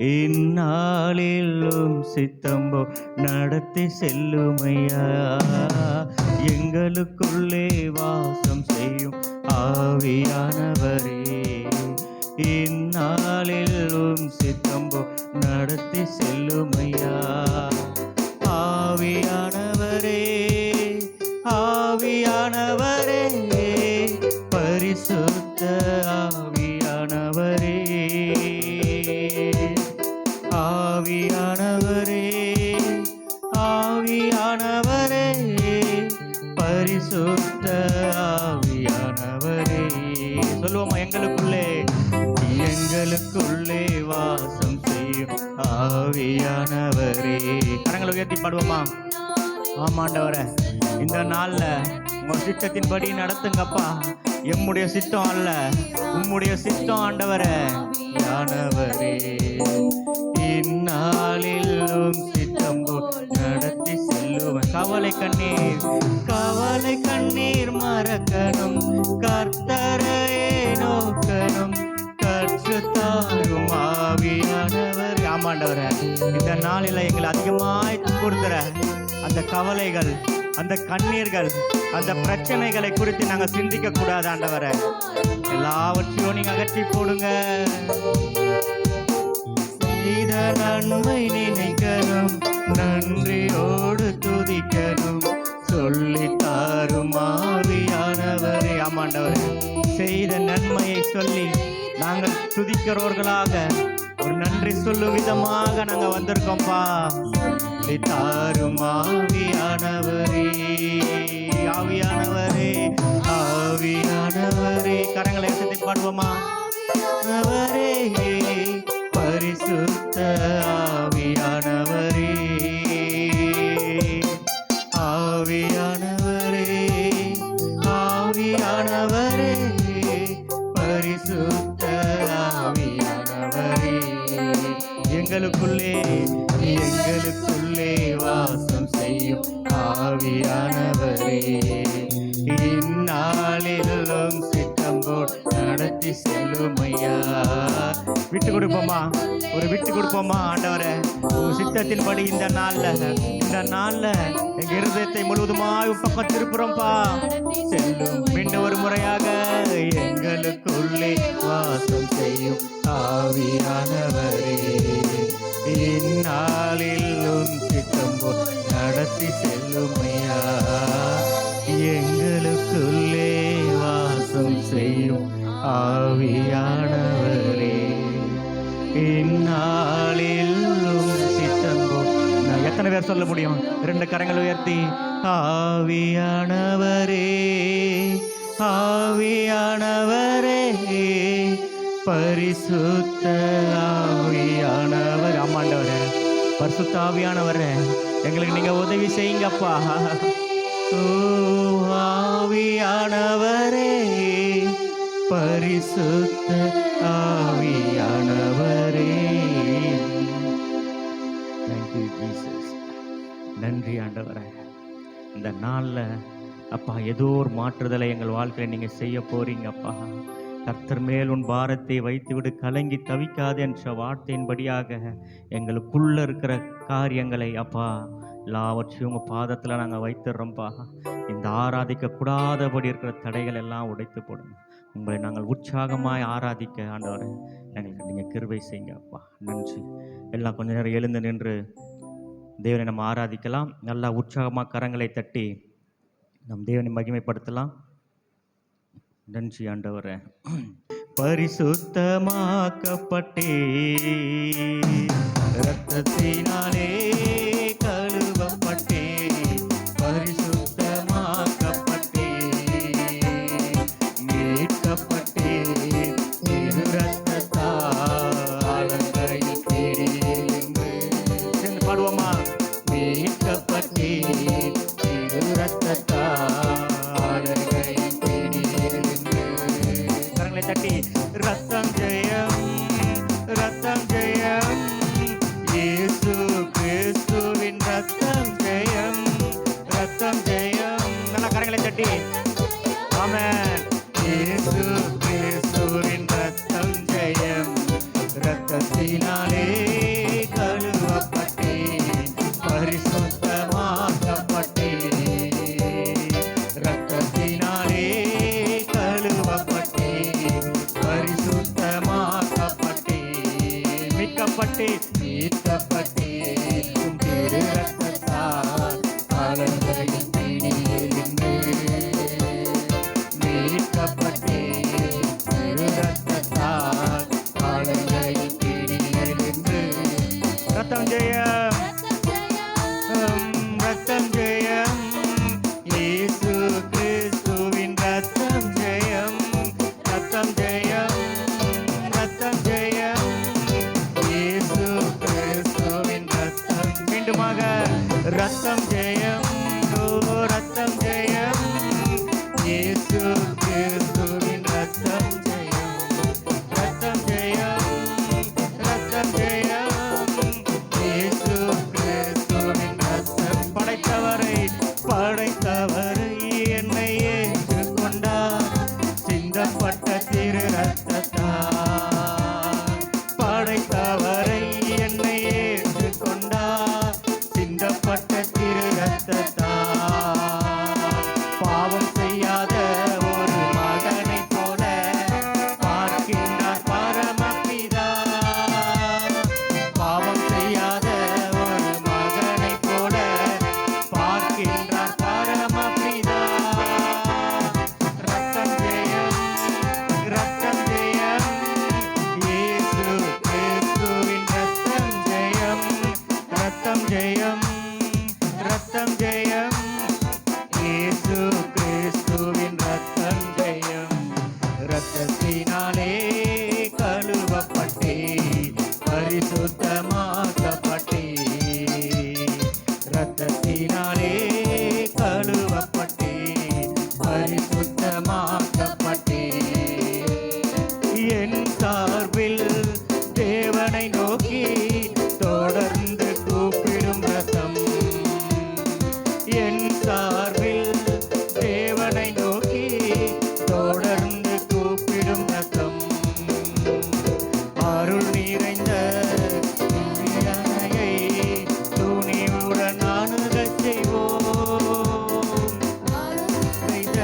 இந்நாளிலும் சித்தம்போ நடத்தி செல்லுமையா. எங்களுக்குள்ளே வாசம் செய்யும் ஆவியானவரே, இந்நாளிலும் சித்தம்போ நடத்தி செல்லுமையா. ஆவியானவரே, ஆவியானவரே, பரிசுத்த ஆவியானவரே, ஆவியானவரே, ஆவியானவரே, பரிசுத்த ஆவியானவரே. சொல்லுவோமா? எங்களுக்குள்ளே, எங்களுக்குள்ளே வாசம் செய்யும் ஆவியானவரே. கரங்களை உயர்த்தி பாடுவோமா? ஆமாண்டவரே, இந்த நாள்ல உங்க சித்தத்தின்படி நடத்துங்கப்பா. எம்முடைய சித்தம் அல்ல, உம்முடைய சித்தம் ஆண்டவரே. ஆண்டவரே, இந்நாளிலும் சித்தம் நடத்தி செல்லுவேன். கவலை கண்ணீர், கவலை கண்ணீர் மறக்கணும், கர்த்தரையே நோக்கணும், கற்றுத்தாரும் ஆவியானவர். ஆமாண்டவரே, இந்த நாளில் எங்களை அதிகமாய் கொடுக்கிற அந்த கவலைகள், அந்த கண்ணீர்கள், அந்த பிரச்சனைகளை குறித்து நாங்கள் சிந்திக்க கூடாது ஆண்டவரே. எல்லாவற்றையும் நீங்க அகற்றி போடுங்க. செய்த நன்மை நினைக்கணும், நன்றியோடு துதிக்கணும், சொல்லி தாரும் ஆவியானவரே. ஆமாண்டவரே, செய்த நன்மையை சொல்லி நாங்கள் துதிக்கிறவர்களாக, ஒரு நன்றி சொல்லும் விதமாக நாங்கள் வந்திருக்கோம்ப்பா. தாரும் ஆவியானவரே, ஆவியானவரே, ஆவியானவரே. கரங்களை உயர்த்தி பாடுவோமா? ஆவியானவரே, பரிசுத்த ஆவியானவரே, ஆவியானவரே, ஆவியானவரே, பரிசுத்த ஆவியானவரே. எங்களுக்குள்ளே, எங்களுக்குள்ளே வாசம் செய்யும் ஆவியானவரே, இந்நாளிலும் சித்தம்போல் நடத்தி செல்லுமையா. விட்டு கொடுப்போமா? ஒரு விட்டு கொடுப்போமா? ஆண்டவரே, உங்க சித்தத்தின்படி இந்த நாள்ல எங்க இருதயத்தை முழுவதுமாய் பக்கம் திருப்புறோம்பா. செல்லும் மீண்டும் ஒரு முறையாக, எங்களுக்குள்ளே வாசம் செய்யும் ஆவியானவரே, இந்நாளிலும் சித்தம்போல் நடத்தி செல்லுமையா. எங்களுக்குள்ளே வாசம் செய்யும் ஆவியானவரே, இந்நாளிலும் சித்தம்போல். எத்தனை பேர் சொல்ல முடியும்? 2 கரங்களை உயர்த்தி, ஆவியானவரே, ஆவியானவரே, பரிசுத்த ஆவியானவர். ஆமாண்டவரே, பரிசுத்த ஆவியானவரே, எங்களுக்கு நீங்க உதவி செய்யுங்கப்பா. ஓ ஆவியானவரே, பரிசுத்த ஆவியானவரே. Thank you Jesus. நன்றி ஆண்டவரே. இந்த நாளில் அப்பா ஏதோ ஒரு மாற்றுதலை எங்கள் வாழ்க்கையில் நீங்கள் செய்ய போறீங்கப்பா. கர்த்தர் மேல் உன் பாரத்தை வைத்து விடு, கலங்கி தவிக்காது என்ற வார்த்தையின்படியாக எங்களுக்குள்ள இருக்கிற காரியங்களை அப்பா எல்லாவற்றையும் உங்கள் பாதத்தில் நாங்கள் வைத்துடுறோம்ப்பா. இந்த ஆராதிக்கக்கூடாதபடி இருக்கிற தடைகள் எல்லாம் உடைத்து போடுங்க. உங்களை நாங்கள் உற்சாகமாய் ஆராதிக்க ஆண்டவரை எங்களுக்கு நீங்கள் கிருபை செய்யுங்க அப்பா. நன்றி. எல்லாம் கொஞ்ச நேரம் எழுந்து நின்று தேவனை நம்ம ஆராதிக்கலாம். நல்லா உற்சாகமாக கரங்களை தட்டி நம் தேவனை மகிமைப்படுத்தலாம். நன்றி ஆண்டவரே. பரிசுத்தமாக்கப்பட்டே இரத்தத்தினாலே கழுவப்பட்டே, பரிசுத்தமாக்கப்பட்டே மீட்கப்பட்டே, திரு இரத்தத்தால் கையில் தேடியெழுந்து. சேர்ந்து பாடுவோமா? மீட்கப்பட்டே திரு இரத்தத்தால் கையில் தேடியெழுந்து. கரங்களை தட்டி ரத்தம் ஜெயம், ரத்தம் ஜெயம், இயேசு கிறிஸ்துவின் ரத்தம் ஜெயம், ரத்தம் ஜெயம். நல்லா கரங்களை தட்டி ஆமென். இயேசு கிறிஸ்துவின் ரத்தம் ஜெயம், ரத்தத்தினாலே ரத்தம் ஜெயம், ஓ ரத்தம் ஜெயம், இயேசு கிறிஸ்துவின் ரத்தம் ஜெயம், ரத்தம் ஜெயம், ரத்தம் ஜெயம், இயேசு கிறிஸ்துவின் ரத்தம். படைத்தவரை என்னை ஏற்றுக்கொண்டார், சிந்தப்பட்ட திரு ரத்தத்தால். படைத்தவரை என்னை ஏற்றுக்கொண்டார், சிந்தப்பட்ட திரு ரத்தத்தால். பாவம் செய்யாத ஒரு மகனைப் போல பார்க்கின்றார் பரமபிதா. பாவம் செய்யாத ஒரு மகனைப் போல பார்க்கின்றார் பரமபிதா. ரத்தம் ஜெயம், ரத்தம் ஜெயம், இயேசு கிறிஸ்துவின் ரத்தம் ஜெயம், ரத்தம் ஜெயம், ரத்தம் ஜெயம், இயேசு கிறிஸ்துவின் ரத்தம் ஜெயம். ரத்தத்தினாலே கழுவப்பட்டே, பரிசுத்தமாக்கப்பட்டே, ரத்தத்தினாலே கழுவப்பட்டே, பரிசுத்தமாக்கப்பட்டே. என் சார்பில் தேவனை நோக்கி தொடர்ந்து கூப்பிடும் ரத்தம், என் சார்பில் தேவனை நோக்கி தொடர்ந்து கூப்பிடும் ரத்தம். அருள் நிறைந்த துணியை துணிவுடன் அணுகச் செய்வோம். நிறைந்த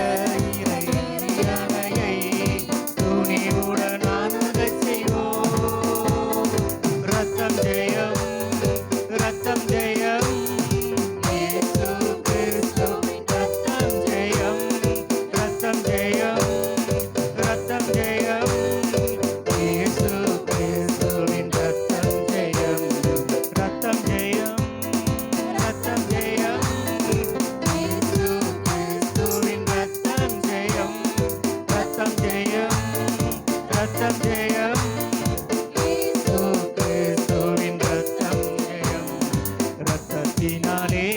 இறையணையை துணிவுடன் அணுகச் செய்வோம். ரத்தம் ஜெயம், ரத்தம் ஜெயம், இயேசு கிறிஸ்துவின் ரத்தம் ஜெயம், ரத்தம் ஜெயம், ரத்தம் ஜெயம், இயேசு கிறிஸ்துவின் ரத்தம் ஜெயம், ரத்தம் ஜெயம், ரத்தம் ஜெயம், இயேசு கிறிஸ்துவின் ரத்தம் ஜெயம், ரத்தம் ஜெயம், ரத்தம் ஜெயம், இயேசு கிறிஸ்துவின் ரத்தம் ஜெயம். ரத்தத்தினாலே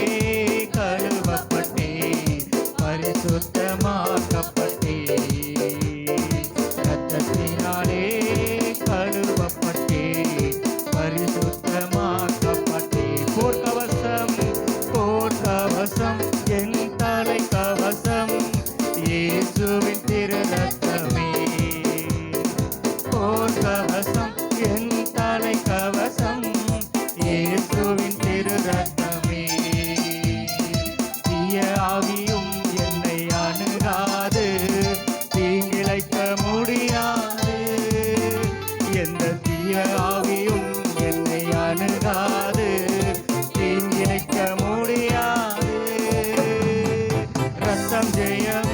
கழுவப்பட்டே, பரிசுத்தமாக்கப்பட்டே, ரத்தத்தினாலே கழுவப்பட்டே, பரிசுத்தமாக்கப்பட்டே. போர்க்கவசம், போர்க்கவசம், என் தலை கவசம், இயேசுவின் திரு ரத்தமே. போர்க்கவசம், என் தலை கவசம், இயேசுவின் திரு ரத்தமே. தீய ஆவியும் என்னை அணுகாது, தீங்கிழைக்க முடியாது. எந்த தீய ஆவியும் என்னை அணுகாது, தீங்கிழைக்க முடியாது. ரத்தம் ஜெயம்,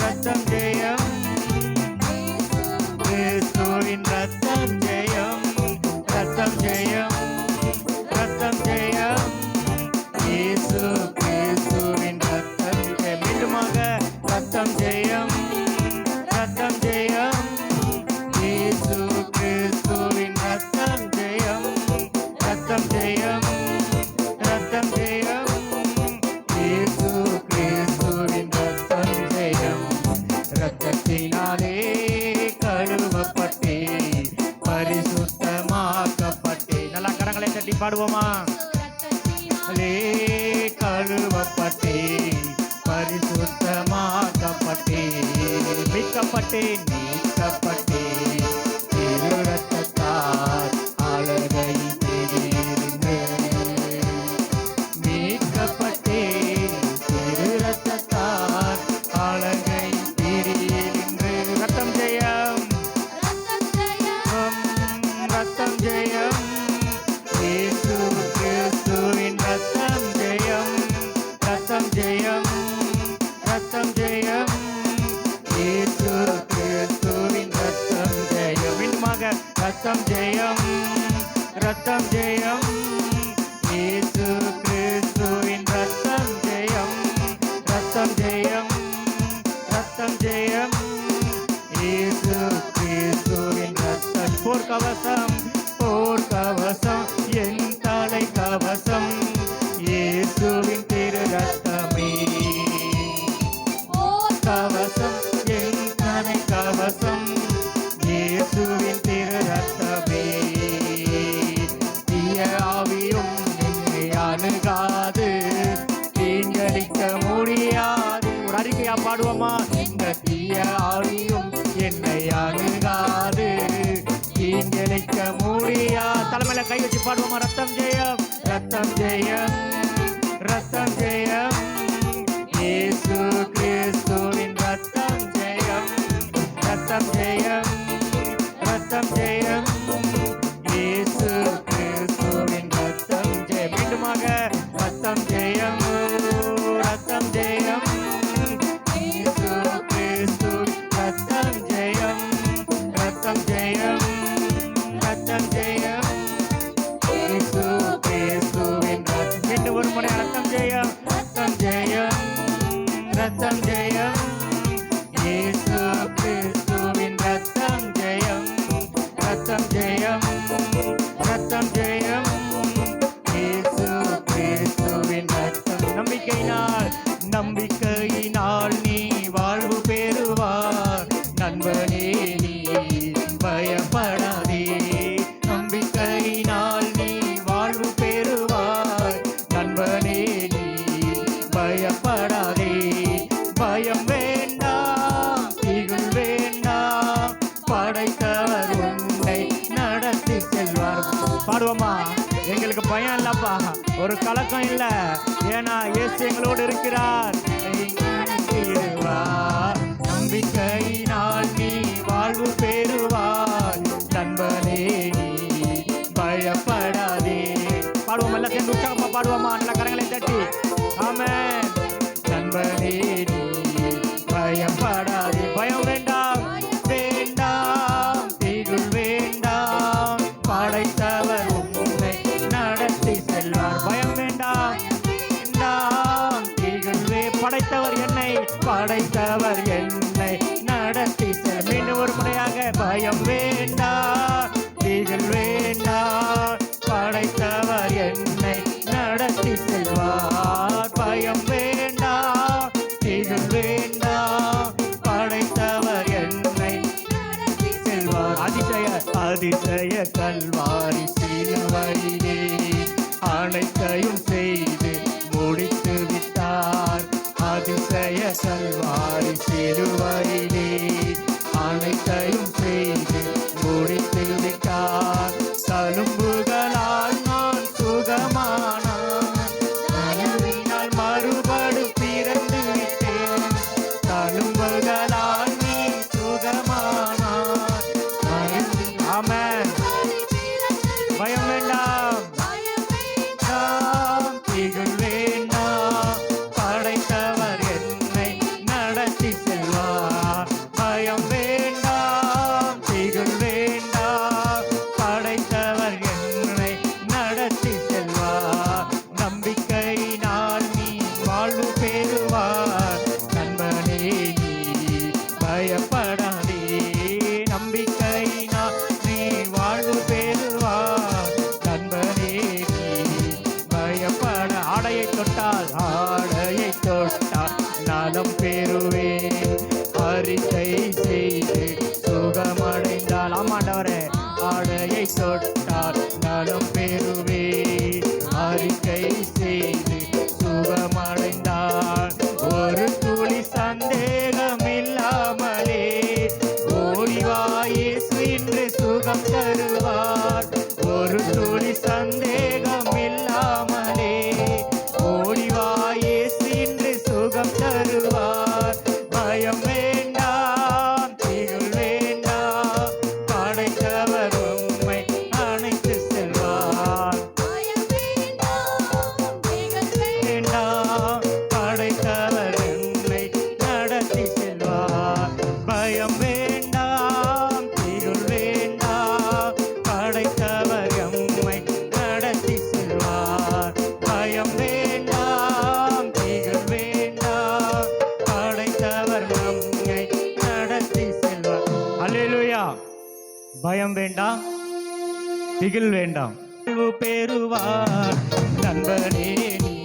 ரத்தம் ஜெயம், கிறிஸ்துவின் ரத்தம் ஜெயம், ரத்தம் ஜெயம், ரத்தம் ஜெயம், இயேசு கிறிஸ்துவின் ரத்தம் ஜெயம். மீண்டுமாக ரத்தம் ஜெயம், ரத்தம் ஜெயம், இயேசு கிறிஸ்துவின் ரத்தம் ஜெயம், ரத்தம் ஜெயம், ரத்தம் ஜெயம், இயேசு கிறிஸ்துவின் ரத்தம் ஜெயம். ரத்தத்தினாலே கழுவப்பட்டே, பரிசுத்தமாக்கப்பட்டே. நல்லா கரங்களை தட்டி பாடுவோமா? கழுவப்பட்டே, பரிசுத்தமாக்கப்பட்டே, மீட்கப்பட்டே, நீக்கப்பட்டே, திரு ரத்தத்தால் அழகை தெரிந்து. மீட்கப்பட்டே, திரு ரத்தத்தால் அழகை தெரிந்து. ரத்தம் ஜெயம், ரத்தம் ஜெயம், இயேசு கிறிஸ்துவின் ரத்தம் ஜெயம், ரத்தம் ஜெயம், ரத்தம் ஜெயம், இயேசு கிறிஸ்துவின் ரத்தம் ஜெயம். மீண்டுமாக ரத்தம் ஜெயம், ரத்தம் ஜெயம், இயேசு கிறிஸ்துவின் ரத்தம் ஜெயம், ரத்தம் ஜெயம், ரத்தம் ஜெயம், இயேசு கிறிஸ்துவின் ரத்தம். போர்க்கவசம், போர்க்கவசம், என் தலை கவசம், இயேசு ஆவியும் என்னை அணுகாது, தீங்கிழைக்க முடியா. தலைமையில கை வச்சு பாடுவோமா? ரத்தம் ஜெயம், ரத்தம் ஜெயம், ரத்தம் ஜெயம், இயேசு கிறிஸ்துவின் ரத்தம் ஜெயம், ரத்தம் ஜெயம், ரத்தம் ஜெயம், இயேசு கிறிஸ்துவின் ரத்தம் ஜெயம். மீண்டுமாக ரத்தம் ஜெயம், ரத்தம் ஜெயம், இயேசு கிறிஸ்துவின் ரத்தம் ஜெயம், ரத்தம் ஜெயம், ரத்தம் ஜெயம், இயேசு கிறிஸ்துவின் ரத்தம். மீண்டும் ஒரு முறை ரத்தம் ஜெயம், ரத்தம் ஜெயம், ரத்தம் ஜெயம், இயேசு கிறிஸ்துவின் ரத்தம் ஜெயம், ரத்தம் ஜெயம், ரத்தம் ஜெயம், இயேசு கிறிஸ்துவின் ரத்தம். நம்பிக்கையினால், நம்பிக்கையினால் நீ வாழ்வு பெறுவார் நண்பனே, நீ பயப்படாதே. நம்பிக்கையினால் நீ வாழ்வு பெறுவார் நண்பனே, நீ பயப்படாதே. பயம் வேண்டாம், திகில் வேண்டாம், படைத்தவர் உன்னை நடத்தி செல்வார். பாடுவோமா? எங்களுக்கு பயம் இல்லப்பா, ஒரு கலக்கம் இல்ல, ஏன்னா இயேசு எங்களோடு இருக்கிறார். நம்பிக்கையினால் நீ வாழ்வு பெறுவார் நண்பனே, நீ பயப்படாதே. பாடுவோம், எல்லாம் சேர்ந்து உற்சாகமா பாடுவோமா? நல்ல கரங்களை தட்டி ஆமென். நண்பனே நீ பயப்படாதே. பயம் வேண்டாம், வேண்டாம், திகில் வேண்டாம், படைத்தவர் உன்னை நடத்தி செல்வார். பயம் வேண்டாம், வேண்டாம், திகில் படைத்தவர் என்னை, படைத்தவர் என்னை நடத்தி செல். மீண்டும் ஒரு முறையாக பயம் வேண்டாம், திகில் வேண்டாம், படைத்தவர் என்னை நடத்தி செல்வார். பயம் வேண்டாம், திகில் வேண்டாம், படைத்தவர் என்னை நடத்தி செல்வார். அதிசய அதிசய கல்வாரி சிலுவையிலே அனைத்தையும் செய்து முடித்து விட்டார். அதிசய கல்வாரி சிலுவையிலே அனைத்தையும் செய்து முடித்து விட்டார். தழும்புகளால் நான் சுகமானான், தழுவினால் மறுபடி பிறந்து விட்டேன். தழும்புகளால் நீ சுகமானான். ஆமென். பயம் வேண்டாம், திகில் வேண்டாம், படைத்தவர் என்னை நடத்தி செல்வார். பயம் வேண்டாம், திகில் வேண்டாம், படைத்தவர் என்னை நடத்தி செல்வார். நம்பிக்கையினால் நீ வாழ்வு பெறுவார் நண்பனே, நீ பயப்படாதே. நம்பிக்கையினால் நீ வாழ்வு பெறுவார் நண்பனே, நீ பயப்பட. ஆடையை தொட்டால், ஆடையை தொட்டால் நலம் பெறுவேன். அறிக்கை செய்து சுகமடைந்தால், ஆமாண்டவரே, ஆடையை தொட்டால் நலம் பெறுவேன். அறிக்கை செய்து சுகமடைந்தால், ஒரு துளி சந்தேகம் இல்லாமலே ஓடிவா இயேசு இன்று சுகம் தருவார். ஒரு துளி சந்தேகம் இல்லாமலே ஓடிவா இயேசு இன்று சுகம் தருவார். பயம் வேண்டாம், திகில் வேண்டாம், படைத்தவர் உம்மை அணைத்து செல்வார். வேண்டாம், படைத்தவர் என்னை நடத்தி செல்வார். பயம் வேண்டாம், திகில் வேண்டாம், படைத்தவர் எம்மை நடத்தி செல்வார். பயம் வேண்டாம், திகில் வேண்டாம், படைத்தவர் நம்மை நடத்தி செல்வார். அல்லேலூயா. பயம் வேண்டாம், திகில் வேண்டாம், பெறுவார் நண்பனே, நீ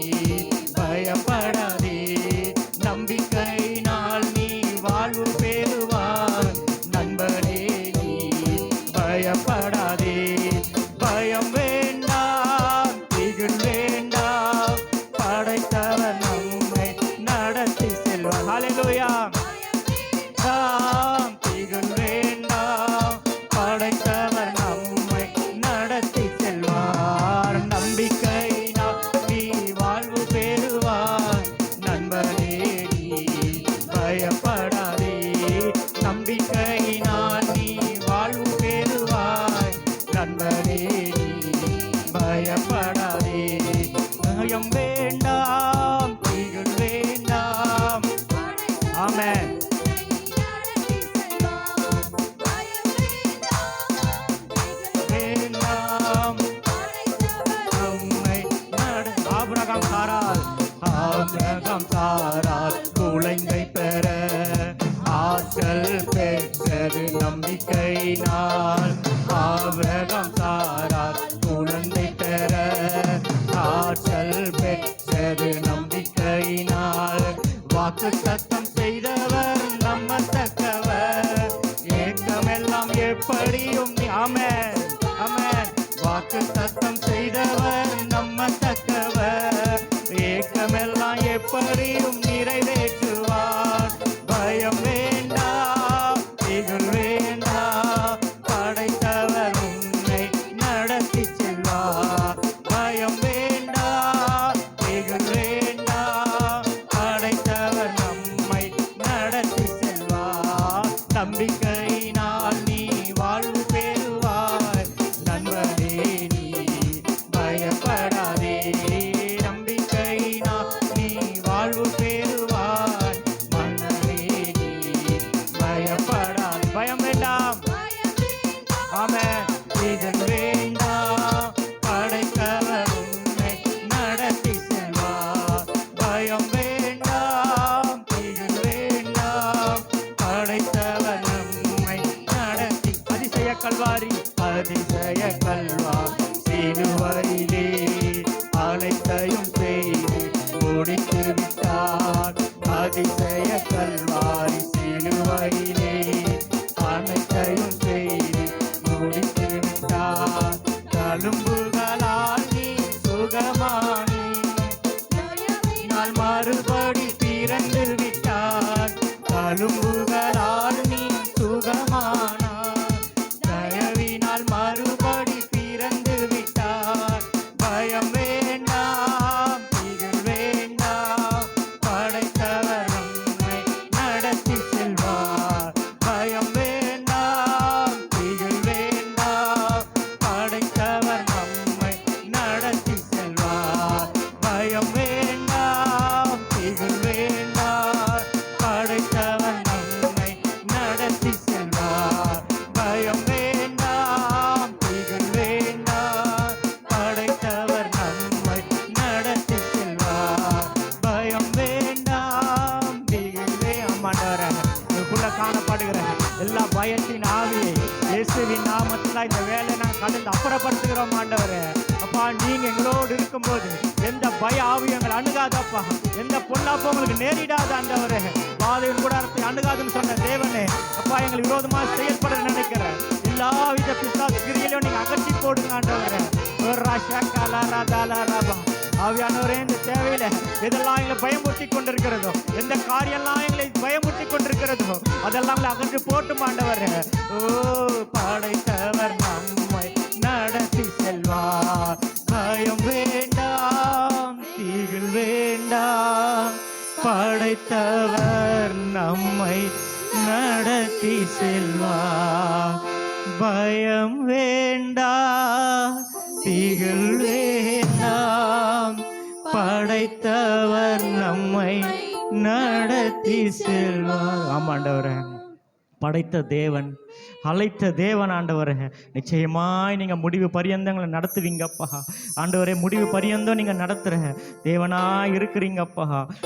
பயப்படாதே. நம்பிக்கையினால் நீ வாழ்வு பெறுவார் நண்பனே, நீ பயப்படாதே. பயம் வேண்டாம், திகில் வேண்டாம், படைத்தவர் நம்மை நடத்தி செல்வார். ஹல்லேலூயா. நம்பிக்கையினால் ஆபிரகாம் சாரார் குழந்தை பெற ஆற்றல் பெற்றது நம்பிக்கையினால். வாக்கு தத்தம் செய்தவர் நம்பத்தக்கவர், ஏக்கமெல்லாம் எப்படியும் ஆமென் ஆமென். வாக்கு தத்தம் செய்தவர் நம்பத்தக்கவர், ஏக்கமெல்லாம் எப்படியும் நிறைவேற்றுவார். பயம் வேண்டாம், திகில் வேண்டாம், படைத்தவர் உன்னை நடத்தி செல்வார். பயம் வேண்டாம், திகில் வேண்டாம், படைத்தவர் நம்மை நடத்தி செல்வார். நம்பிக்கையினால் நீ வாழ்வு பெறுவாய் நண்பனே, நீ பயப்படாதே. நம்பிக்கையினால் நீ வாழ்வு பெறுவாய் மன்னனே, நீ பயப்படாதே. பயம் வேண்டாம், ஆமென். திகில் வேண்டாம், படைத்தவர் உன்னை நடத்தி செல்வார். பயம் வேண்டாம், திகில் வேண்டாம், படைத்தவர் நம்மை நடத்தி. அதிசய கல்வாரி, அதிசய கல்வாரி சிலுவையிலே அனைத்தையும் செய்து முடித்து விட்டார். அதிசய கல்வாரி சிலுவையிலே அனைத்தையும் செய்து முடித்து விட்டார். தழும்புகளால் நீ சுகமானி, நாள் மறுபடி பிறந்து விட்டார். தழும்புகளால் நீ சுகமானார், தயவினால் மறுபடி பிறந்து விட்டார். பயம் வேண்டாம், திகில் வேண்டாம், படைத்தவர் நம்மை நடத்தி செல்வார். பயம் வேண்டாம், திகில் வேண்டாம், படைத்தவர் நம்மை நடத்தி செல்வார். பயம் வேண்டாம், திகில் வேண்டாம், படைத்தவர் நம்மை நடத்தி செல்வார். பயம் வேண்டாம், திகில் வேண்டாம், படைத்தவர் நம்மை நடத்தி செல்வார். பயம் வேண்டாம், திகில் ஆண்டவரே, இதுக்குள்ள காணப்படுகிற எல்லா பயத்தின் ஆவியை இயேசுவின் நாமத்தில் இந்த வேலை நாங்கள் கடந்து அப்புறப்படுத்துகிறோம் ஆண்டவரே. அப்பா, நீங்க எங்களோடு இருக்கும்போது எந்த பய ஆவி எங்களை அணுகாதப்பா, எந்த பொல்லாப்போ உங்களுக்கு நேரிடாத ஆண்டவரே. பாதையின் கூடாரத்தை அணுகாதுன்னு சொன்ன தேவனே, அப்பா எங்களுக்கு விரோதமாக செயல்பட நினைக்கிறேன் எல்லா வித பிசாசு கிரியையும் நீங்க அகற்றி போடுங்க ஆண்டவரே. ஆவியானவரே, இந்த தேவையில எதெல்லாம் எங்களை பயமுறுத்தி கொண்டிருக்கிறதோ, எந்த காரியெல்லாம் எங்களை பயமுறுத்தி கொண்டிருக்கிறதோ அதெல்லாம் அகற்றி போட்டும் ஆண்டவரே. ஓ, படைத்தவர் நம்மை நடத்தி செல்வார். பயம் வேண்டாம், திகில் வேண்டாம், படைத்தவர் நம்மை நடத்தி செல்வார். பயம் வேண்டாம், திகில் வேண்டாம், படைத்தவர் நம்மை நடத்தி செல்வார். ஆமாண்டவரே, படைத்த தேவன், அழைத்த தேவன் ஆண்டவரே, நிச்சயமாய் நீங்கள் முடிவு பரியந்தங்களை நடத்துவீங்கப்பா ஆண்டவரே. முடிவு பரியந்தம் நீங்கள் நடத்துகிற தேவனாய் இருக்கிறீங்கப்பா.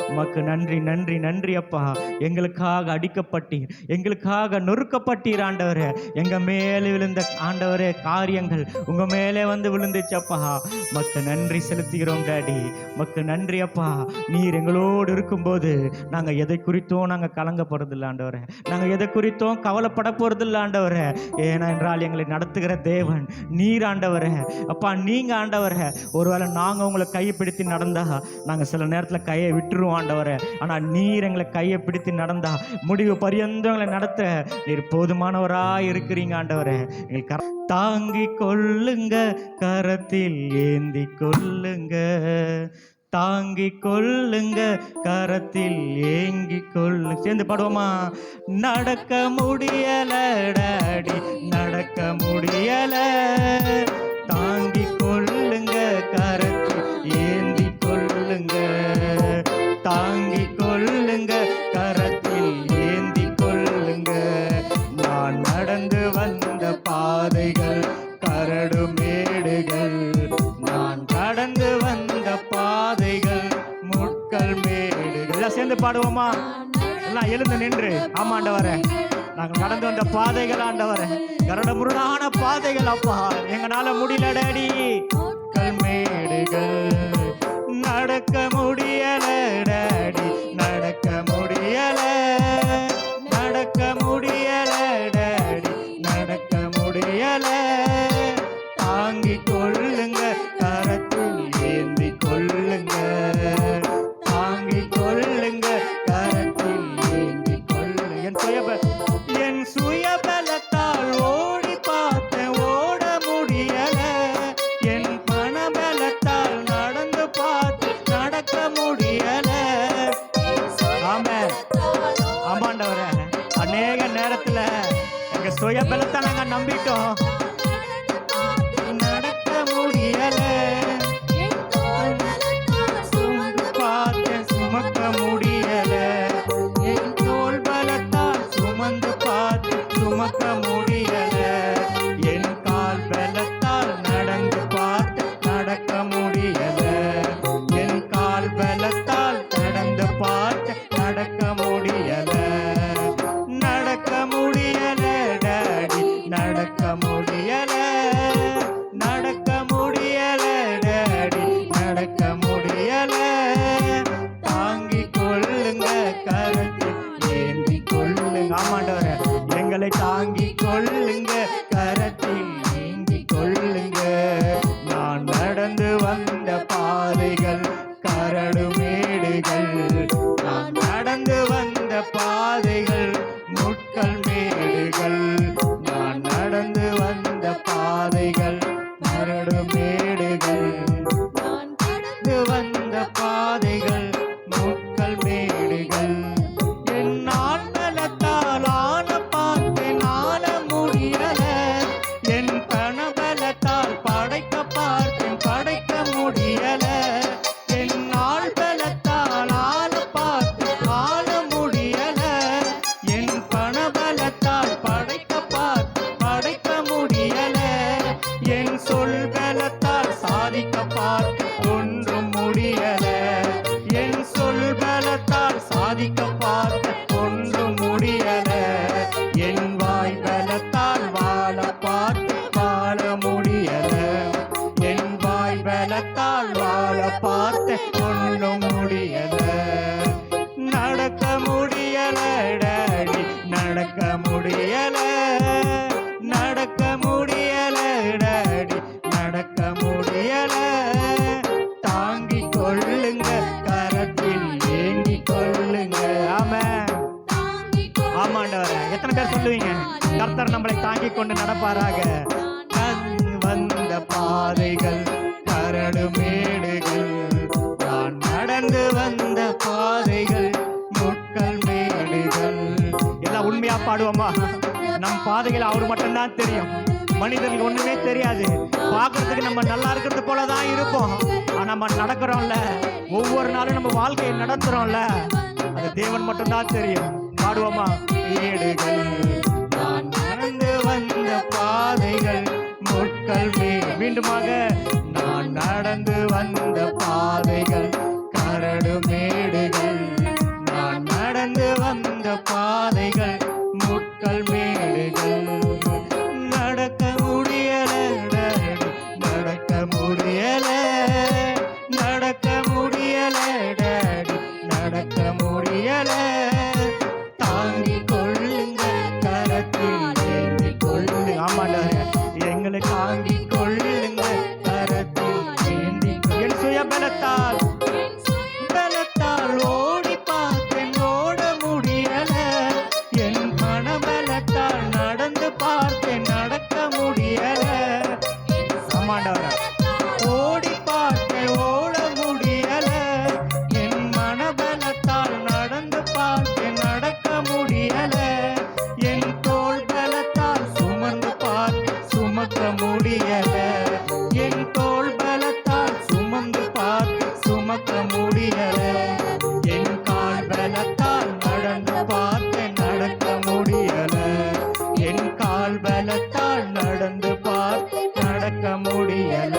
உமக்கு நன்றி நன்றி நன்றி அப்பா. எங்களுக்காக அடிக்கப்பட்டீர், எங்களுக்காக நொறுக்கப்பட்டீர் ஆண்டவரே. எங்கள் மேலே விழுந்த ஆண்டவரே காரியங்கள் உங்கள் மேலே வந்து விழுந்துச்சப்பா. உமக்கு நன்றி செலுத்துகிறோம் டாடி. உமக்கு நன்றி அப்பா. நீர் எங்களோடு இருக்கும்போது நாங்கள் எதை குறித்தோம் நாங்கள் கலங்கப்படுறதில்லை ஆண்டவரே. நாங்கள் எதை குறித்தோம் கவலைப்பட போகிறதில்லை ஆண்டவரே. ஏனென்றால் எங்களை நடத்துகிற தேவன் நீர் ஆண்டவரே. அப்பா, நீங்க ஆண்டவரே. ஒருவேளை நாங்கள் உங்களை கையை பிடித்து நடந்தா நாங்கள் சில நேரத்தில் கையை விட்டுருவோம் ஆண்டவரே. ஆனால் நீர் எங்களை கையை பிடித்து நடந்தா முடிவு பரியந்தம் எங்களை நடத்த நீர் போதுமானவராய் இருக்கிறீங்க ஆண்டவரே. எங்களுக்கு தாங்கி கொள்ளுங்க, கரத்தில் ஏந்தி கொள்ளுங்க, தாங்கி கொள்ளுங்க, கரத்தில் ஏங்கி கொள்ளு. சேர்ந்து பாடுவோமா? நடக்க முடியல டாடி, நடக்க முடியல, தாங்கி கொள்ளுங்க, கரத்தில் ஏந்தி கொள்ளுங்க, தாங்கி கொள்ளுங்க, கரத்தில் ஏந்தி கொள்ளுங்க. நான் நடந்து வந்த பாதைகள் கரடு மேடுகள், நான் கடந்து வந்த பாதைகள் முட்கள் மேடுகள். சேர்ந்து பாடுவோமா? எல்லாம் எழுந்து நின்று ஆமாண்டவரே, நாங்கள் நடந்து வந்த பாதைகள் ஆண்டவரே கரடுமுரடான பாதைகள் அப்பா எங்களால முடியல டாடி. கல்மேடுகள் நடக்க முடியல டாடி, நடக்க முடியல, நடக்க முடியல டாடி, நடக்க முடியல. தாங்கிக் கொள்ளுங்க, கரத்தில் ஏந்தி கொள்ளுங்க, தாங்கிக் கொள்ளுங்க, கரத்தில் ஏந்தி கொள்ளுங்க. என் சுயபலத்தால் ஓடி பார்த்தேன், ஓட முடியல. என் பணபலத்தால் நடந்து பார்த்து நடக்க முடியல. ஆமாண்டவரே, அநேக நேரத்துல எங்க சுயபலத்தை நாங்க நம்பிட்டோம், நடக்க முடியல. பார்த்தேன், சுமக்க முடியல. என் தோள் பலத்தால் சுமந்து பார்த்து சுமக்க முடியல. என் கால் பலத்தால் நடந்து பார்த்து நடக்க முடியல. என் கால் பலத்தால் நடந்து பார்த்து நடக்க முடியல. நடக்க முடியல டாடி, நடக்க முடியல, நடக்க முடியல டாடி, நடக்க முடியல. தாங்கிக் கொள்ளுங்க, கரத்தில் ஏந்தி கொள்ளுங்க. ஆமாண்டவரே, எங்களை தாங்கிக் கொள்ளுங்க, கரத்தில் ஏந்தி கொள்ளுங்க. நான் நடந்து வந்த பாதைகள் கரடு மேடுகள், நான் நடந்து வந்த பாதைகள் முட்கள் மேடுகள், நான் நடந்து வந்த பாதைகள் கரடு மேடுகள், நான் நடந்து வந்த பாதைகள் முட்கள் மேடுகள். என் ஆண்பலத்தால் ஆன பார்த்தேன், ஆள முடியல. என் பணபலத்தால் படைக்க பார்த்தேன், படைக்க முடியல. என் ஆள்பலத்தால் ஆள பார்த்து ஆள முடியல. என் பணபலத்தால் படைக்க பார்த்து படைக்க முடியல. என் சொல் பலத்தால் சாதிக்க பார்த்து ஒன்றும் முடியல. என் சொல் பலத்தால் சாதிக்க பார்த்து ஒன்றும் முடியல. என் வாய் பலத்தால் வாழ பார்த்து வாழ முடியல. என் வாய் பலத்தால் வாழ பார்த்து ஒன்றும் முடியல. நடக்க முடியல டாடி, நடக்க முடியல, நடக்க முடியல டாடி, நடக்க முடியல. தாங்கிக் கொள்ளுங்க, கரத்தில் ஏந்தி கொள்ளுங்க. ஆமென். ஆமாண்டவரே, எத்தனை பேர் சொல்லுவீங்க கர்த்தர் நம்மளை தாங்கிக் கொண்டு நடப்பாராக? வந்த பாதைகள் கரடு மேடுகள், நான் நடந்து வந்த பாதைகள் முட்கள் மேடுகள். எல்லாம் உண்மையா பாடுவோமா? நம் பாதைகள் அவரு மட்டும்தான் தெரியும், மனிதனுக்கு ஒண்ணுமே தெரியாது. பார்க்கறதுக்கு நம்ம நல்லா இருக்கிறது போலதான் இருப்போம், ஆனா நம்ம நடக்கிறோம்ல, ஒவ்வொரு நாளும் நம்ம வாழ்க்கையை நடத்துறோம்ல, அது தேவன் மட்டும்தான் தெரியும். பாடுவோமா? ஏடுகள், நான் நடந்து வந்த பாதைகள் முட்கள் மீண்டுமாக, நான் நடந்து வந்த பாதைகள் கரடு மேடுகள், நான் நடந்து வந்த பாதைகள் முட்கள் மேடுகள். நடக்க முடியல டாடி, நடக்க முடியல, நடக்க முடியல டாடி, நடக்க முடியல. தாங்கிக் கொள்ளுங்க, கரத்தில் ஏந்தி கொள்ளுங்க. ஆமாண்டவரே, எங்களை தாங்கிக் கொள்ளுங்க, கரத்தில் ஏந்தி. என் சுயபலத்தால் பலத்தால் ஓடி பார்த்தேன், ஓட முடியல. என் பணபலத்தால் நடந்து பார்த்தேன், நடக்க முடியல. ஆமாண்டவரே, ஓடி பார்த்தேன், ஓட முடியல. என் மனபலத்தால் நடந்து பார்த்தேன், நடக்க முடியல. என் தோள் பலத்தால் சுமந்து பார்த்து சுமக்க முடியல. என் தோள் பலத்தால் சுமந்து பார்த்து சுமக்க முடியல. என் கால் பலத்தால் நடந்து பார்த்து நடக்க முடியல. என் கால் பலத்தால் நடந்து பார்த்து நடக்க முடியல.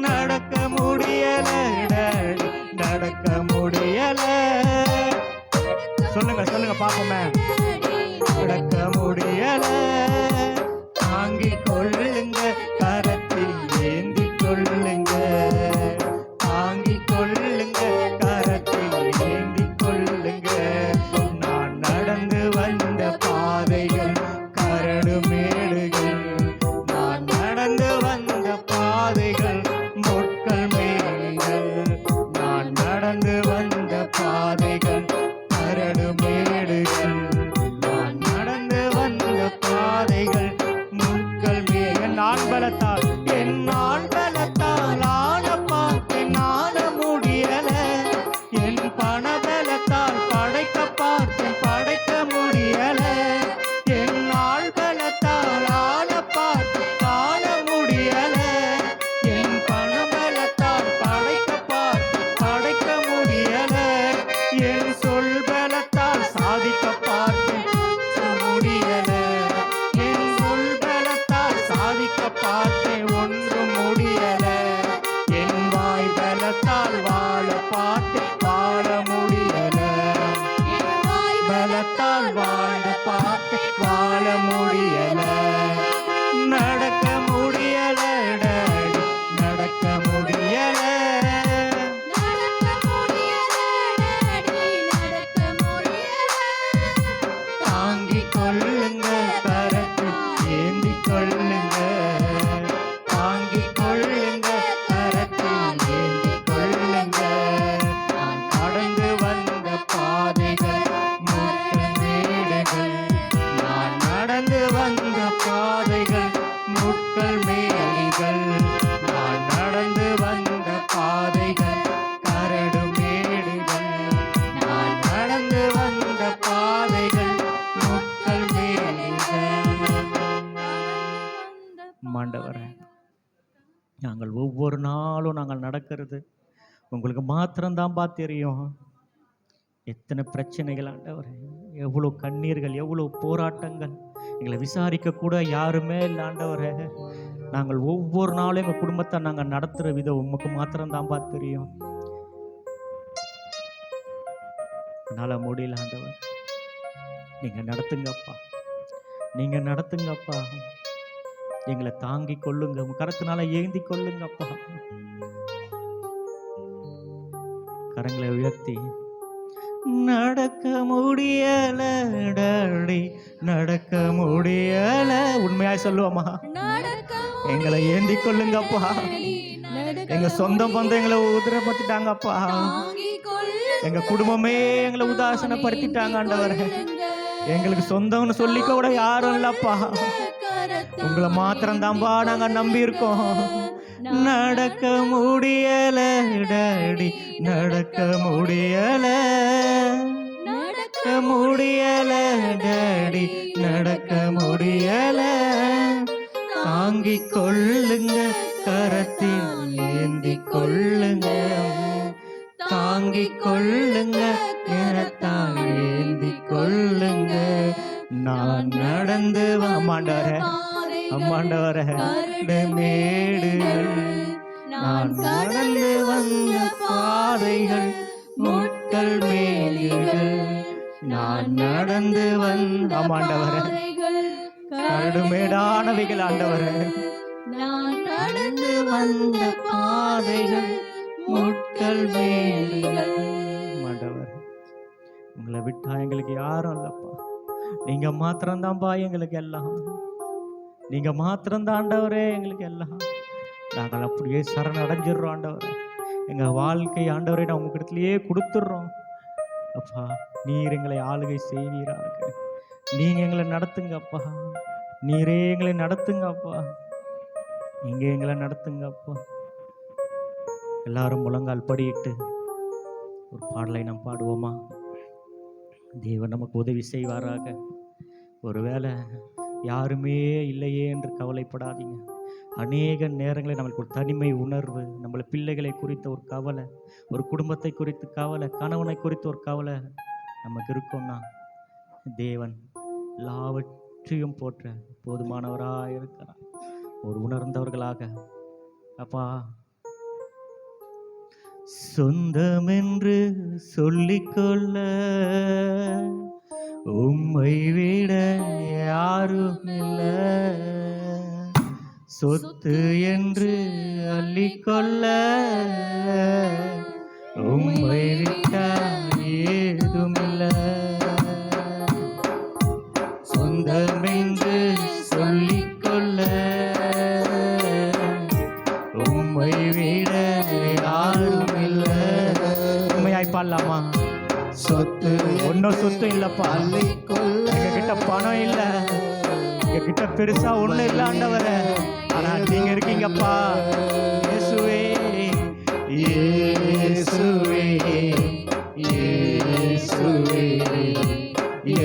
நடக்க முடியல டாடி, நடக்க முடியல. சொல்லுங்க சொல்லுங்க பாப்போமே. ஆண் பலத்தால் என் ஆண் பலத்தால் ஆன பார்த்தேன் ஆன முடியல, என் பண பலத்தால் படைக்க பார்த்தேன் படைக்க முடியல, என் ஆள் பலத்தால் ஆன பார்த்தேன் ஆன முடியல, என் பண பலத்தால் படைக்க பார்த்தேன் படைக்க முடியல, என் சொல் பலத்தால் சாதிக்க பார்த்தேன் முடியல, என் சொல் பலத்தால் சாதிக்க பார்த்தேன் ஒன்றும் முடியல, என் வாய் பலத்தால் வாழ பார்த்தேன் வாழ முடியல, என் வாய் பலத்தால் வாழ பார்த்தேன் வாழ முடியல, நடக்க முடியல டாடி, நடக்க முடியல, தாங்கிக் கொள்ளுங்க கரத்தில் ஏந்திக் கொள்ளுங்க, தாங்கிக் கொள்ளுங்க கரத்தில் ஏந்திக் கொள்ளுங்க, நான் கடந்து வந்த பாதைகள் முட்கள் மேடுகள், நான் நடந்து வந்த பாதைகள் முட்கள் மேடுகள், நான் நடந்து வந்த பாதைகள் கரடு மேடுகள், நான் நடந்து வந்த பாதைகள் முட்கள் மேடுகள். ஆண்டவரே, நாங்கள் ஒவ்வொரு நாளும் நாங்கள் நடக்கிறது உங்களுக்கு மாத்திரம்தான்பா தெரியும். எத்தனை பிரச்சனைகள் ஆண்டவரே, எவ்வளோ கண்ணீர்கள், எவ்வளோ போராட்டங்கள், எங்களை விசாரிக்க கூட யாருமே இல்லை ஆண்டவரே. நாங்கள் ஒவ்வொரு நாளும் எங்கள் குடும்பத்தை நாங்கள் நடத்துகிற விதம் உமக்கு மாத்திரம்தான்பா தெரியும். என்னால் முடியல ஆண்டவர், நீங்கள் நடத்துங்கப்பா, நீங்கள் நடத்துங்கப்பா, எங்களை தாங்கி கொள்ளுங்க, உங்க கரத்தினால ஏந்தி கொள்ளுங்கப்பா. கரங்களை உயர்த்தி நடக்க முடியல டாடி, நடக்க முடியல, உண்மையாய் சொல்லுவோமா, எங்களை ஏந்தி கொள்ளுங்கப்பா. எங்க சொந்தம் பந்தம் எங்களை உதிரப்படுத்திட்டாங்கப்பா, எங்க குடும்பமே எங்களை உதாசனப்படுத்திட்டாங்க ஆண்டவரே, எங்களுக்கு சொந்தம்னு சொல்லிக்க கூட யாரும் இல்லப்பா, உங்களை மாத்திரம் தான்பா நாங்க நம்பி இருக்கோம். நடக்க முடியல டாடி, நடக்க முடியல, நடக்க முடியல டாடி, நடக்க முடியல, தாங்கிக் கொள்ளுங்க கரத்தில் ஏந்தி கொள்ளுங்க, தாங்கிக் கொள்ளுங்க கரத்தால் ஏந்தி கொள்ளுங்க, நான் நடந்து அம்மாண்டவரே, அம்மாண்டவரே மேடுகள், நான் நடந்து வந்த பாதைகள் முட்கள் மேலிகள், நான் நடந்து வந்த அம்மாண்டவரே கடுமேடானவைகள் ஆண்டவரே, நான் நடந்து வந்த பாதைகள் முட்கள் மேலிகள். ஆண்டவரே, உங்களை விட்டா எங்களுக்கு யாரும் இல்லப்பா, நீங்க மாத்திரம்தான்பா எங்களுக்கு எல்லாம், நீங்க மாத்திரம்தான் ஆண்டவரே எங்களுக்கு எல்லாம். நாங்கள் அப்படியே சரணடைஞ்சிடுறோம் ஆண்டவரே, எங்க வாழ்க்கை ஆண்டவரே நான் உங்க இடத்துலயே கொடுத்துடுறோம் அப்பா. நீர் எங்களை ஆளுகை செய்வீராக, நீங்க எங்களை நடத்துங்கப்பா, நீரே எங்களை நடத்துங்கப்பா, நீங்க எங்களை நடத்துங்கப்பா. எல்லாரும் முழங்கால் படியிட்டு ஒரு பாடலை நாம் பாடுவோமா? தேவன் நமக்கு உதவி செய்வாராக. ஒருவேளை யாருமே இல்லையே என்று கவலைப்படாதீங்க. அநேக நேரங்களில் நம்மளுக்கு ஒரு தனிமை உணர்வு, நம்மளை பிள்ளைகளை குறித்த ஒரு கவலை, ஒரு குடும்பத்தை குறித்து கவலை, கணவனை குறித்த ஒரு கவலை நமக்கு இருக்கும்னா தேவன் எல்லாவற்றையும் போற்ற போதுமானவராக இருக்கிறார். ஒரு உணர்ந்தவர்களாக அப்பா, சொந்தம் என்று சொல்லிக்கொள்ள உம்மை விட யாரும் இல்லை, சொத்து என்று அள்ளிக்கொள்ள உம்மை விட்ட ஏதும் இல்லை, சொந்தம் என்று சொல்லிக்கொள்ள உம்மை விட யாரும் இல்லை. உண்மையாய் பாடலாமா? சொத்து ஒன்னும் சொத்து இல்லப்பா, எங்க கிட்ட பணம் இல்ல, எங்க கிட்ட பெருசா ஒண்ணு இல்ல ஆண்டவரே, ஆனால் நீங்க இருக்கீங்கப்பா. இயேசுவே, இயேசுவே, இயேசுவே,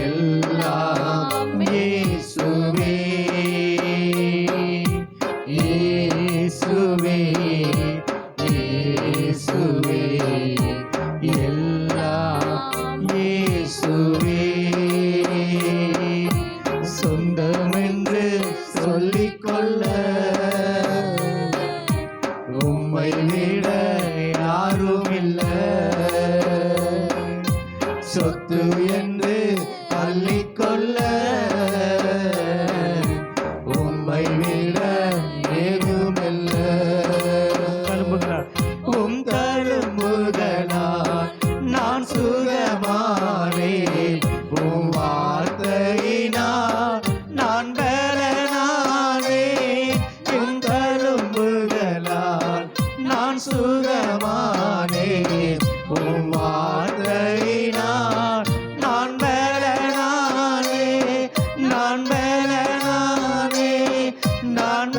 எல்லாம் இயேசுவே, இயேசுவே, இயேசுவே, எல்லாம் இயேசுவே. சொந்தமென்று சொல்லிக்கொள்ள உம்மை விட யாரும் இல்ல. சொத்து என்று அள்ளிக்கொள்ள உம்மை விட ஏதுமில்ல. உம் தழும்புகளால் நான் சுகமானேன். உம் வார்த்தையினால் நான் பலனானேன். உம் தழும்புகளால் நான் சுகமானேன். உம் வார்த்தையினால் நான் பலனானேன். நான் பலனானேன். நான்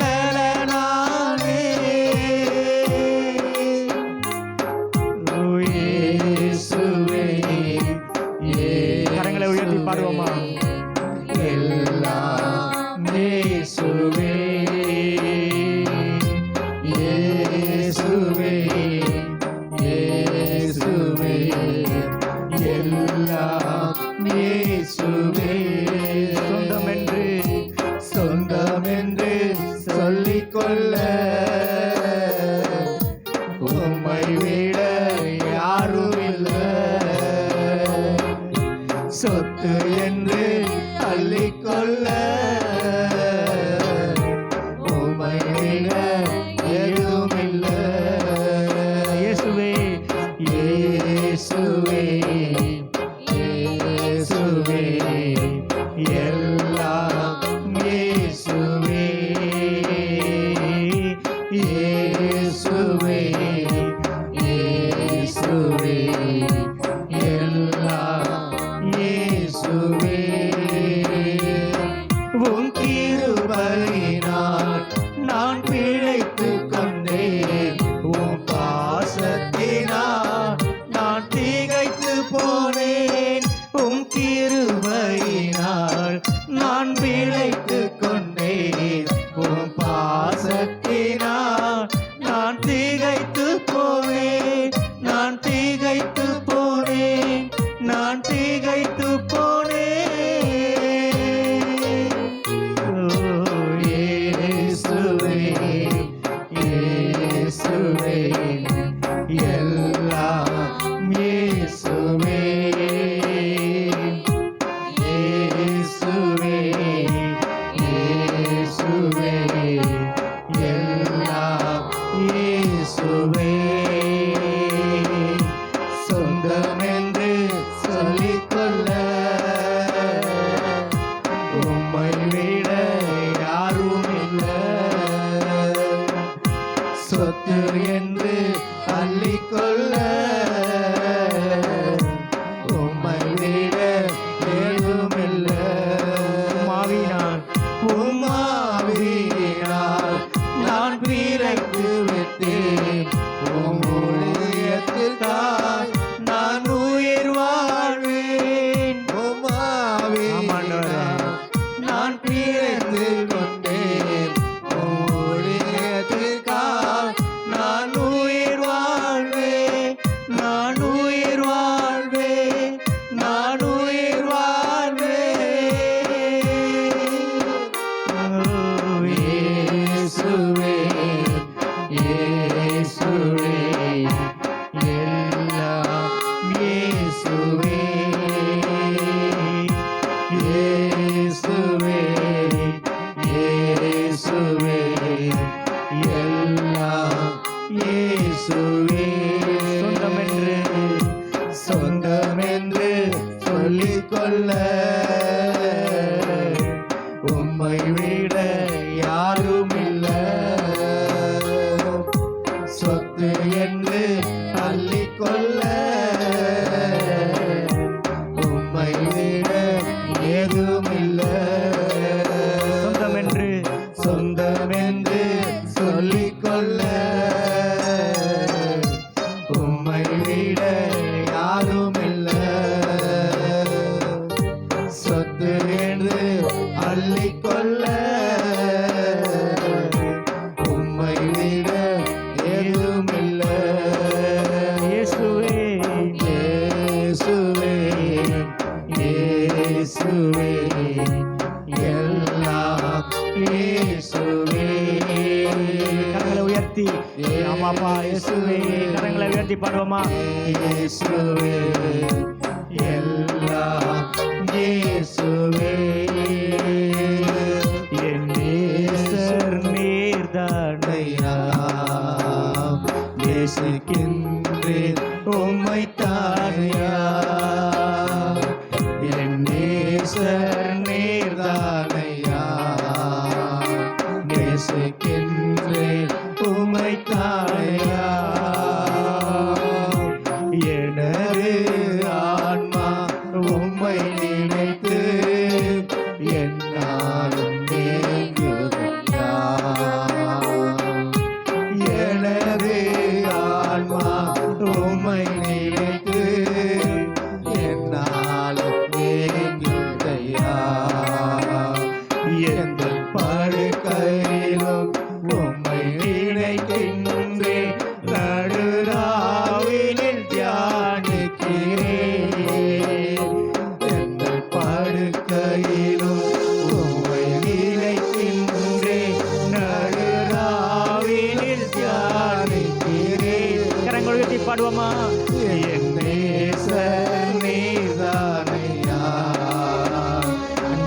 கரங்களை உயர்த்தி பாடுவோமா? எல்லாம் இயேசுவே, இயேசுவே, இயேசுவே, எல்லாம் இயேசுவே. சொந்தமென்று சொந்தமென்று சொல்லிக்கொள்ள உம்மை விட யாரும் இல்ல. சொத்து என்று அள்ளிக்கொள்ள உம்மை விட எதுவுமில்ல. இயேசுவே, இயேசுவே, இயேசுவே, எல்லாம் இயேசுவே, இயேசுவே, இயேசுவே, எல்லாம் இயேசுவே. உம் கிருபையினால் நான் பிழைத்துக் கொண்டேன். உம் பாசத்தினால் நான் திகைத்து போனேன். உம் கிருபையினால் நான் பிழைத்துக் கொண்டேன். உம் பாசத்தினால் நான் திகைத்து போனேன். நான் திகைத்து போனேன். நான் திகைத்து போனேன். ஓ இயேசுவே, இயேசுவே, எல்லாம் இயேசுவே, இயேசுவே, இயேசுவே, எல்லாம் இயேசுவே. சொந்தமென்று சொல்லிக்கொள்ள உம்மை விட யாரும் இல்ல. சொத்து என்று அள்ளிக்கொள்ள உம்மை விட ஏதுமில்ல. மாவினான் உம்மாவி என்று சொல்லிக்கொள்ள உம்மை விட யாரும் இல்லை. சொத்து என்று அள்ளிக்கொள்ள உம்மை விட ஏதும் இல்லை. இயேசுவே இயேசுவே இயேசுவே எல்லாம் இயேசுவே. கரங்களை உயர்த்தி ஆமாப்பா இயேசுவே கரங்களை உயர்த்தி பாடுவோமா? இயேசுவே எல்லாம் இயேசுவே. என் நேசர் நீர்தான் ஐயா நேசிக்கின்றேன் உம்மை தானையா. என் நேசர் நீர்தானையா நேசிக்கின்றேன் உம்மை தானையா. எனது ஆன்மா உம்மை நினைத்து என்னாலும் ஏங்குதையா. எனது ஆன்மா உம்மை நினைத்து என்னாலும் ஏங்குதையா. எந்த படுக்கையிலும் உம்மை நினைக்கின்றேன். நடுராவினில் தியானிக்கிறேன். எந்த படுக்கையிலும் உம்மை நினைக்கின்றேன். நடுராவினில் தியானிக்கிறேன். கரங்களை உயர்த்தி பாடுவோமா? என் நேசர் நீர்தானையா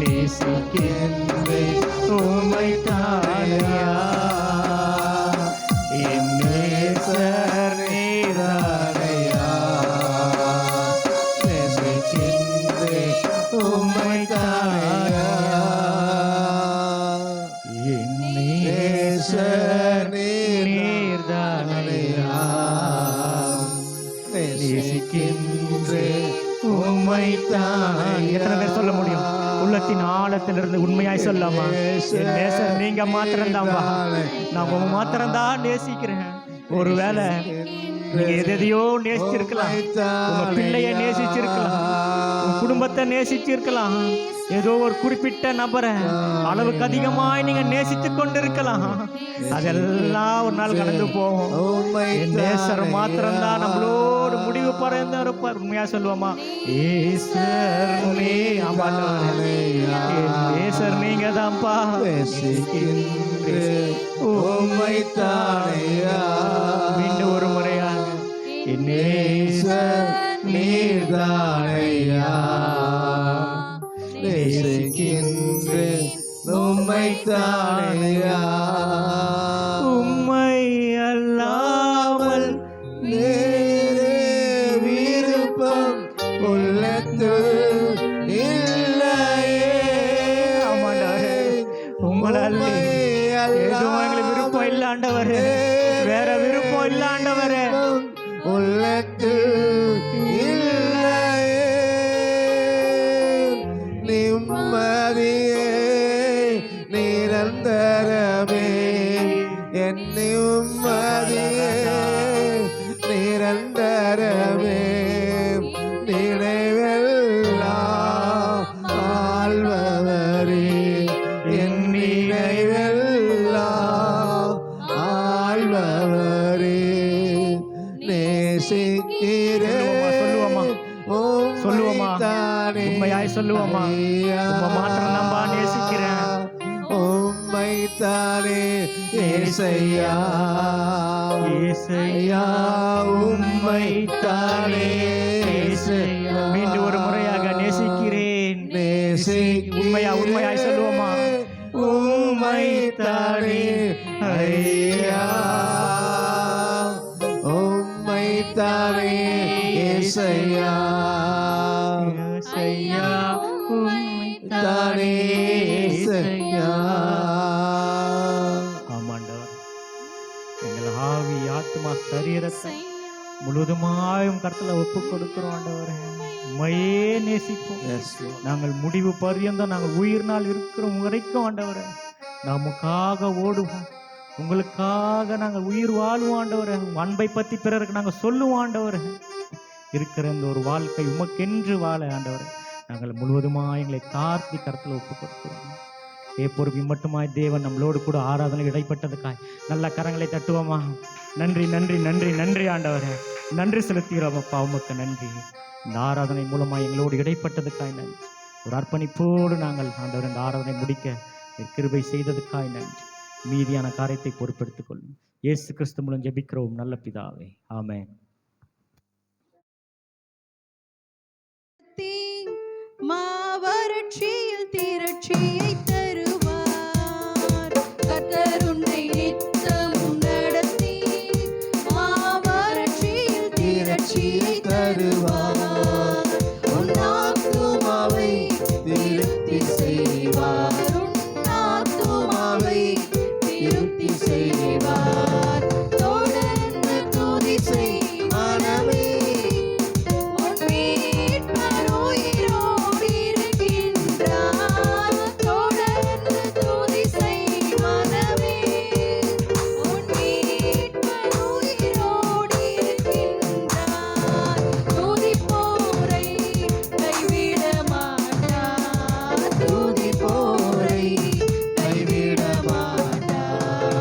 நேசிக்கின்றேன் உம்மை தானையா. என் நேசர் நீர்தானையா நேசிக்கின்றேன் உம்மை தானையா. என் நேசர் நீர்தானையா நேசிக்கின்றேன் உம்மை தானையா. எத்தனை பேர் சொல்ல முடியும்? உள்ளத்தின் ஆழத்திலிருந்து உண்மையாய் சொல்லாமா? என் நேசர் நீங்க மாத்திரம்தான்பா. நான் உங்க மாத்திரம்தான் நேசிக்கிறேன். ஒருவேளை நீங்க எதையோ நேசிச்சிருக்கலாம். உங்க பிள்ளைய நேசிச்சிருக்கலாம். உங்க குடும்பத்தை நேசிச்சிருக்கலாம். ஏதோ ஒரு குறிப்பிட்ட நபரை அளவுக்கு அதிகமாய் நீங்க நேசித்து கொண்டிருக்கலாம். அதெல்லாம் ஒரு நாள் கடந்து போகும். என் நேசர் மாத்திரம்தான் நம்மளோடு முடிவு பறந்து இருப்பார். உண்மையா சொல்லுவோமா? ஏசர் நீ ஏசர் நீங்க தான்ப்பா. உம்மை தானையா. மீண்டும் ஒரு முறையாக என் நேசர் நீர்தானையா நேசிக்கின்றேன் உம்மை தானையா. உம்மை அல்லாமல் நேரே விருப்பம் உள்ளத்தில் இல்லையே. ஆமாண்டவரே, உங்களால் எதுவும் எங்களுக்கு விருப்பம் இல்ல ஆண்டவரே. வேற விருப்பம் இல்ல ஆண்டவரே. உள்ளத்தில் இல்லையே நிம்மதியே நிரந்தரமே. என் நிம்மதியே நிரந்தரமே. நினைவெல்லாம் ஆள்பவரே. என் நினைவெல்லாம் ஆள்பவரே. சொல்லுவோமா? சொல்லுவோமா? உண்மையாய் சொல்லுவோமா? உம்மை மாத்திரம் நம்ப நேசிக்கிறேன். உம்மை தானே ஏசையா ஏசையா உம்மை தானே ஏசையா. மீண்டும் ஒரு முறையாக நேசிக்கிறேன். உண்மையாய் சொல்லுவோமா? உம்மை தானே ஐயா உம்மை தானே ஏசையா ஏசையா உம்மை தானே ஏசையா. ஆமாண்டவர், எங்கள் ஆவி ஆத்மா சரீரத்தை முழுவதுமாயும் கருத்துல ஒப்பு கொடுக்கிறோம் ஆண்டவரே. உம்மையே நேசிப்போம். நாங்கள் முடிவு பரியந்தம் நாங்கள் உயிர் நாள் இருக்கிற வரைக்கும் ஆண்டவரே நமக்காக ஓடுவோம், உங்களுக்காக நாங்கள் உயிர் வாழ்வோம் ஆண்டவரே. உங்க அன்பை பற்றி பிறருக்கு நாங்கள் சொல்லுவோம் ஆண்டவரே. இருக்கிற இந்த ஒரு வாழ்க்கை உமக்கென்று வாழ ஆண்டவரே நாங்கள் முழுவதுமாக எங்களை தாழ்த்தி கருத்தில் ஒப்பு கொடுக்கிறோம். பொறுப்பி மட்டுமாய் தேவன் நம்மளோடு கூட ஆராதனை இடைப்பட்டதுக்காய் நல்ல கரங்களை தட்டுவோமா? நன்றி நன்றி நன்றி நன்றி ஆண்டவரே, நன்றி செலுத்துகிறோம் அப்பா, உமக்கு நன்றி. இந்த ஆராதனை மூலமாக எங்களோடு இடைப்பட்டதுக்காய் நன்றி. ஒரு அர்ப்பணிப்போடு நாங்கள் ஆண்டவர் இந்த ஆராதனை முடிக்க கிருபை செய்ததுக்காய் நன்றி. மீதியான காரியத்தை பொறுப்பெடுத்துக் கொள்ளும். இயேசு கிறிஸ்து மூலம் ஜெபிக்கிறோம் நல்ல பிதாவே, ஆமென். மாவறட்சியில் திரட்சியை தருவார், கர்த்தர் உன்னை நித்தமும் நடத்தி மாவறட்சியில் திரட்சியை தருவார், உன் ஆத்துமாவை திருப்தி செய்வார், உன் ஆத்துமாவை திருப்தி செய்வார். தொடர்ந்து துதி செய் மனமே, கைவிட மாட்டார்.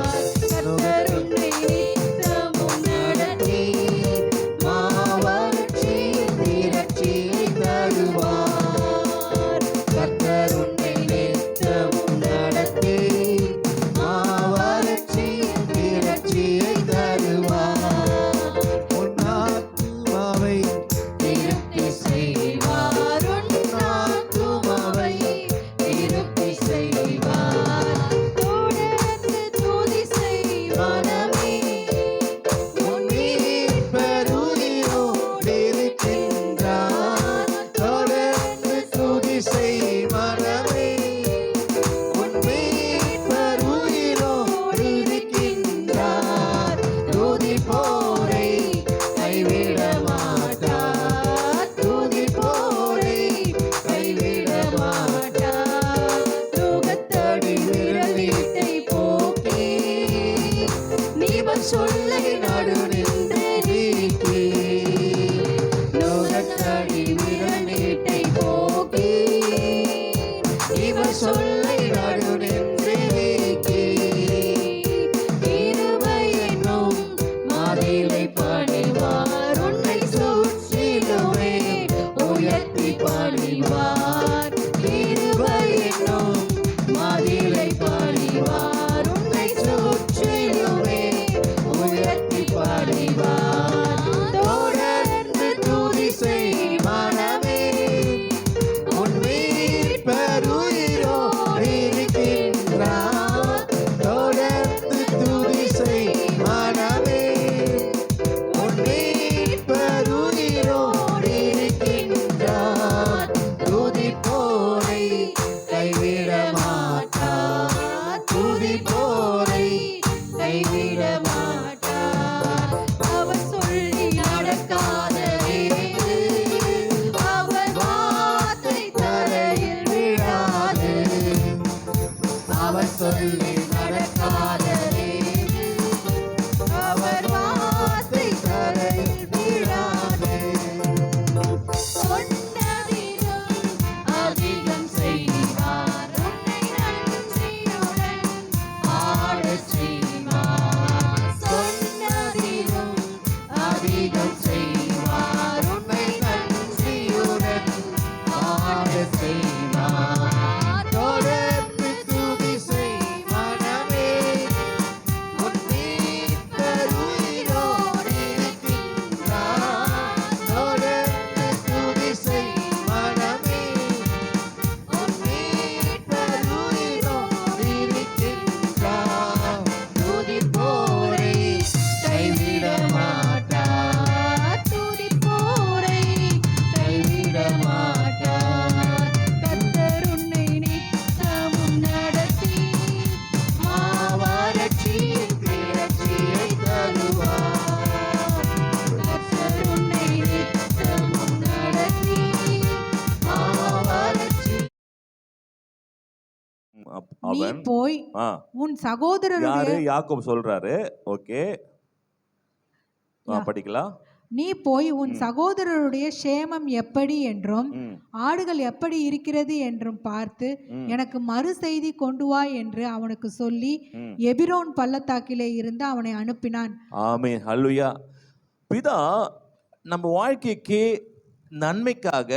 அவன் போய் ஆ, உன் சகோதரருடைய யாரு? யாக்கோபு சொல்றாரு. ஓகே, படிக்கலாம். நீ போய் உன் சகோதரருடைய சேமம் எப்படி என்றும் ம், ஆடுகள் எப்படி இருக்கிறது என்றும் பார்த்து ம், எனக்கு மறு செய்தி கொண்டு வா என்று அவனுக்கு சொல்லி ம். எபிரோன் பள்ளத்தாக்கிலே இருந்து அவனை அனுப்பினான். ஆமென். ஹல்லேலூயா. பிதா நம்ம வாழ்க்கைக்கு நன்மைக்காக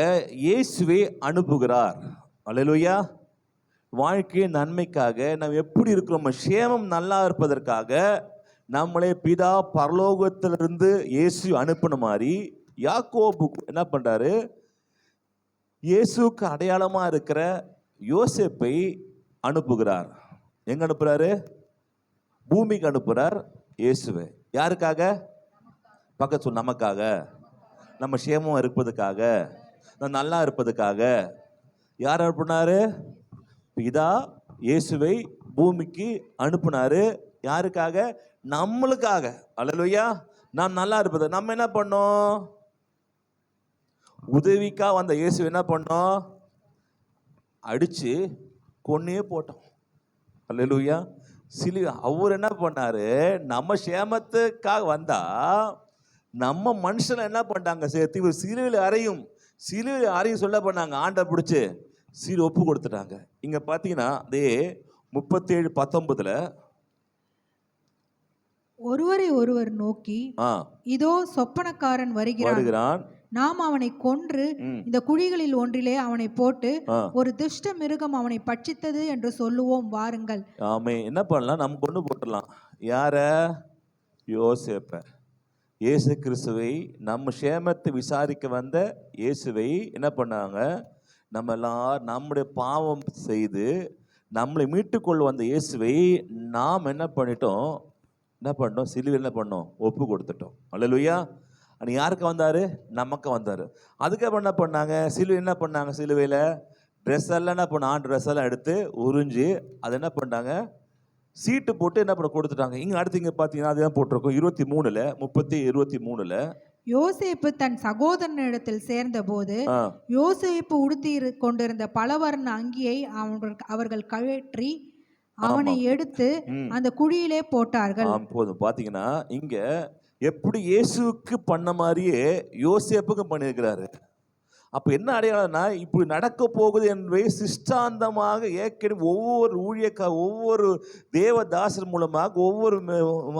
இயேசுவை அனுப்புகிறார். ஹல்லேலூயா. வாழ்க்கை நன்மைக்காக நம்ம எப்படி இருக்கிறோம், நம்ம சேமம் நல்லா இருப்பதற்காக நம்மளே பிதா பரலோகத்திலிருந்து இயேசு அனுப்பின மாதிரி யாக்கோபு என்ன பண்றாரு, இயேசுக்கு அடையாளமா இருக்கிற யோசேப்பை அனுப்புகிறார். எங்க அனுப்புறாரு? பூமிக்கு அனுப்புறார் இயேசுவை. யாருக்காக? பக்கத்து சொல், நமக்காக, நம்ம சேமம் இருப்பதுக்காக, நம்ம நல்லா இருப்பதுக்காக. யார் அனுப்புனாரு? பிதா இயேசுவை பூமிக்கு அனுப்புனாரு. யாருக்காக? நம்மளுக்காக. அல்லேலூயா. நாம் நல்லா இருப்பது. நம்ம என்ன பண்ணோம்? உதவிக்கா வந்த இயேசு என்ன பண்ணோம்? அடிச்சு கொன்னே போட்டோம். அல்லேலூயா. அவர் என்ன பண்ணாரு? நம்ம சேமத்துக்காக வந்தா நம்ம மனுஷன் என்ன பண்ணாங்க? சேர்த்து சிலுவையில் அறையும் சொல்ல பண்ணாங்க. ஆண்டை பிடிச்சு சீல் ஒப்பு கொடுத்துட்டாங்க. இங்க பாத்தீங்கன்னா அதே 37:19 ஒருவரை ஒருவர் நோக்கி இதோ சொப்பனக்காரன் வருகிறான், நாம் அவனை கொன்று இந்த குழிகளில் ஒன்றிலே அவனை போட்டு ஒரு துஷ்ட மிருகம் அவனை பட்சித்தது என்று சொல்லுவோம், வாருங்கள். ஆமே. என்ன பண்ணலாம்? நம்ம கொண்டு போட்டுடலாம். யார? யோசேப்ப. இயேசு கிறிஸ்துவை, நம்ம சேமத்தை விசாரிக்க வந்த இயேசுவை என்ன பண்ணாங்க? நம்ம எல்லாரும் நம்முடைய பாவம் செய்து நம்மளை மீட்டுக்கொள்ள வந்த இயேசுவை நாம் என்ன பண்ணிட்டோம்? சிலுவையில் என்ன பண்ணோம்? ஒப்பு கொடுத்துட்டோம். அல்லேலூயா. அது யாருக்கு வந்தாரு? நமக்கு வந்தாரு. அதுக்கப்புறம் என்ன பண்ணாங்க? சிலுவை என்ன பண்ணாங்க? சிலுவையில் ட்ரெஸ் எல்லாம் என்ன பண்ண, ட்ரெஸ் எல்லாம் எடுத்து உறிஞ்சு அதை என்ன பண்ணாங்க? சீட்டு போட்டு என்ன பண்ண கொடுத்துட்டாங்க. இங்க அடுத்து இங்க பாத்தீங்கன்னா அதுதான் போட்டிருக்கோம் 23 யோசேப்பு தன் சகோதரனிடத்தில் சேர்ந்த போது யோசேப்பு உடுத்தி கொண்டிருந்த பலவர்ண அங்கியை அவர்கள் கழற்றி அவனை எடுத்து அந்த குழியிலே போட்டார்கள். போதும். பாத்தீங்கன்னா இங்க எப்படி இயேசுவுக்கு பண்ண மாதிரியே யோசேப்புக்கு பண்ணியிருக்கிறாரு. அப்ப என்ன அடையாளம்னா, இப்படி நடக்க போகுது என்பதை சிஷ்டாந்தமாக ஏற்கனவே ஒவ்வொரு தேவதாசர் மூலமாக ஒவ்வொரு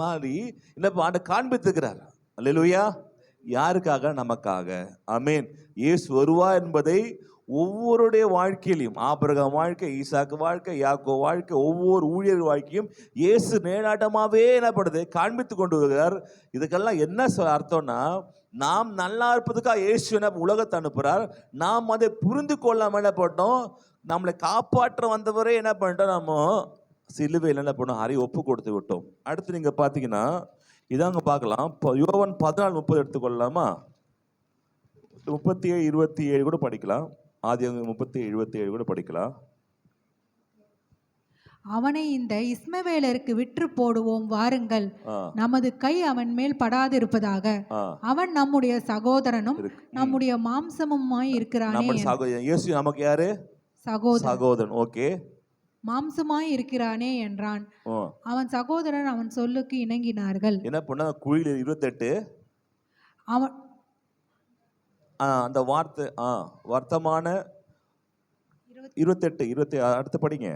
மாதிரி என்ன ஆண்டு காண்பித்துக்கிறார். அல்லேலூயா. யாருக்காக? நமக்காக. ஆமென். இயேசு வருவா என்பதை ஒவ்வொருடைய வாழ்க்கையிலையும், ஆபிரகாம் வாழ்க்கை, ஈசாக்கு வாழ்க்கை, யாக்கோ வாழ்க்கை, ஒவ்வொரு ஊழியர் வாழ்க்கையும் இயேசு நேராட்டமாகவே என்னப்படுது காண்பித்து கொண்டு வருகிறார். இதுக்கெல்லாம் என்ன அர்த்தம்னா, நாம் நல்லா இருப்பதுக்காக இயேசு என்ன உலகத்தை அனுப்புகிறார். நாம் அதை புரிந்து கொள்ளாமல் என்ன பண்ணோம்? நம்மளை காப்பாற்ற வந்தவரே என்ன பண்ணிட்டோம்? நம்ம சிலுவையில் என்ன பண்ணோம்? அறை ஒப்பு கொடுத்து விட்டோம். அடுத்து நீங்க பார்த்தீங்கன்னா இதாங்க பார்க்கலாம். யோவான் 14:30 எடுத்துக்கொள்ளலாமா? 37:27 கூட படிக்கலாம். ஆதியாகமம் 37:27 கூட படிக்கலாம். அவனை இந்த இஸ்மவேலருக்கு விற்று போடுவோம், வாருங்கள், நமது கை அவன் மேல் படாதிருப்பதாக. அவன் நம்முடைய சகோதரனும் நம்முடைய மாம்சமுமாய் இருக்கிறானே. இயேசு நமக்கு யாரு? சகோதரன். ஓகே. மாம்சமாய் இருக்கிறானே என்றான். அவன் சகோதரன் அவன் சொல்லுக்கு இணங்கினார்கள். என்ன பண்ண? குழியில் 28 அவன் அந்த வார்த்தை வர்த்தமான 28 அடுத்து படிங்க.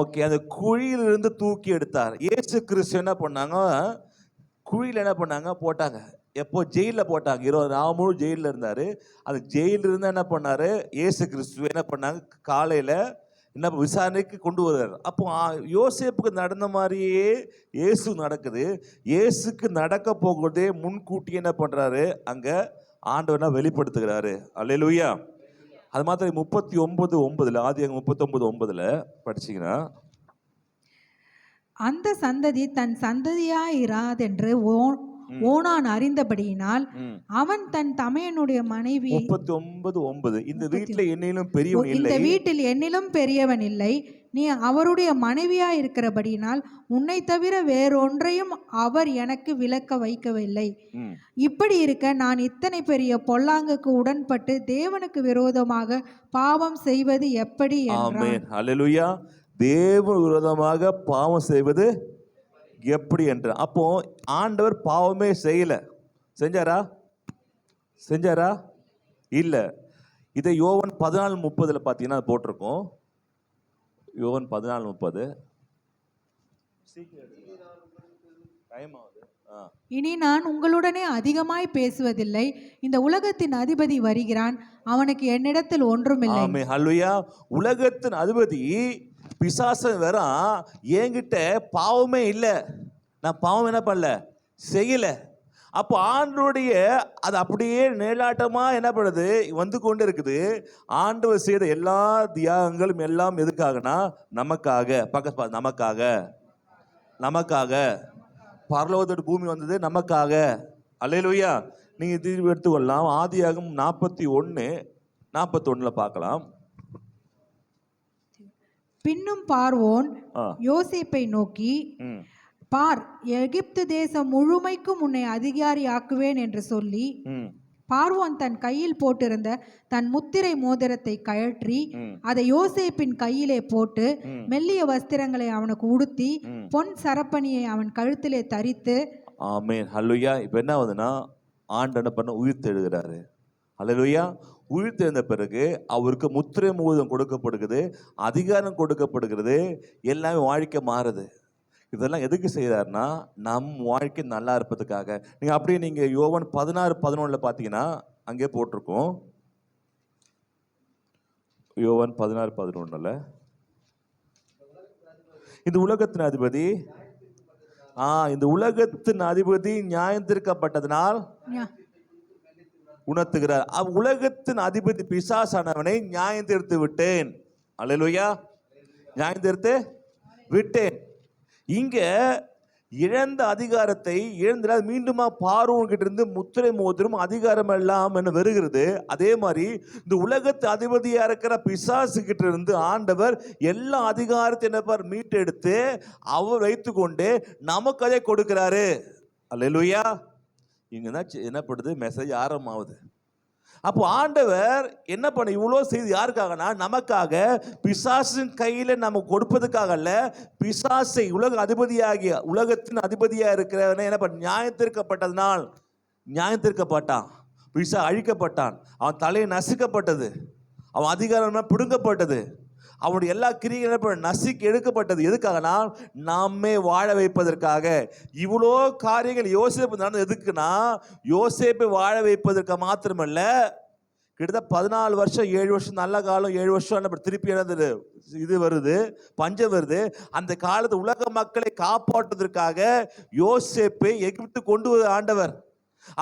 ஓகே. அந்த குழியிலிருந்து தூக்கி எடுத்தார். இயேசு கிறிஸ்து என்ன பண்ணாங்க? குழியில் என்ன பண்ணாங்க? போட்டாங்க. எப்போ? ஜெயிலில் போட்டாங்க. 20 நாள் முழு ஜெயிலில் இருந்தார். அது ஜெயிலில் இருந்து என்ன பண்ணார்? இயேசு கிறிஸ்து என்ன பண்ணாங்க? காலையில் என்ன விசாரணைக்கு கொண்டு வருவார். அப்போ யோசேப்புக்கு நடந்த மாதிரியே இயேசு நடக்குது. இயேசுக்கு நடக்க போகிறதே முன்கூட்டி என்ன பண்ணுறாரு? அங்கே ஆண்டவனா வெளிப்படுத்துகிறாரு. அல்லேலூயா. அது மாத்திரம் 39:9 ஆதியாகமம் 39:9 படிச்சீங்கன்னா, அந்த சந்ததி தன் சந்ததியாயிராதென்று ஓனான் அறிந்தபடியினால் அவன் தன் தமையனுடைய மனைவி 39:9 இந்த வீட்டில் என்னிலும் பெரியவன் இல்லை, இந்த வீட்டில் என்னிலும் பெரியவன் இல்லை, நீ அவருடைய மனைவியா இருக்கிறபடியினால் உன்னை தவிர வேறொன்றையும் அவர் எனக்கு விலக்க வைக்கவில்லை. இப்படி இருக்க நான் இத்தனை பெரிய பொல்லாங்குக்கு உடன்பட்டு தேவனுக்கு விரோதமாக பாவம் செய்வது எப்படி என்றான். அல்லேலூயா. தேவ விரோதமாக பாவம் செய்வது எப்படி என்ற. அப்போ ஆண்டவர் பாவமே செய்யல, செஞ்சாரா? செஞ்சாரா? இல்ல. இதை யோவான் 14:30 பார்த்தீங்கன்னா போட்டிருக்கோம். யோவான் 14:30. இனி நான் உங்களுடனே அதிகமாய் பேசுவதில்லை, இந்த உலகத்தின் அதிபதி வருகிறான், அவனுக்கு என்னிடத்தில் ஒன்றுமில்லை. ஆமென். ஹல்லேலூயா. உலகத்தின் அதிபதி பிசாசன் வரான், என்கிட்ட பாவமே இல்லை, நான் பாவம் என்ன பண்ணல, செய்யல. அப்போ ஆண்டவருடைய அது அப்படியே நிழலாட்டமா என்ன பண்ணுது, வந்து கொண்டு இருக்குது. ஆண்டவர் செய்த எல்லா தியாகங்களும் எல்லாம் எதுக்காகனா நமக்காக. பக்கத்து நமக்காக, நமக்காக பரலோகத்தோட பூமி வந்தது நமக்காக. அல்லேலூயா. நீங்க தீர்வு எடுத்துக்கொள்ளலாம். ஆதியாகமம் 41:41 பார்க்கலாம். பின்னும் பார்வோன் யோசேப்பை நோக்கி, பார், எகிப்து தேசம் முழுமைக்கும் உன்னை அதிகாரி ஆக்குவேன் என்று சொல்லி, பார்வோன் தன் கையில் போட்டிருந்த தன் முத்திரை மோதிரத்தை கழற்றி அதை யோசேப்பின் கையிலே போட்டு மெல்லிய வஸ்திரங்களை அவனுக்கு உடுத்தி பொன் சரப்பணியை அவன் கழுத்திலே தரித்து. ஆமென். ஹல்லேலூயா. இப்போ என்ன ஆகுதுன்னா, ஆண்டவன் பண்ண உயிர் தெழுகிறாரு. ஹல்லேலூயா. உயிர் தெழுந்த பிறகு அவருக்கு முத்திரை மோதிரம் கொடுக்கப்படுகிறது, அதிகாரம் கொடுக்கப்படுகிறது, எல்லாமே வாழ்க்கை மாறுது. இதெல்லாம் எதுக்கு செய்கிறாருன்னா நம் வாழ்க்கை நல்லா இருப்பதுக்காக. நீங்கள் அப்படியே நீங்கள் யோவான் 16:11 பார்த்தீங்கன்னா அங்கே போட்டிருக்கோம். யோவான் 16:11 இந்த உலகத்தின் அதிபதி இந்த உலகத்தின் அதிபதி நியாயம் தீர்க்கப்பட்டதனால் உணர்த்துகிறார். உலகத்தின் அதிபதி பிசாசானவனை நியாயம் தீர்த்து விட்டேன். அல்லேலூயா. நியாயம் தீர்த்து விட்டேன். இங்க இழந்த அதிகாரத்தை இழந்த மீண்டுமா பார்வோன் கிட்ட இருந்து முத்திரை மோதிரம் அதிகாரம் எல்லாம் என்ன வருகிறது. அதே மாதிரி இந்த உலகத்து அதிபதியா இருக்கிற பிசாசு கிட்ட இருந்து ஆண்டவர் எல்லா அதிகாரத்தை என்ன மீட்டெடுத்து அவர் வைத்து கொண்டு நமக்கு அதை கொடுக்கிறாரு. அல்லேலூயா. இங்கதான் என்னப்படுது, மெசேஜ் ஆரம்பமாகுது. அப்போ ஆண்டவர் என்ன பண்ண இவ்வளோ செய்து யாருக்காகனா நமக்காக. பிசாசின் கையில நம்ம கொடுப்பதுக்காக அல்ல, பிசாசை உலக அதிபதியாகிய உலகத்தின் அதிபதியா இருக்கிறவனை என்ன பண்ண நியாயம் தீர்க்கப்பட்டதனால் நியாயம் தீர்க்கப்பட்டான். பிசா அழிக்கப்பட்டான், அவன் தலையை நசுக்கப்பட்டது, அவன் அதிகாரம் பிடுங்கப்பட்டது, அவனுடைய எல்லா கிரியைகளும் நசுக்கி எடுக்கப்பட்டது. எதுக்காகனா நாமே வாழ வைப்பதற்காக. இவ்வளோ காரியங்கள் யோசேப்பு நடந்தது எதுக்குன்னா யோசேப்பை வாழ வைப்பதற்கு மாத்திரமல்ல. கிட்டத்தட்ட 14 வருஷம் 7 வருஷம் நல்ல காலம், 7 வருஷம் திருப்பி என்னது இது வருது, பஞ்சம் வருது. அந்த காலத்து உலக மக்களை காப்பாற்றுவதற்காக யோசேப்பை எகிப்து கொண்டு வந்த ஆண்டவர்.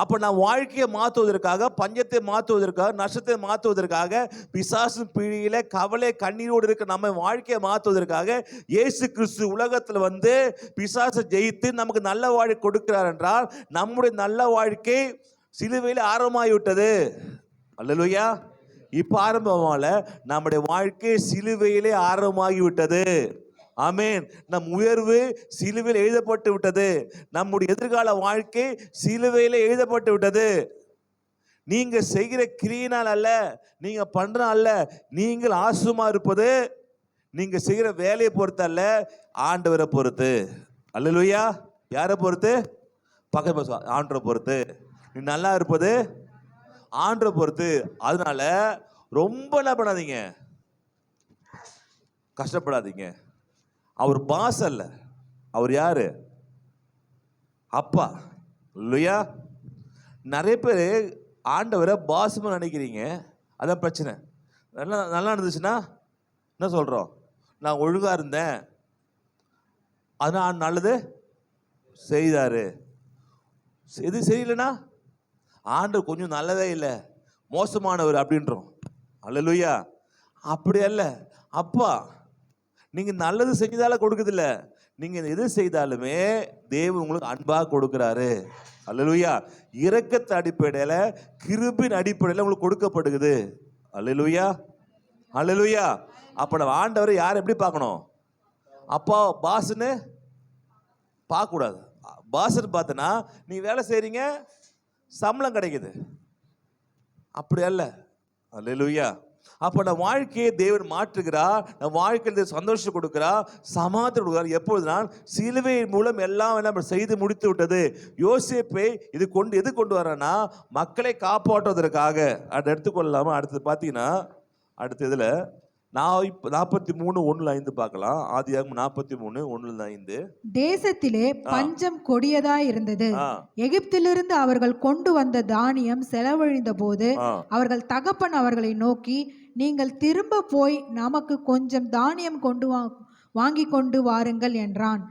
அப்போ நான் வாழ்க்கையை மாற்றுவதற்காக, பஞ்சத்தை மாற்றுவதற்காக, நஷ்டத்தை மாற்றுவதற்காக, பிசாசு பிடியில கவலை கண்ணீரோடு இருக்க நம்ம வாழ்க்கையை மாற்றுவதற்காக இயேசு கிறிஸ்து உலகத்தில் வந்து பிசாசை ஜெயித்து நமக்கு நல்ல வாழ்க்கை கொடுக்கிறார் என்றால் நம்முடைய நல்ல வாழ்க்கை சிலுவையில் ஆரம்பமாகிவிட்டது. அல்லேலூயா. இப்போ ஆரம்பமால நம்முடைய வாழ்க்கை சிலுவையிலே ஆரம்பமாகிவிட்டது. ஆமென். நம் உயர்வு சிலுவையில் எழுதப்பட்டு விட்டது. நம்முடைய எதிர்கால வாழ்க்கை சிலுவையில் எழுதப்பட்டு விட்டது. நீங்க செய்கிற கிரியினால் அல்ல, நீங்க பண்ற அல்ல, நீங்கள் ஆசுமா இருப்பது நீங்க செய்கிற வேலையை பொறுத்து அல்ல, ஆண்டவரை பொறுத்து. அல்லேலூயா. யாரை பொறுத்து? பக்கத்து ஆண்டவரை பொறுத்து. நீ நல்லா இருப்பது ஆண்டவரை பொறுத்து. அதனால ரொம்ப என்ன பண்ணாதீங்க, கஷ்டப்படாதீங்க. அவர் பாஸ் அல்ல, அவர் யாரு? அப்பா. இல்லையா? நிறைய பேர் ஆண்டவரை பாஸ்மா நினைக்கிறீங்க, அதான் பிரச்சனை. நல்லா நல்லா இருந்துச்சுன்னா என்ன சொல்றோம், நான் ஒழுங்கா இருந்தேன், அதனால் நல்லது செய்தாரு. எது சரியில்லைன்னா ஆண்டவர் கொஞ்சம் நல்லதே இல்லை, மோசமானவர் அப்படின்றோம். அல்லேலூயா. அப்படி அல்ல. அப்பா நீங்க நல்லது செஞ்சதால கொடுக்குதில்ல, நீங்க எது செய்தாலுமே தேவன் உங்களுக்கு அன்பாக கொடுக்கிறாரு. அல்லேலூயா. இரக்கத்து அடிப்படையில, கிருபின் அடிப்படையில உங்களுக்கு கொடுக்கப்படுகிறது. அல்லேலூயா. அல்லேலூயா. அப்ப நம்ம ஆண்டவரை யார் எப்படி பார்க்கணும்? அப்பா பாஸ்ன்னு பார்க்க கூடாது. பாஸ்ன்னு பார்த்தனா நீ வேலை செய்றீங்க, சம்பளம் கிடைக்குது, அப்படி அல்ல. அல்லேலூயா. அப்ப நம்ம வாழ்க்கையை தேவன் மாற்றுகிறார், நம்ம வாழ்க்கையில் சந்தோஷம் கொடுக்கிறார், சமாதானம் கொடுக்கிறார். எப்பொழுதுனா சிலுவையின் மூலம் எல்லாம் நம்ம செய்து முடித்து விட்டது. யோசேப்பை எது கொண்டு வரனா மக்களை காப்பாற்றுவதற்காக. அதை எடுத்துக்கொள்ளாம அடுத்தது பார்த்தீங்கன்னா அடுத்த இதுல 43:1-5 பார்க்கலாம். ஆதியாகமம் 43:1-5. தேசத்திலே பஞ்சம் கொடியதாய் இருந்தது. எகிப்திலிருந்து அவர்கள் கொண்டு வந்த தானியம் செலவழிந்த போது அவர்கள் தகப்பன் அவர்களை நோக்கி, நீங்கள் திரும்ப போய் நமக்கு கொஞ்சம் தானியம் வாங்கி கொண்டு வாருங்கள் என்றான்.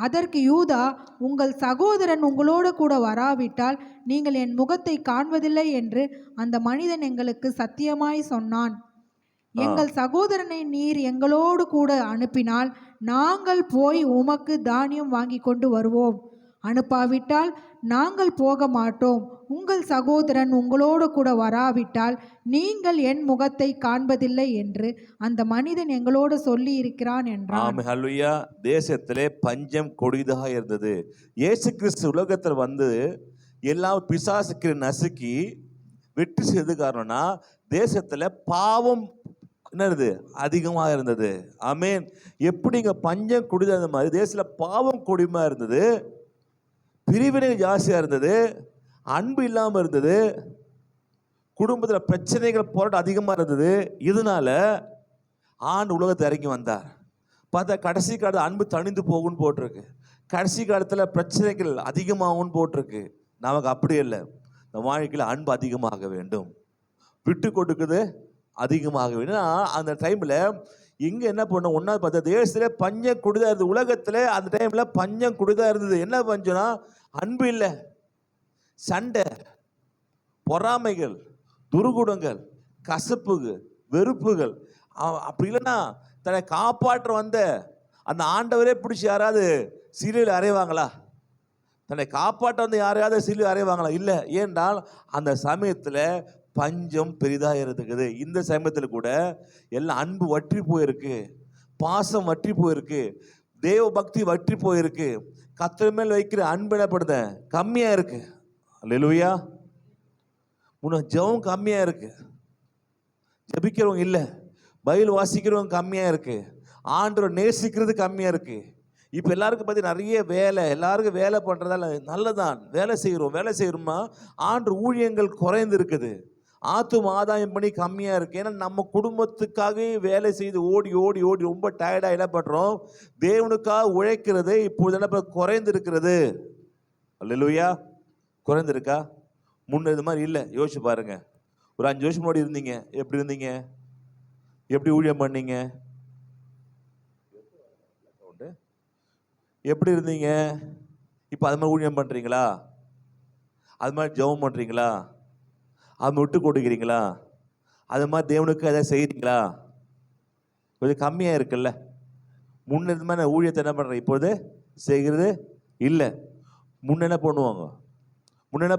அதற்கு யூதா, உங்கள் சகோதரன் உங்களோடு கூட வராவிட்டால் நீங்கள் என் முகத்தை காண்பதில்லை என்று அந்த மனிதன் எங்களுக்கு சத்தியமாய் சொன்னான். எங்கள் சகோதரனை நீர் எங்களோடு கூட அனுப்பினால் நாங்கள் போய் உமக்கு தானியம் வாங்கி கொண்டு வருவோம். அனுப்பாவிட்டால் நாங்கள் போக மாட்டோம். உங்கள் சகோதரன் உங்களோடு கூட வராவிட்டால் நீங்கள் என் முகத்தை காண்பதில்லை என்று அந்த மனிதன் எங்களோடு சொல்லி இருக்கிறான் என்றான். ஹல்லேலூயா. தேசத்திலே பஞ்சம் கொடிதாக இருந்தது. இயேசு கிறிஸ்து உலகத்தில் வந்து எல்லாம் பிசாசுக்கு நசுக்கி வெற்றி செய்து காரணம்னா தேசத்துல பாவம் என்னது அதிகமாக இருந்தது. ஆமென். எப்படிங்க பஞ்சம் கொடிதாக மாதிரி தேசத்துல பாவம் கொடிமா இருந்தது, பிரிவினை ஜாஸ்தியா இருந்தது, அன்பு இல்லாம இருந்தது, குடும்பத்துல பிரச்சனைகள் போராட்டம் அதிகமா இருந்தது. இதனால ஆண்டு உலகத்தை இறங்கி வந்தார். பார்த்தா கடைசி காலத்துல அன்பு தணிந்து போகும்னு போட்டிருக்கு, கடைசி காலத்துல பிரச்சனைகள் அதிகமாகும்னு போட்டிருக்கு. நமக்கு அப்படி இல்லை. இந்த வாழ்க்கையில் அன்பு அதிகமாக வேண்டும், விட்டு கொடுக்குது அதிகமாக வேண்டும். அந்த டைம்ல இங்க என்ன பண்ண ஒன்னாவது பார்த்தா தேசத்துல பஞ்சம் குடிதா இருந்தது. உலகத்துல அந்த டைம்ல பஞ்சம் குடிதா இருந்தது. என்ன பஞ்சம்னா அன்பு இல்லை, சண்டை, பொறாமைகள், துர்குணங்கள், கசப்புகள், வெறுப்புகள். அப்படி இல்லைன்னா தன்னை காப்பாற்ற வந்த அந்த ஆண்டவரே பிடிச்சி யாராவது சிலுவையில் அறைவாங்களா? தன்னை காப்பாற்ற வந்து யாரையாவது சிலுவையில் அறைவாங்களா? இல்லை. ஏன்றால் அந்த சமயத்தில் பஞ்சம் பெரிதாக இருக்குது. இந்த சமயத்தில் கூட எல்லாம் அன்பு வற்றி போயிருக்கு, பாசம் வற்றி போயிருக்கு, தேவ பக்தி வற்றி போயிருக்கு, கர்த்தர் மேல் வைக்கிற அன்பு என்னப்படுது கம்மியா இருக்கு. அல்லேலூயா. முன்ன ஜெபம் கம்மியா இருக்கு, ஜெபிக்கிறவங்க இல்லை, பைபிள் வாசிக்கிறவங்க கம்மியா இருக்கு, ஆண்டவரை நேசிக்கிறது கம்மியா இருக்கு. இப்போ எல்லாருக்கும் பற்றி நிறைய வேலை, எல்லாருக்கும் வேலை பண்ணுறதால நல்லதான், வேலை செய்கிறோமா ஆண்டு ஊழியங்கள் குறைந்து இருக்குது, ஆத்தும் ஆதாயம் பண்ணி கம்மியாக இருக்குது. ஏன்னா நம்ம குடும்பத்துக்காகவே வேலை செய்து ஓடி ஓடி ஓடி ரொம்ப டயர்டாக என்ன பண்ணுறோம், தேவனுக்காக உழைக்கிறது இப்போது என்ன குறைந்து இருக்கிறது. அல்லேலூயா. குறைந்திருக்கா? முன்ன இது மாதிரி இல்லை. யோசிச்சு பாருங்க. ஒரு 5 வருஷம் முன்னாடி இருந்தீங்க, எப்படி இருந்தீங்க, எப்படி ஊழியம் பண்ணீங்க, எப்படி இருந்தீங்க? இப்போ அது மாதிரி ஊழியம் பண்ணுறீங்களா? அது மாதிரி ஜெபம் பண்ணுறீங்களா? அது விட்டு கொடுக்குறீங்களா? அது மாதிரி தேவனுக்கு எதாவது செய்கிறீங்களா? கொஞ்சம் கம்மியாக இருக்குல்ல. முன்ன இது மாதிரி ஊழியத்தை என்ன பண்ணுறேன் இப்போது செய்கிறது இல்லை. முன்ன என்ன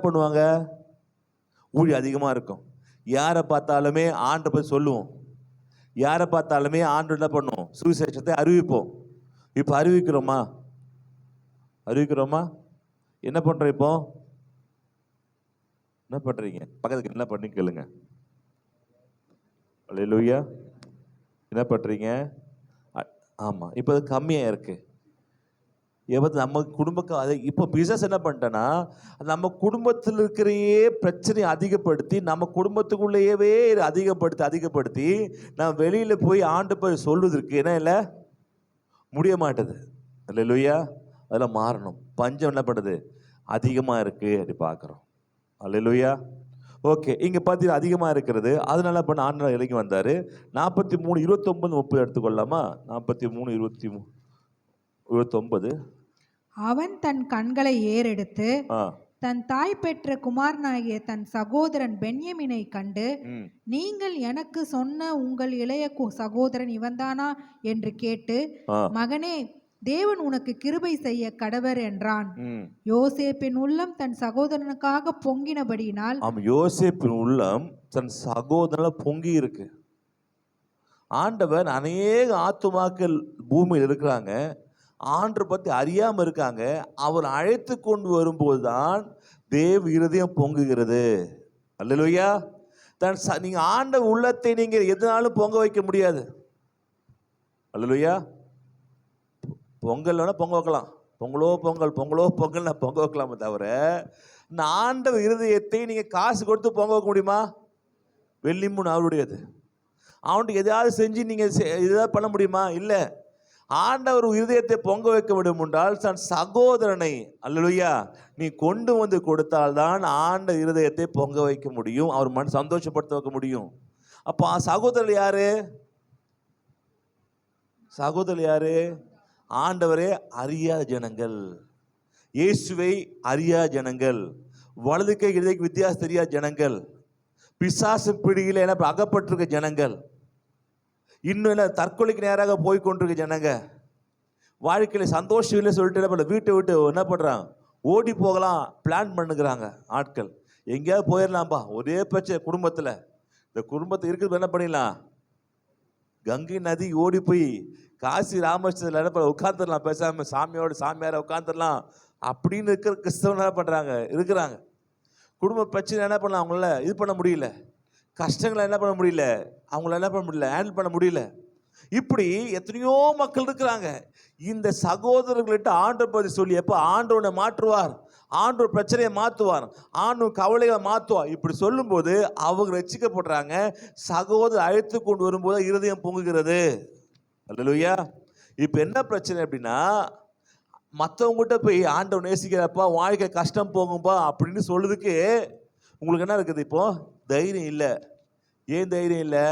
பண்ணுவாங்க, ஊழியம் அதிகமாக இருக்கும். யாரை பார்த்தாலுமே ஆண்டை பற்றி சொல்லுவோம், யாரை பார்த்தாலுமே ஆண்டு என்ன பண்ணுவோம், சுவிசேஷத்தை அறிவிப்போம். இப்போ அறிவிக்கிறோமா? என்ன பண்ணுறோம்? இப்போ என்ன பண்ணுறீங்க? பக்கத்துக்கு என்ன பண்ணி கேளுங்க. அல்லேலூயா. என்ன பண்ணுறீங்க? ஆமாம், இப்போ அது கம்மியாக இருக்குது. நம்ம குடும்பம் அதை இப்போ பிஸ்னஸ் என்ன பண்ணிட்டேன்னா நம்ம குடும்பத்தில் இருக்கிறையே பிரச்சனையை அதிகப்படுத்தி நம்ம குடும்பத்துக்குள்ளேயே அதிகப்படுத்தி நம்ம வெளியில் போய் ஆண்டு போய் சொல்வதற்கு என்ன இல்லை, முடிய மாட்டேது. அல்லேலூயா. அதெல்லாம் மாறணும். பஞ்சம் என்ன பண்ணுது, அதிகமாக இருக்குது அப்படி பார்க்குறோம். அல்லேலூயா. ஓகே, இங்கே பார்த்தீங்கன்னா அதிகமாக இருக்கிறது. அதனால பண்ண ஆண்டு இறங்கி வந்தார். 43:29-30 எடுத்துக்கொள்ளாமா? 43:29. அவன் தன் கண்களை ஏறெடுத்து தன் தாய் பெற்ற குமாரனாகிய தன் சகோதரன் பென்யமீனை கண்டு, நீங்கள் எனக்கு சொன்ன உங்கள் இளைய சகோதரன் இவன்தானா என்று கேட்டு, மகனே, தேவன் உனக்கு கிருபை செய்ய கடவர் என்றான். யோசேப்பின் உள்ளம் தன் சகோதரனுக்காக பொங்கினபடியினால், யோசேப்பின் உள்ளம் தன் சகோதரன் பொங்கி இருக்கு. ஆண்டவர் அநேக ஆத்துமாக்கள் பூமியில் இருக்கிறாங்க, ஆண்டவர் பற்றி அறியாமல் இருக்காங்க. அவர் அழைத்து கொண்டு வரும்போது தான் தேவ இருதயம் பொங்குகிறது. அல்லேலூயா. நீங்க ஆண்ட உள்ளத்தை நீங்க எதுனாலும் பொங்க வைக்க முடியாது. அல்லேலூயா. பொங்கல் வேணா பொங்க வைக்கலாம், பொங்கலோ பொங்கல் பொங்கலோ பொங்கல் நான் பொங்க வைக்கலாமே தவிர, இந்த ஆண்டவர் இருதயத்தை நீங்க காசு கொடுத்து பொங்க வைக்க முடியுமா? வெள்ளி மூணு அவருடையது. அவனுக்கு எதாவது செஞ்சு நீங்க எதாவது பண்ண முடியுமா? இல்லை. ஆண்டவர் இருதயத்தை பொங்க வைக்க விடும் என்றால் தன் சகோதரனை, அல்லேலூயா, நீ கொண்டு வந்து கொடுத்தால்தான் ஆண்ட இருதயத்தை பொங்க வைக்க முடியும், அவர் மன சந்தோஷப்படுத்த வைக்க முடியும். அப்போ சகோதரர் யாரு? சகோதரர் யாரு? ஆண்டவரே அறியாத ஜனங்கள், இயேசுவை அறியாத ஜனங்கள், வலது கை இடது வித்தியாசம் தெரியாத ஜனங்கள், பிசாசு பிடியில் என்ன அகப்பட்டிருக்க ஜனங்கள், இன்னும் என்ன தற்கொலைக்கு நேராக போய் கொண்டிருக்க ஜனங்க, வாழ்க்கையில் சந்தோஷம் இல்லை சொல்லிட்டு என்ன பண்ண வீட்டை விட்டு என்ன பண்ணுறாங்க, ஓடி போகலாம் பிளான் பண்ணுகிறாங்க ஆட்கள். எங்கேயாவது போயிடலாம்ப்பா, ஒரே பிரச்சனை குடும்பத்தில், இந்த குடும்பத்தை இருக்கிறது என்ன பண்ணிடலாம், கங்கை நதி ஓடி போய் காசி ராமேஸ்வரத்தில் என்ன பண்ண உட்காந்துடலாம், பேசாம சாமியோட சாமியார உட்காந்துடலாம் அப்படின்னு இருக்கிற கிறிஸ்தவன் என்ன பண்ணுறாங்க இருக்கிறாங்க. குடும்ப பிரச்சனை என்ன பண்ணலாம், அவங்கள இது பண்ண முடியல, கஷ்டங்களை என்ன பண்ண முடியல, அவங்கள என்ன பண்ண முடியல, ஹேண்டில் பண்ண முடியல. இப்படி எத்தனையோ மக்கள் இருக்கிறாங்க. இந்த சகோதரர்கள்ட்ட ஆண்டவர் பற்றி சொல்லி எப்போ ஆண்டவனை மாற்றுவார், ஆண்டவர் பிரச்சனையை மாற்றுவார், ஆண்டவர் கவலைகளை மாற்றுவார், இப்படி சொல்லும்போது அவங்க ரட்சிக்கப்படுறாங்க. சகோதரர் அழைத்து கொண்டு வரும்போது இருதயம் பொங்குகிறது. அல்லேலூயா. இப்போ என்ன பிரச்சனை அப்படின்னா, மற்றவங்ககிட்ட போய் ஆண்டவர் நேசிக்கிறப்பா, வாழ்க்கை கஷ்டம் போகும்பா அப்படின்னு சொல்லுறதுக்கு உங்களுக்கு என்ன இருக்குது, இப்போ தைரியம் இல்லை. ஏன் தைரியம் இல்லை?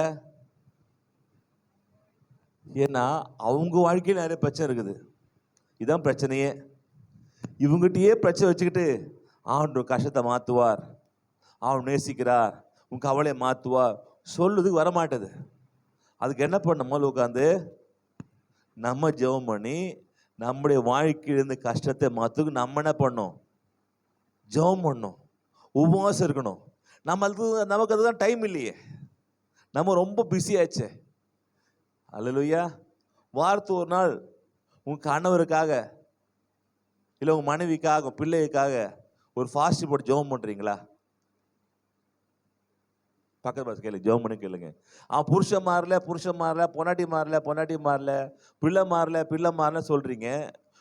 ஏன்னா அவங்க வாழ்க்கையில் நிறைய பிரச்சனை இருக்குது. இதுதான் பிரச்சனையே. இவங்ககிட்டயே பிரச்சனை வச்சுக்கிட்டு ஆண்டவர் கஷ்டத்தை மாற்றுவார், அவன் நேசிக்கிறார், உன் கவலையை மாற்றுவார் சொல்லுறதுக்கு வரமாட்டது. அதுக்கு என்ன பண்ண, முதல்ல உட்காந்து நம்ம ஜெபம் பண்ணி நம்முடைய வாழ்க்கையிலேருந்து கஷ்டத்தை மாற்றுக்கு நம்ம என்ன பண்ணோம், ஜெபம் பண்ணோம், உபவாசம் இருக்கணும். நமக்கு அதுதான் டைம் இல்லையே, நம்ம ரொம்ப பிஸி ஆச்சே. அல்லேலூயா. வாரத்து ஒரு நாள் உங்கள் கணவருக்காக இல்லை உங்கள் மனைவிக்காக பிள்ளைக்காக ஒரு ஃபாஸ்ட் போட்டு ஜெபம் பண்ணுறீங்களா? பக்கத்து பாஸ் கேளுங்க, ஜெபம் பண்ணி கேளுங்க. அவன் புருஷன் மாறல, பொன்னாட்டி மாறல, பிள்ளை மாறல சொல்கிறீங்க.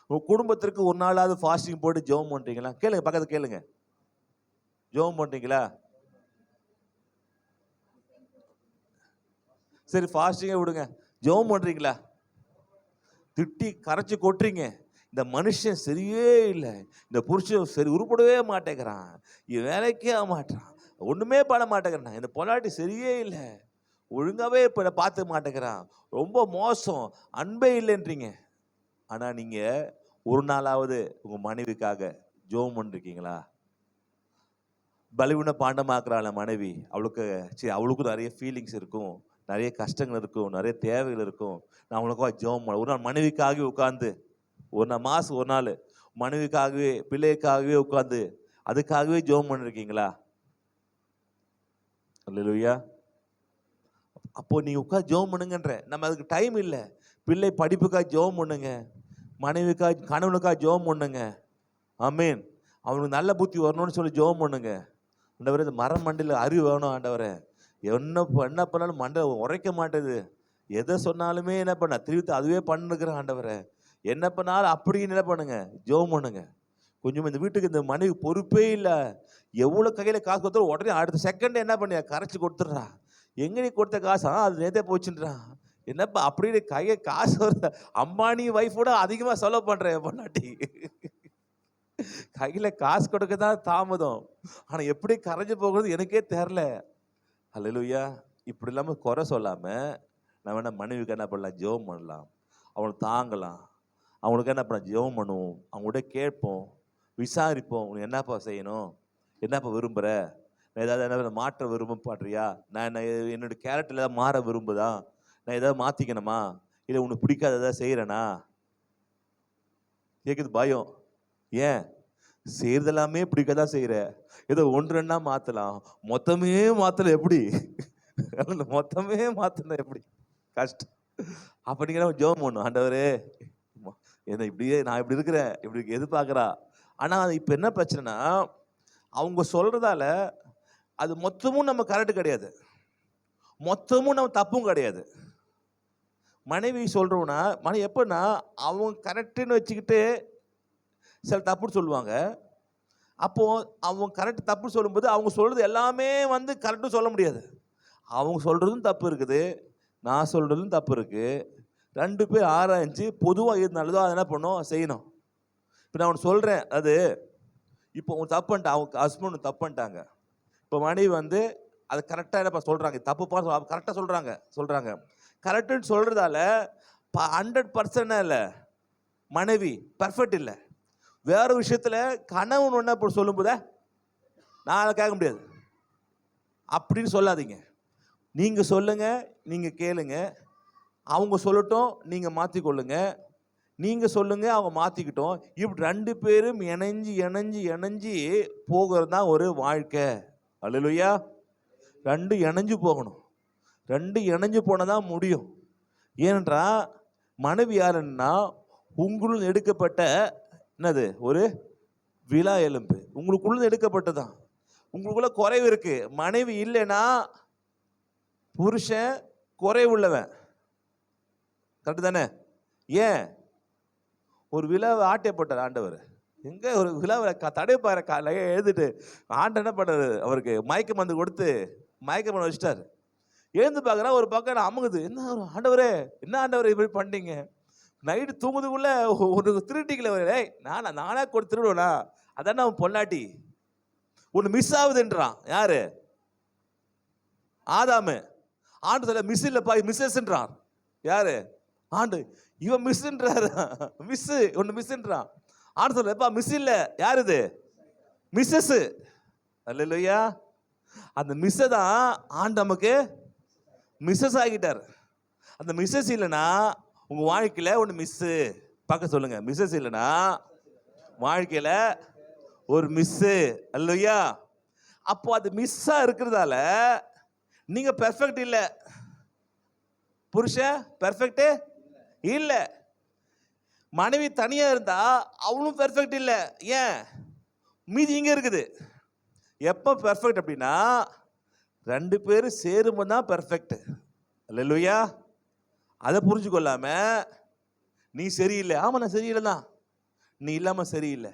உங்கள் குடும்பத்திற்கு ஒரு நாளாவது ஃபாஸ்டிங் போட்டு ஜெபம் பண்ணுறீங்களா? கேளுங்க, பக்கத்து கேளுங்க, ஜெபம் பண்ணுறீங்களா? சரி, ஃபாஸ்டிங்கே விடுங்க, ஜெபம் பண்ணுறீங்களா? திட்டி கரைச்சி கொட்டுறீங்க, இந்த மனுஷன் சரியே இல்லை, இந்த புருஷன் சரி உருப்படவே மாட்டேங்கிறான், இவன் வேலைக்கே ஆக மாட்டான், ஒன்றுமே பண்ண மாட்டேங்கிறான், இந்த பொண்டாட்டி சரியே இல்லை, ஒழுங்காகவே இப்போ பார்த்துக்க மாட்டேங்கிறான், ரொம்ப மோசம், அன்பே இல்லைன்றீங்க. ஆனால் நீங்கள் ஒரு நாளாவது உங்கள் மனைவிக்காக ஜெபம் பண்ணிருக்கீங்களா? பலவீன பாண்டமாக்குறாள் மனைவி, அவளுக்கும் நிறைய ஃபீலிங்ஸ் இருக்கும், நிறைய கஷ்டங்கள் இருக்கும், நிறைய தேவைகள் இருக்கும். நான் அவங்களுக்காக ஜெபம் பண்ண ஒரு நாள் மனைவிக்காகவே உட்காந்து, ஒரு நாள் மாதம் ஒரு நாள் மனைவிக்காகவே பிள்ளைக்காகவே உட்காந்து அதுக்காகவே ஜெபம் பண்ணிருக்கீங்களா? அல்லேலூயா. அப்போ நீங்க உட்காந்து ஜெபம் பண்ணுங்கன்ற, நம்ம அதுக்கு டைம் இல்லை. பிள்ளை படிப்புக்காக ஜெபம் பண்ணுங்க, மனைவிக்காக கணவனுக்காக ஜெபம் பண்ணுங்க. ஆமீன். அவனுக்கு நல்ல புத்தி வரணும்னு சொல்லி ஜெபம் பண்ணுங்க. ஆண்டவரே, இந்த மரம் மண்டையில் அறிவு வேணும் ஆண்டவரே, என்ன பண்ணாலும் மண்டை உரைக்க மாட்டேது, எதை சொன்னாலுமே என்ன பண்ண திருப்பி அதுவே பண்ணுக்கிறேன் ஆண்டவரே, என்ன பண்ணாலும் அப்படின்னு என்ன பண்ணுங்க, ஜெபம் பண்ணுங்க. கொஞ்சம் இந்த வீட்டுக்கு இந்த மனைவி பொறுப்பே இல்லை, எவ்வளோ கையில் காசு கொடுத்தாலும் உடனே அடுத்த செகண்ட் என்ன பண்ணியா கரைச்சி கொடுத்துட்றா, எங்கே நீ கொடுத்த காசா அது நேற்றே போச்சுன்றான், என்னப்பா அப்படின்னு கையை காசு வருது, அம்பானி ஒய்ஃபோட அதிகமாக செலவு பண்ணுறேன் பொண்டாட்டி, கையில் காசு கொடுக்க தான் தாமதம், ஆனால் எப்படி கரைஞ்சி போகிறது எனக்கே தெரில. அல்லேலூயா. இப்படி இல்லாமல் குறை சொல்லாமல் நம்ம என்ன மனைவிக்கு என்ன பண்ணலாம், ஜெபம் பண்ணலாம், அவனுக்கு தாங்கலாம், அவங்களுக்கு என்ன பண்ணலாம், ஜெபம் பண்ணுவோம், அவங்கள்ட்ட கேட்போம், விசாரிப்போம், உனக்கு என்னப்பா செய்யணும், என்னப்பா விரும்புகிற, நான் ஏதாவது என்ன மாற்ற விரும்ப பாடுறியா, நான் என்னோடய கேரக்டர் ஏதாவது மாற விரும்புதா, நான் ஏதாவது மாற்றிக்கணுமா, இல்லை உனக்கு பிடிக்காத ஏதாவது செய்கிறேனா? கேட்குது பயம். ஏன் செய்யறதெல்லாமே பிடிக்கதான் செய்யற, ஏதோ ஒன்று ரெண்டா மாத்தலாம், மொத்தமே மாத்தல எப்படி, மொத்தமே மாத்தல எப்படி? கஷ்டம். அப்போ நீங்கள் ஜெபம் பண்ணும், ஆண்டவரே என்ன இப்படியே நான் இப்படி இருக்கிறேன், இப்படி எதிர்பார்க்குறா. ஆனால் இப்போ என்ன பிரச்சனைனா, அவங்க சொல்கிறதால அது மொத்தமும் நம்ம கரெக்டு கிடையாது, மொத்தமும் நம்ம தப்பும் கிடையாது. மனைவி சொல்கிறோன்னா மனைவி எப்படின்னா அவங்க கரெக்டுன்னு வச்சுக்கிட்டு சில தப்புன்னு சொல்லுவாங்க. அப்போது அவங்க கரெக்ட் தப்புன்னு சொல்லும்போது அவங்க சொல்கிறது எல்லாமே வந்து கரெக்டும் சொல்ல முடியாது. அவங்க சொல்கிறதும் தப்பு இருக்குது, நான் சொல்கிறதும் தப்பு இருக்குது. 2 பேர் ஆராய்ஞ்சு பொதுவாக எது நல்லதோ அதை என்ன பண்ணணும், செய்யணும். இப்போ நான் ஒன்று சொல்கிறேன், அது இப்போ அவங்க தப்பு பண்ணிட்டாங்க, அவங்க ஹஸ்பண்ட் தப்பு பண்ணிட்டாங்க. இப்போ மனைவி வந்து அது கரெக்டாக என்னப்பா சொல்கிறாங்க, தப்புப்பா கரெக்டாக சொல்கிறாங்க. கரெக்டுன்னு சொல்கிறதால 100% இல்லை, மனைவி பர்ஃபெக்ட் இல்லை. வேறு விஷயத்தில் கணவன் ஒன்றா இப்போ சொல்லும்போதே நான் அதை கேட்க முடியாது அப்படின்னு சொல்லாதீங்க. நீங்கள் சொல்லுங்கள், நீங்கள் கேளுங்க, அவங்க சொல்லட்டும், நீங்கள் மாற்றிக்கொள்ளுங்க. நீங்கள் சொல்லுங்கள், அவங்க மாற்றிக்கிட்டோம். இப்படி 2 பேரும் இணைஞ்சு போகிறது தான் ஒரு வாழ்க்கை. அல்லேலூயா. 2 இணைஞ்சு போகணும், 2 இணைஞ்சு போனால் தான் முடியும். ஏனென்றால் மனைவி யாருன்னா உங்களுள் எடுக்கப்பட்ட என்னது ஒரு விலா எலும்பு, உங்களுக்குள்ள எடுக்கப்பட்டதான். உங்களுக்குள்ள குறைவு இருக்கு, மனைவி இல்லைன்னா புருஷன் குறைவுள்ளவன். கரெக்டு தானே? ஏன் ஒரு விழாவை ஆட்டைப்பட்டார் ஆண்டவர், எங்கே ஒரு விழாவை தடைப்பாரு காலையே எழுதிட்டு ஆண்டை என்ன பண்ணாரு, அவருக்கு மயக்க மருந்து கொடுத்து மயக்க மருந்து வச்சுட்டார். எழுந்து பார்க்குறா ஒரு பக்கம் அமுகுது. என்ன ஆண்டவரே, என்ன ஆண்டவரே இப்படி பண்ணிட்டீங்க? நைட்டு தூங்குதுக்குள்ள ஒரு திருட்டிக்கல வரே, நானே கூட திருடுவேனா? அதான அவன் பொன்னாட்டி ஒன்று மிஸ் ஆகுதுன்றான். யாரு? ஆதாமு. ஆண்டு சொல்ல மிஸ் இல்லைப்பா, மிஸ்ஸஸ்ன்றான். யாரு? ஆண்டு. இவன் மிஸ்ன்றாரு, மிஸ்ஸு ஒன்று மிஸ்ன்றான். ஆண்டு சொல்லப்பா மிஸ் இல்லை, யார் இது? மிஸ்ஸஸ். அல்லேலூயா. அந்த மிஸ்ஸை தான் ஆண்டு நமக்கு மிஸ்ஸஸ் ஆகிட்டார். அந்த மிஸ்ஸஸ் இல்லைன்னா உங்கள் வாழ்க்கையில் ஒன்று மிஸ்ஸு. பார்க்க சொல்லுங்க, மிஸ்ஸஸ் இல்லைன்னா வாழ்க்கையில் ஒரு மிஸ்ஸு. அல்லேலூயா. அப்போ அது மிஸ்ஸாக இருக்கிறதால நீங்கள் பெர்ஃபெக்ட் இல்லை, புருஷன் பெர்ஃபெக்டு இல்லை. மனைவி தனியாக இருந்தா அவளும் பெர்ஃபெக்ட் இல்லை. ஏன்? மீதி இங்கே இருக்குது. எப்போ பெர்ஃபெக்ட் அப்படின்னா 2 பேரும் சேரும்போது தான் பெர்ஃபெக்ட். அல்லேலூயா. அதை புரிஞ்சு கொள்ளாம நீ சரியில்லை, ஆமாம் நான் சரியில்லை தான், நீ இல்லாமல் சரியில்லை.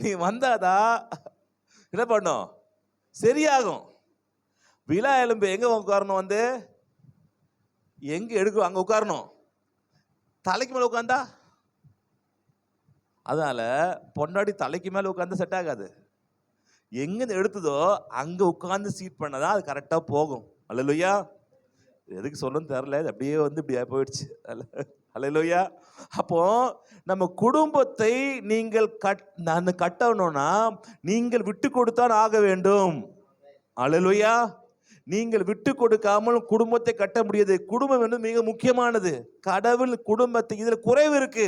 நீ வந்தாதான் என்ன பண்ணும், சரியாகும். விழா எலும்பு எங்கே உட்காரணும், வந்து எங்கே எடுக்கும் அங்கே உட்காரணும். தலைக்கு மேலே உட்காந்தா, அதனால பொண்டாடி தலைக்கு மேலே உட்காந்து செட் ஆகாது. எங்கே எடுத்ததோ அங்கே உட்காந்து சீட் பண்ணதான் அது கரெக்டாக போகும். அல்லேலூயா. எதுக்கு சொல்லணும்னு தெரில, அப்படியே வந்து இப்படி போயிடுச்சு. அல்லேலூயா. அப்போ நம்ம குடும்பத்தை நீங்கள் கட்டணும்னா நீங்கள் விட்டு கொடுத்தான் ஆக வேண்டும். அல்லேலூயா. நீங்கள் விட்டு கொடுக்காமல் குடும்பத்தை கட்ட முடியாது. குடும்பம் வந்து மிக முக்கியமானது. கடவுள் குடும்பத்தை, இதுல குறைவு இருக்கு,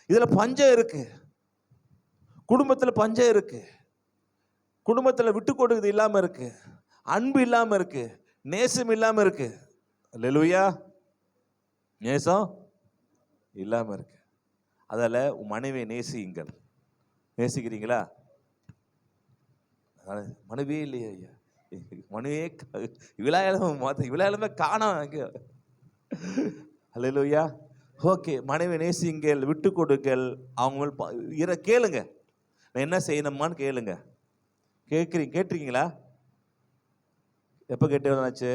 இதுல பஞ்சம் இருக்கு, குடும்பத்துல பஞ்சம் இருக்கு, குடும்பத்துல விட்டு கொடுக்குறது இல்லாம இருக்கு, அன்பு இல்லாம இருக்கு, நேசம் இல்லாம இருக்கு. அல்லேலூயா. நேசம் இல்லாம இருக்கு. அதால உன் மனைவியை நேசியுங்கள். நேசிக்கிறீங்களா? மனைவியே இல்லையா? ஐயா, மனைவியே விழாயிலுமே காணோம். அல்லேலூயா. ஓகே, மனைவி நேசிங்கள், விட்டு கொடுங்கள். அவங்க கேளுங்க, நான் என்ன செய்யணுமான்னு கேளுங்க. கேட்டிருக்கீங்களா? எப்போ கேட்டாச்சு?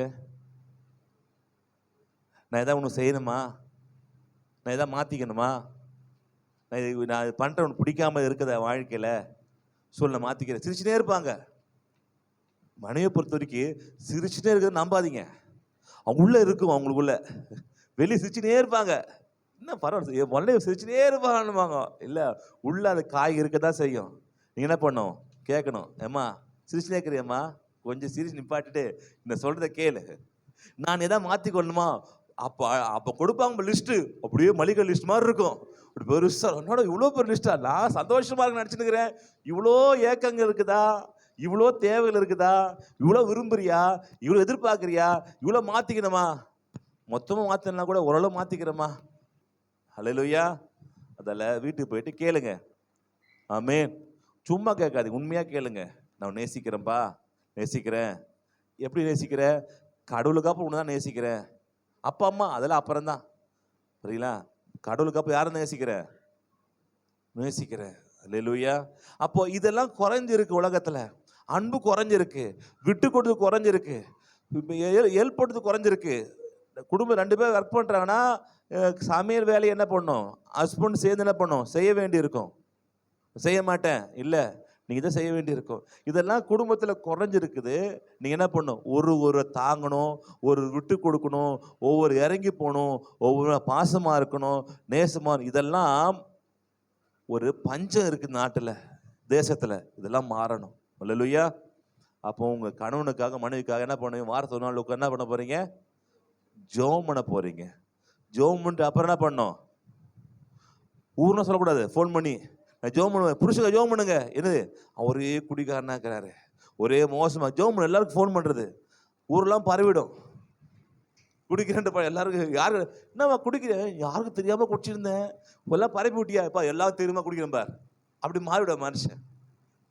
நான் எதாவது ஒன்று செய்யணுமா, நான் எதாவது மாற்றிக்கணுமா, நான் இது பண்ணுற ஒன்று பிடிக்காம இருக்குதா வாழ்க்கையில், சொல்ல மாற்றிக்கிறேன். சிரிச்சுட்டே இருப்பாங்க. மனைவியை பொறுத்த வரைக்கும் சிரிச்சுட்டே இருக்கிறது நம்பாதீங்க. அவங்க உள்ளே இருக்கும், அவங்களுக்குள்ள வெளியே சிரிச்சுனே இருப்பாங்க. என்ன பரவாயில்ல, மனைவி சிரிச்சுனே இருப்பாங்கன்னுவாங்க. இல்லை, உள்ள அது காய் இருக்க தான் செய்யும். நீங்கள் என்ன பண்ணணும், கேட்கணும். ஏம்மா சிரிச்சுனே இருக்கிறேம்மா, கொஞ்சம் சிரிச்சு நிப்பாட்டிட்டு இந்த சொல்கிறத கேளு, நான் எதாவது மாற்றிக்கொள்ளணுமா? அப்போ கொடுப்பாங்க லிஸ்ட்டு, அப்படியே மளிகை லிஸ்ட் மாதிரி இருக்கும். இப்படி பெருசாக, என்னோட இவ்வளோ பெரிய லிஸ்ட்டா, நான் சந்தோஷமாக இருக்கு நினச்சினுக்கிறேன். இவ்வளோ ஏக்கங்கள் இருக்குதா, இவ்வளோ தேவைகள் இருக்குதா, இவ்வளோ விரும்புறியா, இவ்வளோ எதிர்பார்க்குறியா, இவ்வளோ மாற்றிக்கணுமா? மொத்தமாக மாற்றினா கூட ஓரளவு மாற்றிக்கிறோமா? ஹல்லேலூயா. அதில் வீட்டுக்கு போயிட்டு கேளுங்க. ஆமென். சும்மா கேட்காதீங்க, உண்மையாக கேளுங்க. நான் நேசிக்கிறேன்ப்பா, நேசிக்கிறேன். எப்படி நேசிக்கிற? கடவுளுக்காக ஒன்று தான் நேசிக்கிறேன். அப்பா அம்மா அதெல்லாம் அப்புறம் தான், சரிங்களா? கடவுளுக்காக யாரை நேசிக்கிறேன்? நேசிக்கிறேன். அல்லேலூயா. அப்போ இதெல்லாம் குறைஞ்சிருக்கு உலகத்துல. அன்பு குறைஞ்சிருக்கு, விட்டு கொடுத்து குறைஞ்சிருக்கு, ஹெல்ப் பண்ணுறது குறைஞ்சிருக்கு. குடும்பம் 2 பேர் ஒர்க் பண்றாங்கன்னா சமையல் வேலையை என்ன பண்ணும்? ஹஸ்பண்ட் சேர்ந்து என்ன பண்ணும்? செய்ய வேண்டி இருக்கும். செய்ய மாட்டேன் இல்லை, நீங்கள் தான் செய்ய வேண்டி இருக்கும். இதெல்லாம் குடும்பத்தில் குறைஞ்சிருக்குது. நீங்கள் என்ன பண்ணும்? ஒரு தாங்கணும், ஒரு விட்டு கொடுக்கணும், ஒவ்வொரு இறங்கி போகணும், ஒவ்வொரு பாசமாக இருக்கணும், நேசமாக. இதெல்லாம் ஒரு பஞ்சம் இருக்குது நாட்டில், தேசத்தில். இதெல்லாம் மாறணும். அல்லேலூயா. அப்போ உங்கள் கணவனுக்காக மனைவிக்காக என்ன பண்ணுவீங்க? வாரத்தை ஒரு நாள் என்ன பண்ண போகிறீங்க? ஜெபம் பண்ண போகிறீங்க. ஜெபம் பண்ணிட்டு அப்புறம் என்ன பண்ணணும்? ஊர்னா சொல்லக்கூடாது, ஃபோன் பண்ணி நான் ஜெபம் பண்ணுவேன், புருஷங்க ஜெபம் பண்ணுங்க. என்னது? ஒரே குடிக்காரனா இருக்கிறாரு, ஒரே மோசமாக ஜெபம் பண்ண எல்லாருக்கும் ஃபோன் பண்ணுறது, ஊரெல்லாம் பரவிடும். குடிக்கிறேன் எல்லாருக்கும். யாரு என்னம்மா குடிக்கிறேன்? யாருக்கும் தெரியாமல் குடிச்சிருந்தேன், எல்லாம் பரப்பி விட்டியா? இப்போ எல்லாரும் தெரியுமா குடிக்கிறேன் பார். அப்படி மாறிவிட மனுஷன்.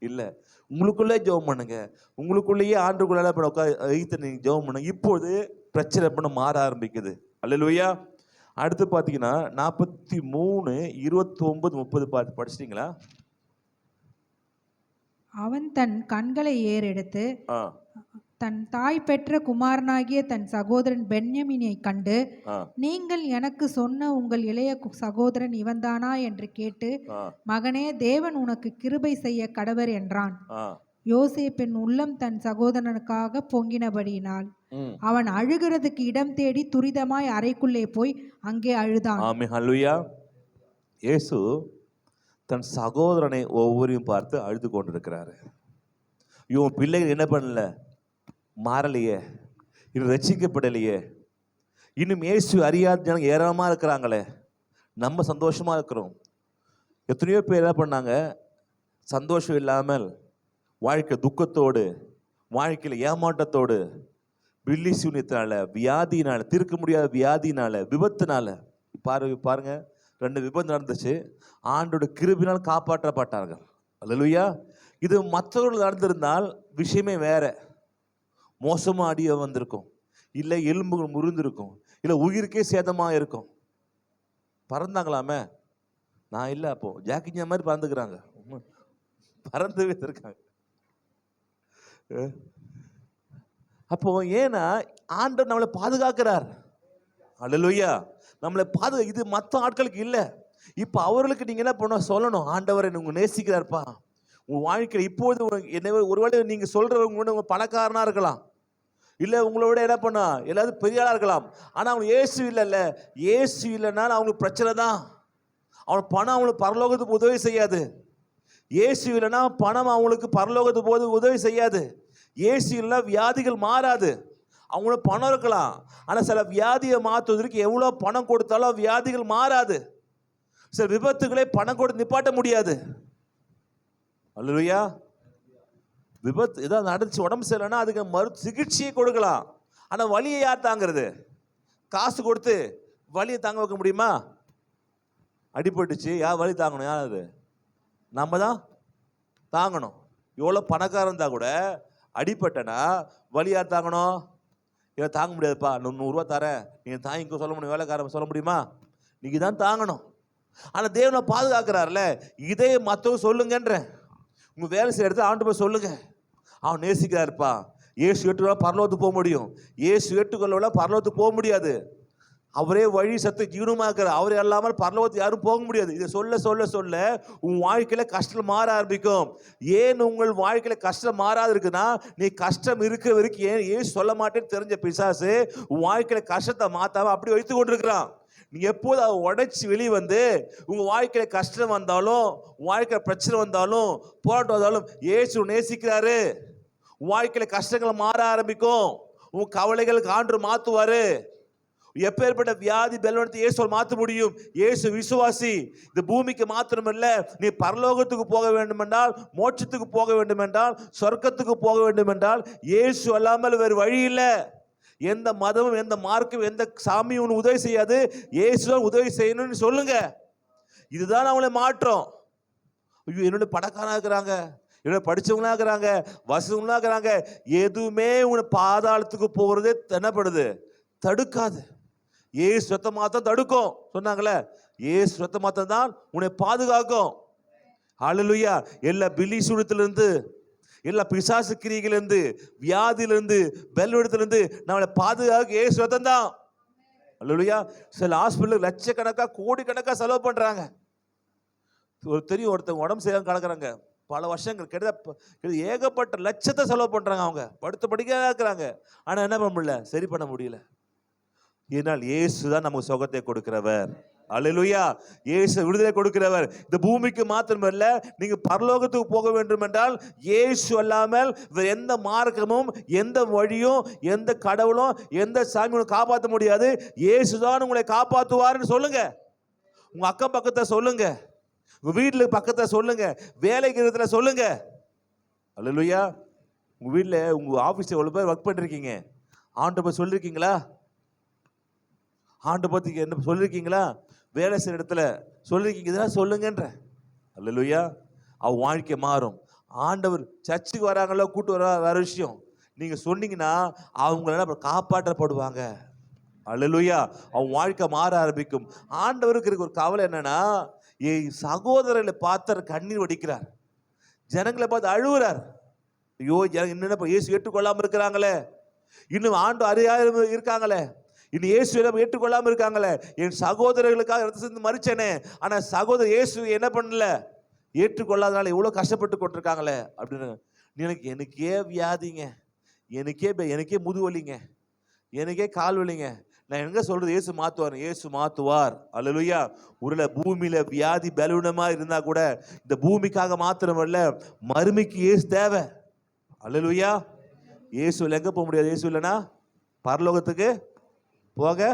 இல்லை, உங்களுக்குள்ளே ஜெபம் பண்ணுங்க. உங்களுக்குள்ளேயே ஆண்டுக்குள்ள உட்காந்து நீங்கள் ஜெபம் பண்ணுங்க. இப்போது பிரச்சனை பண்ண மாற ஆரம்பிக்குது. அல்லேலூயா. அடுத்து பார்த்தீங்கன்னா 43, 29, 30 படிச்சிட்டிங்களா? அவன் தன் கண்களை ஏறெடுத்து தன் தாய் பெற்ற குமாரனாகிய தன் சகோதரன் பென்யமீனை கண்டு, நீங்கள் எனக்கு சொன்ன உங்கள் இளைய சகோதரன் இவன்தானா என்று கேட்டு, மகனே, தேவன் உனக்கு கிருபை செய்ய கடவர் என்றான். யோசேப்பின் உள்ளம் தன் சகோதரனுக்காக பொங்கினபடியினால் அவன் அழுகிறதுக்கு இடம் தேடி துரிதமாய் அறைக்குள்ளே போய் அங்கே அழுதான். ஆமென். ஹல்லேலூயா. இயேசு தன் சகோதரனை ஒவ்வொருவரையும் பார்த்து அழுது கொண்டிருக்கிறாரு. இவன் பிள்ளைகள் என்ன பண்ணல? மாறலையே, இன்னும் ரட்சிக்கப்படலையே, இன்னும் இயேசு அறியாத ஜனங்க ஏராளமாக இருக்கிறாங்களே. நம்ம சந்தோஷமாக இருக்கிறோம். எத்தனையோ பேர் என்ன பண்ணாங்க? சந்தோஷம் இல்லாமல் வாழ்க்கை துக்கத்தோடு, வாழ்க்கையில் ஏமாற்றத்தோடு, பில்லி சூனியத்தினால, வியாதினால, தீர்க்க முடியாத வியாதினால, விபத்துனால. பாருங்க 2 விபத்து நடந்துச்சு. ஆண்டோட கிருபினால் காப்பாற்றப்பட்டார்கள். அல்லேலூயா. இது மற்றவர்கள் நடந்திருந்தால் விஷயமே வேற, மோசமாக அடிய வந்திருக்கும், இல்லை எலும்புகள் முறிந்திருக்கும், இல்லை உயிருக்கே சேதமாக இருக்கும். பறந்தாங்களாமே? நான் இல்லை, அப்போ ஜாக்கிஞ்சா மாதிரி பறந்துக்கிறாங்க, பறந்துவே இருக்காங்க. அப்போ ஏன்னா ஆண்டவர் நம்மளை பாதுகாக்கிறார். அல்லேலூயா. நம்மளை இது மற்ற ஆட்களுக்கு இல்லை. இப்போ அவர்களுக்கு நீங்கள் என்ன பண்ண சொல்லணும்? ஆண்டவரை உங்க நேசிக்கிறார்ப்பா. உங்கள் வாழ்க்கையில் இப்போது என்ன, ஒருவேளை நீங்கள் சொல்கிறவங்க உங்கள் பணக்காரனாக இருக்கலாம், இல்லை உங்களோட என்ன பண்ணா எல்லாரும் பெரிய ஆளாக இருக்கலாம். ஆனால் அவங்க இயேசு இல்லைல்ல. இயேசு இல்லைனாலும் அவங்களுக்கு பிரச்சனை தான். அவன் பணம் அவங்களுக்கு பரலோகத்துக்கு உதவி செய்யாது. இயேசு இல்லைன்னா பணம் அவங்களுக்கு பரலோகத்துக்கு போது உதவி செய்யாது. இயேசு இல்லைன்னா வியாதிகள் மாறாது. அவங்களுக்கு பணம் இருக்கலாம், ஆனால் சில வியாதியை மாற்றுவதற்கு எவ்வளோ பணம் கொடுத்தாலும் வியாதிகள் மாறாது. சில விபத்துக்களை பணம் கொடுத்து நிப்பாட்ட முடியாது. அல்லேலூயா. விபத்து ஏதாவது நடந்துச்சு, உடம்பு சரியில்லைன்னா அதுக்கு சிகிச்சையை கொடுக்கலாம். ஆனால் வலியை யார் தாங்கிறது? காசு கொடுத்து வலியை தாங்க வைக்க முடியுமா? அடிபட்டுச்சு, யார் வலி தாங்கணும்? யார் அது? நம்ம தான் தாங்கணும். எவ்வளோ பணக்காரன் இருந்தால் கூட அடிபட்டனா வலி யார் தாங்கணும்? இதை தாங்க முடியாதுப்பா, 100 ரூபா தரேன், நீங்கள் தாங்கிக்கோ சொல்ல முடியும்? வேலைக்காரன் சொல்ல முடியுமா? நீங்கள் தான் தாங்கணும். ஆனால் தேவனை பாதுகாக்கிறார்ல. இதே மற்றவங்க சொல்லுங்கன்ற, உங்கள் வேலை செய்ய இடத்துல ஆண்டு போய் சொல்லுங்க, அவன் நேசிக்கிறாருப்பா. ஏசு ஏற்றுக்கொள்ள பரலோகத்துக்கு போக முடியும், ஏசு ஏற்றுக்கொள்ள பரலோகத்துக்கு போக முடியாது. அவரே வழி சத்து ஜீவனமாக இருக்கிறார். அவரே இல்லாமல் பரலோகத்துக்கு யாரும் போக முடியாது. இதை சொல்ல சொல்ல சொல்ல உன் வாழ்க்கையில கஷ்டம் மாற ஆரம்பிக்கும். ஏன் உங்கள் வாழ்க்கையில கஷ்டம் மாறாது இருக்குன்னா, நீ கஷ்டம் இருக்க வரைக்கும் ஏன் சொல்ல மாட்டேன்னு தெரிஞ்ச பிசாசு உன் வாழ்க்கையில கஷ்டத்தை மாத்தாம அப்படி வைத்து கொண்டிருக்கிறான். நீங்க எப்போது அதை உடைச்சி வெளியே வந்து உங்க வாழ்க்கையில கஷ்டம் வந்தாலும், வாழ்க்கையில பிரச்சனை வந்தாலும், போராட்டம் வந்தாலும் இயேசு நேசிக்கிறாரு. வாழ்க்கையில கஷ்டங்கள் மாற ஆரம்பிக்கும். உன் கவலைகளுக்கு ஆண்டு மாத்துவாரு. எப்பேற்பட்ட வியாதி பலவீனத்தை இயேசுவால் மாற்ற முடியும். இயேசு விசுவாசி. இந்த பூமிக்கு மாத்திரமல்ல, நீ பரலோகத்துக்கு போக வேண்டும் என்றால், மோட்சத்துக்கு போக வேண்டும் என்றால், சொர்க்கத்துக்கு போக வேண்டும் என்றால் இயேசு அல்லாமல் வேறு வழி இல்லை. எந்த மதமும் எந்த மார்க்கும் எந்த சாமியும் உனக்கு உதவி செய்யாது. இயேசுதான் உதவி செய்யணும்னு சொல்லுங்க. இதுதான் அவங்களை மாற்றம். ஐயோ, என்னோட பணக்காரனா இருக்கிறாங்க, என்னோட படிச்சவங்களா இருக்கிறாங்க, வசதிகளா இருக்கிறாங்க, எதுவுமே உன்னை பாதாளத்துக்கு போகிறதே என்னப்படுது, தடுக்காது. ஏசு ரத்தமா தான் தடுக்கும் சொன்னாங்களே, ஏசு ரத்தமா தான் உன்னை பாதுகாக்கும். ஹல்லேலூயா. எல்லா பிலிசூனியத்திலிருந்து, எல்லா பிசாசு கிரியைகளிலிருந்து, வியாதியிலிருந்து, பலவீனத்திலிருந்து நம்மளை பாதுகாக்க ஏசு ரத்தம் தான். ஹல்லேலூயா. சில ஹாஸ்பிட்டல் லட்சக்கணக்கா கோடிக்கணக்கா செலவு பண்றாங்க. தெரியும், ஒருத்தவங்க உடம்பு சரியாக கிடக்குறாங்க, பல வருஷங்கள் கிட்ட ஏகப்பட்ட லட்சத்தை செலவு பண்றாங்க. அவங்க படுத்த படிக்க இருக்கிறாங்க, ஆனா என்ன பண்ண முடியல, சரி பண்ண முடியல. ஏனால் இயேசு தான் நமக்கு சுகத்தை கொடுக்கிறவர். அல்லேலூயா. இயேசு விடுதலை கொடுக்கிறவர். இந்த பூமிக்கு மாத்திரமல்ல, நீங்க பரலோகத்துக்கு போக வேண்டும் என்றால் இயேசு அல்லாமல் எந்த மார்க்கமும் எந்த வழியும் எந்த கடவுளும் எந்த சாமியும் காப்பாற்ற முடியாது. இயேசு தான் உங்களை காப்பாற்றுவார்னு சொல்லுங்க. உங்க அக்கம் பக்கத்தை சொல்லுங்க, உங்க வீட்டுல பக்கத்துல சொல்லுங்க, வேலைக்கு இடத்துல சொல்லுங்க. அல்லேலூயா. உங்க வீட்டுல உங்க ஆபீஸ்ல எவ்வளவு பேர் ஒர்க் பண்ணிருக்கீங்க, ஆண்டவரை பத்தி சொல்லிருக்கீங்களா? ஆண்டவரை பத்தி என்ன சொல்லிருக்கீங்களா? வேலை செய்யற இடத்துல சொல்லிருக்கீங்க, இதெல்லாம் சொல்லுங்கன்ற. அல்லேலூயா. அவ வாழ்க்கை மாறும். ஆண்டவர் சர்ச்சுக்கு வராங்களோ கூட்டு வர வேற விஷயம், நீங்க சொன்னீங்கன்னா அவங்க காப்பாற்றப்படுவாங்க. அல்லேலூயா. அவன் வாழ்க்கை மாற ஆரம்பிக்கும். ஆண்டவருக்கு இருக்க ஒரு கவலை என்னன்னா, சகோதரர்களை பார்த்து கண்ணீர் வடிக்கிறார், ஜனங்களை பார்த்து அழுவுறார். ஐயோ, இன்னும் இயேசு ஏற்றுக்கொள்ளாம இருக்கிறாங்களே, இன்னும் ஆண்டு அறியாம இருக்காங்களே, இன்னும் இயேசு ஏற்றுக்கொள்ளாம இருக்காங்களே, என் சகோதரர்களுக்காக ரத்தம் சிந்தி மரிச்சனே, ஆனா சகோதரர் இயேசு என்ன பண்ணல, ஏற்றுக்கொள்ளாதனால எவ்வளவு கஷ்டப்பட்டு கொண்டிருக்காங்களே அப்படின்னு. எனக்கே வியாதிங்க, எனக்கே முதுவலிங்க, எனக்கே கால் வலிங்க, நான் எங்க சொல்றது, இயேசு மாத்துவார், இயேசு மாத்துவார். அல்லேலூயா. ஒருவேளை பூமியில வியாதி பலவீனமா இருந்தா கூட இந்த பூமிக்காக மாத்திரமல்ல, மறுமைக்கு இயேசு தேவை. அல்லேலூயா. இயேசு எங்க போக முடியாது, இயேசு இல்லைன்னா பரலோகத்துக்கு போக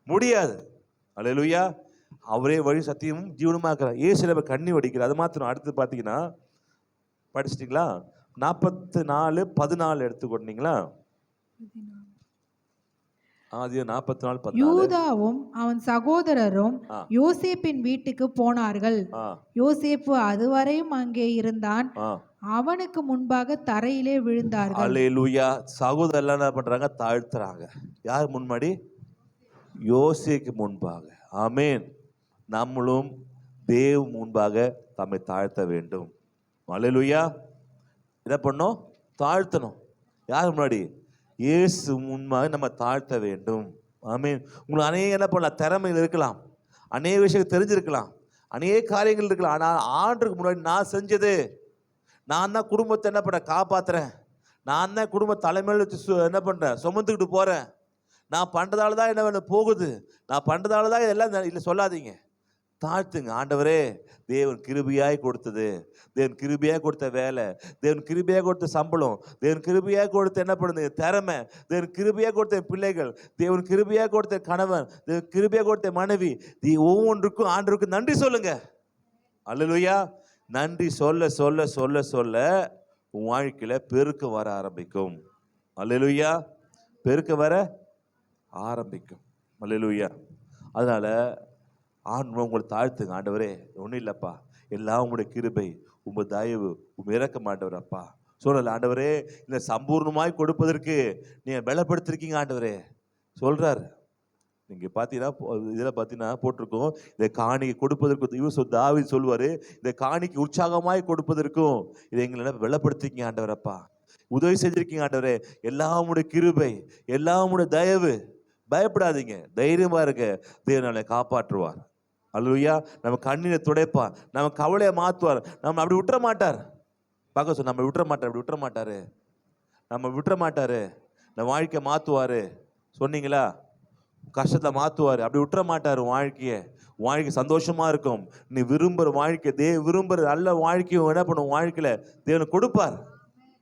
முடியாது. அல்லேலூயா. அவரே வழி சத்தியமும் ஜீவனுமா இருக்கிறார். இயேசு கண்ணி வடிக்கிறார். அது மாத்திரம். அடுத்து பாத்தீங்கன்னா, படிச்சிட்டீங்களா? 44:14 எடுத்துக்கொண்டீங்களா? யூதாவும் அவன் சகோதரரும் யோசேப்பின் வீட்டுக்கு போனார்கள். யோசேப்பு அதுவரையும் அங்கே இருந்தான். அவனுக்கு முன்பாக தரையிலே விழுந்தார்கள். அல்லேலூயா. சகோதரர் என்ன பண்றாங்க, தாழ்த்துறாங்க. யார் முன்னாடி? யோசேக்கு முன்பாக. ஆமென். நம்மளும் தேவ முன்பாக தம்மை தாழ்த்த வேண்டும். அல்லேலூயா. என்ன பண்ணோம்? தாழ்த்தணும். யார் முன்னாடி? இயேசு முன்பாக நம்ம தாழ்த்த வேண்டும். ஆமென். உங்களுக்கு அநேக என்ன பண்ணலாம், திறமைகள் இருக்கலாம், அநேக விஷயம் தெரிஞ்சிருக்கலாம், அநேக காரியங்கள் இருக்கலாம். ஆனால் ஆண்டுக்கு முன்னாடி நான் செஞ்சது, நான் தான் குடும்பத்தை என்ன பண்ண காப்பாத்துறேன், நான் தான் குடும்ப தலைமையில் வச்சு என்ன பண்றேன், சுமந்துக்கிட்டு போறேன், நான் பண்றதால தான் என்ன வேணும் போகுது, நான் பண்றதால தான் இதெல்லாம் இல்லை சொல்லாதீங்க. தாழ்த்துங்க. ஆண்டவரே, தேவன் கிருபையாய் கொடுத்தது, தேவன் கிருபையாய் கொடுத்த வேலை, தேவன் கிருபையாய் கொடுத்த சம்பளம், தேவன் கிருபையாய் கொடுத்த என்ன பண்ணுது திறமை, தேவன் கிருபையாய் கொடுத்த பிள்ளைகள், தேவன் கிருபையாய் கொடுத்த கணவன், தேவன் கிருபையாய் கொடுத்த மனைவி, ஒவ்வொன்றுக்கும் ஆண்டவருக்கு நன்றி சொல்லுங்க. அல்லேலூயா. நன்றி சொல்ல சொல்ல சொல்ல சொல்ல உன் வாழ்க்கையில பெருக்க வர ஆரம்பிக்கும். அல்லேலூயா. பெருக்க வர ஆரம்பிக்கும். அல்லேலூயா. அதனால ஆண்டவரை உங்களை தாழ்த்துங்க. ஆண்டவரே, ஒன்றும் இல்லைப்பா, எல்லாம் உங்களுடைய கிருபை, உங்க தயவு, உங்க இறக்க மாட்டவர் அப்பா சொல்லல. ஆண்டவரே, இந்த சம்பூர்ணமாய் கொடுப்பதற்கு நீங்க பலப்படுத்திருக்கீங்க ஆண்டவரே சொல்றாரு. நீங்க பாத்தீங்கன்னா இதுல பாத்தீங்கன்னா போட்டிருக்கோம், இதை காணிக்கை கொடுப்பதற்கு தாவீது சொல்லுவாரு, இதை காணிக்கை உற்சாகமாய் கொடுப்பதற்கும் இதை எங்களை பலப்படுத்திருக்கீங்க ஆண்டவர் அப்பா, உதவி செஞ்சிருக்கீங்க ஆண்டவரே. எல்லாமுடைய கிருபை, எல்லாமுடைய தயவு. பயப்படாதீங்க, தைரியமா இருக்க, தேவனால காப்பாற்றுவார். அல்லேலூயா. நம்ம கண்ணீரை துடைப்பார், நம்ம கவலையை மாற்றுவார், நம்ம அப்படி விட்டுற மாட்டார். பார்க்க சொல், நம்ம விட்டுற மாட்டார், அப்படி விட்டுற மாட்டாரு, நம்ம விட்டுற மாட்டாரு, நம்ம வாழ்க்கையை மாற்றுவாரு. சொன்னீங்களா? கஷ்டத்தை மாற்றுவார், அப்படி விட்டுற மாட்டார். வாழ்க்கை சந்தோஷமா இருக்கும். நீ விரும்புகிற வாழ்க்கை, விரும்புகிற நல்ல வாழ்க்கையும் என்ன பண்ணும் வாழ்க்கையில தேவன் கொடுப்பார்.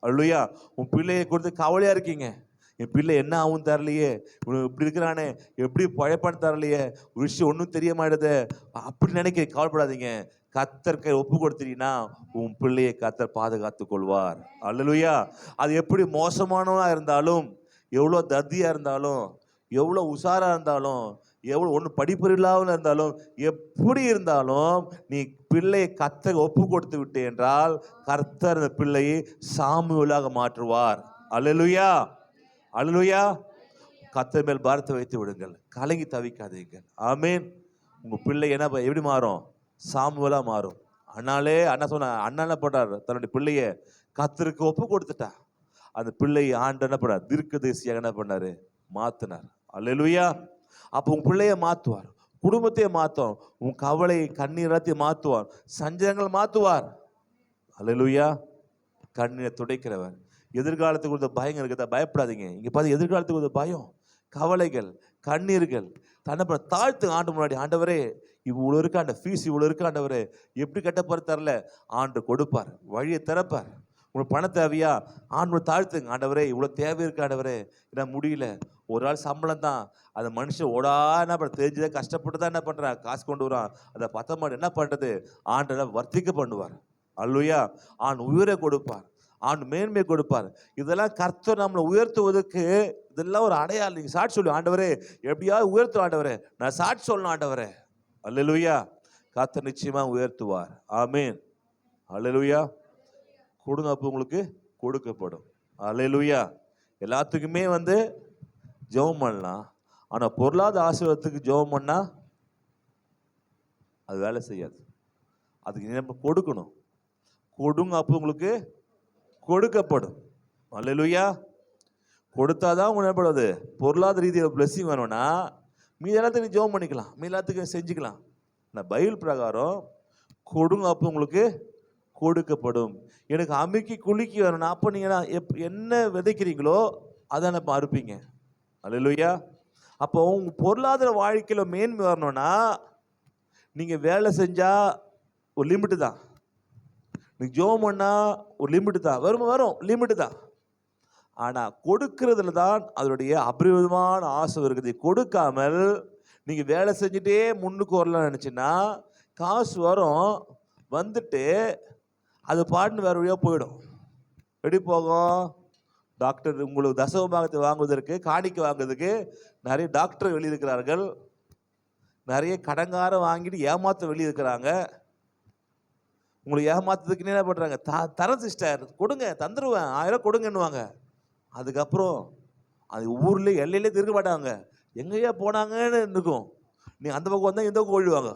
அல்லேலூயா. உன் பிள்ளையை கொடுத்து கவலையா இருக்கீங்க, என் பிள்ளை என்ன ஆகும் தரலையே, இவன் இப்படி இருக்கிறானே, எப்படி பழைப்பான்னு தரலையே, ஒரு விஷயம் ஒன்றும் தெரிய மாட்டேது அப்படி நினைக்க கவலைப்படாதீங்க. கர்த்தர் கை ஒப்பு கொடுத்தீங்கன்னா உன் பிள்ளையை கர்த்தர் பாதுகாத்துக் கொள்வார். அல்லேலூயா. அது எப்படி மோசமானவனா இருந்தாலும், எவ்வளோ தத்தியா இருந்தாலும், எவ்வளோ உஷாரா இருந்தாலும், எவ்வளோ ஒன்றும் படிப்பறிவில்லாமல் இருந்தாலும், எப்படி இருந்தாலும் நீ பிள்ளையை கர்த்தர் ஒப்பு கொடுத்து விட்டு என்றால் கர்த்தர் அந்த பிள்ளையை சாமுவேலாக மாற்றுவார். அல்லேலூயா, அல்லேலூயா. கர்த்தர் மேல் பாரத்தை வைத்து விடுங்கள், கலங்கி தவிக்காதீர்கள். ஆமீன். உங்க பிள்ளை எப்படி மாறும்? சாமுவேலா மாறும். அண்ணா சொன்ன அண்ணா என்ன பண்ணார்? தன்னுடைய பிள்ளைய கர்த்தருக்கு ஒப்பு கொடுத்துட்டா. அந்த பிள்ளையை ஆண்டு என்ன பண்ணார்? தீர்க்கதரிசியாக என்ன பண்ணாரு? மாத்தினார். அல்லேலூயா. அப்போ உன் பிள்ளைய மாத்துவார், குடும்பத்தையே மாத்துவார், உன் கவலை கண்ணீரத்தையும் மாத்துவார், சஞ்சலங்கள் மாத்துவார். அல்லேலூயா. கண்ணீரை துடைக்கிறவர். எதிர்காலத்துக்கு கொடுத்த பயங்க இருக்குதா? பயப்படாதீங்க. இங்க பார்த்து எதிர்காலத்துக்கு கொடுத்த பயம், கவலைகள், கண்ணீர்கள் தன்னை தாழ்த்து ஆண்டு முன்னாடி, ஆண்டவரே இவ்வளோ இருக்கா, அந்த ஃபீஸ் இவ்வளோ இருக்கா ஆண்டவரே, எப்படி கட்டப்பாரு தரல, ஆண்டு கொடுப்பார், வழியை திறப்பார். உங்களுக்கு பண தேவையா? ஆண்டு தாழ்த்துங்க, ஆண்டவரே இவ்வளோ தேவை இருக்கு ஆண்டவரே, என்ன முடியல, ஒரு நாள் சம்பளம் தான், அந்த மனுஷன் ஓடா என்ன பண்ண தெரிஞ்சுதான் கஷ்டப்பட்டு தான் என்ன பண்ணுறான், காசு கொண்டு வரான், அதை பத்த மாட்டேன் என்ன பண்ணுறது, ஆண்டு வர்த்திக்க பண்ணுவார். அல்லேலூயா. ஆண்டு உயிரை கொடுப்பார், ஆண்டு மேன்மை கொடுப்பார். இதெல்லாம் கர்த்தர் நம்மளை உயர்த்துவதற்கு இதெல்லாம் ஒரு அடையாளம். நீங்கள் சாட்சி சொல்லு, ஆண்டவரே எப்படியாவது உயர்த்தும் ஆண்டவரே, நான் சாட்சி சொல்லணும் ஆண்டவரே. அல்லேலூயா. கர்த்தர் நிச்சயமா உயர்த்துவார். ஆமீன். அல்லேலூயா. கொடுங்க, அப்போ உங்களுக்கு கொடுக்கப்படும். அல்லேலூயா. எல்லாத்துக்குமே ஜெபம் பண்ணலாம், ஆனால் பொருளாதார ஆசீர்வாதத்துக்கு ஜெபம் பண்ணா அது வேலை செய்யாது. அதுக்கு நம்ம கொடுக்கணும். கொடுங்க, அப்போ உங்களுக்கு கொடுக்கப்படும். அல்லேலூயா. கொடுத்தாதான் உங்களுக்கு ஏற்படுவது பொருளாதார ரீதியாக பிளஸிங் வேணும்னா மீதி எல்லாத்துக்கும் ஜெபம் பண்ணிக்கலாம், மீதி எல்லாத்துக்கும் செஞ்சுக்கலாம். நான் பைபிள் பிரகாரம் கொடுங்க, அப்போ உங்களுக்கு கொடுக்கப்படும். எனக்கு அமுக்கி குலுக்கி வரணும், அப்போ நீங்கள் என்ன விதைக்கிறீங்களோ அதை இப்போ அறுப்பீங்க. அல்லேலூயா. அப்போ உங்க பொருளாதார வாழ்க்கையில் மேன்மை வரணும்னா நீங்கள் வேலை செஞ்சால் ஒரு லிமிட்டு தான், நீங்கள் ஜோம் பண்ணால் ஒரு லிமிட்டு தான், வரும் லிமிட்டு தான். ஆனால் கொடுக்கறதுல தான் அதனுடைய அபரிவிதமான ஆசை இருக்குது. கொடுக்காமல் நீங்கள் வேலை செஞ்சுட்டே முன்னுக்கு வரலாம்னு நினச்சின்னா காசு வரும், வந்துட்டு அது பாட்டுன்னு வேறு வழியாக போயிடும். எப்படி போகும்? டாக்டர் உங்களுக்கு தசமபாகத்தை வாங்குவதற்கு, காணிக்கை வாங்குவதற்கு நிறைய டாக்டர் வெளியிருக்கிறார்கள், நிறைய கடங்காரம் வாங்கிட்டு ஏமாற்ற வெளியிருக்கிறாங்க. உங்களுக்கு ஏமாத்துறதுக்குன்னு என்ன பண்ணுறாங்க? தரேன் சிஸ்டர், கொடுங்க, தந்துடுவேன், 1000 கொடுங்கன்னுவாங்க. அதுக்கப்புறம் அது ஊர்லேயே எல்லையிலே திருக்க மாட்டாங்க, எங்கேயா போனாங்கன்னு இருக்கும். நீ அந்த பக்கம் வந்தால் இந்த பக்கம் ஓடுவாங்க,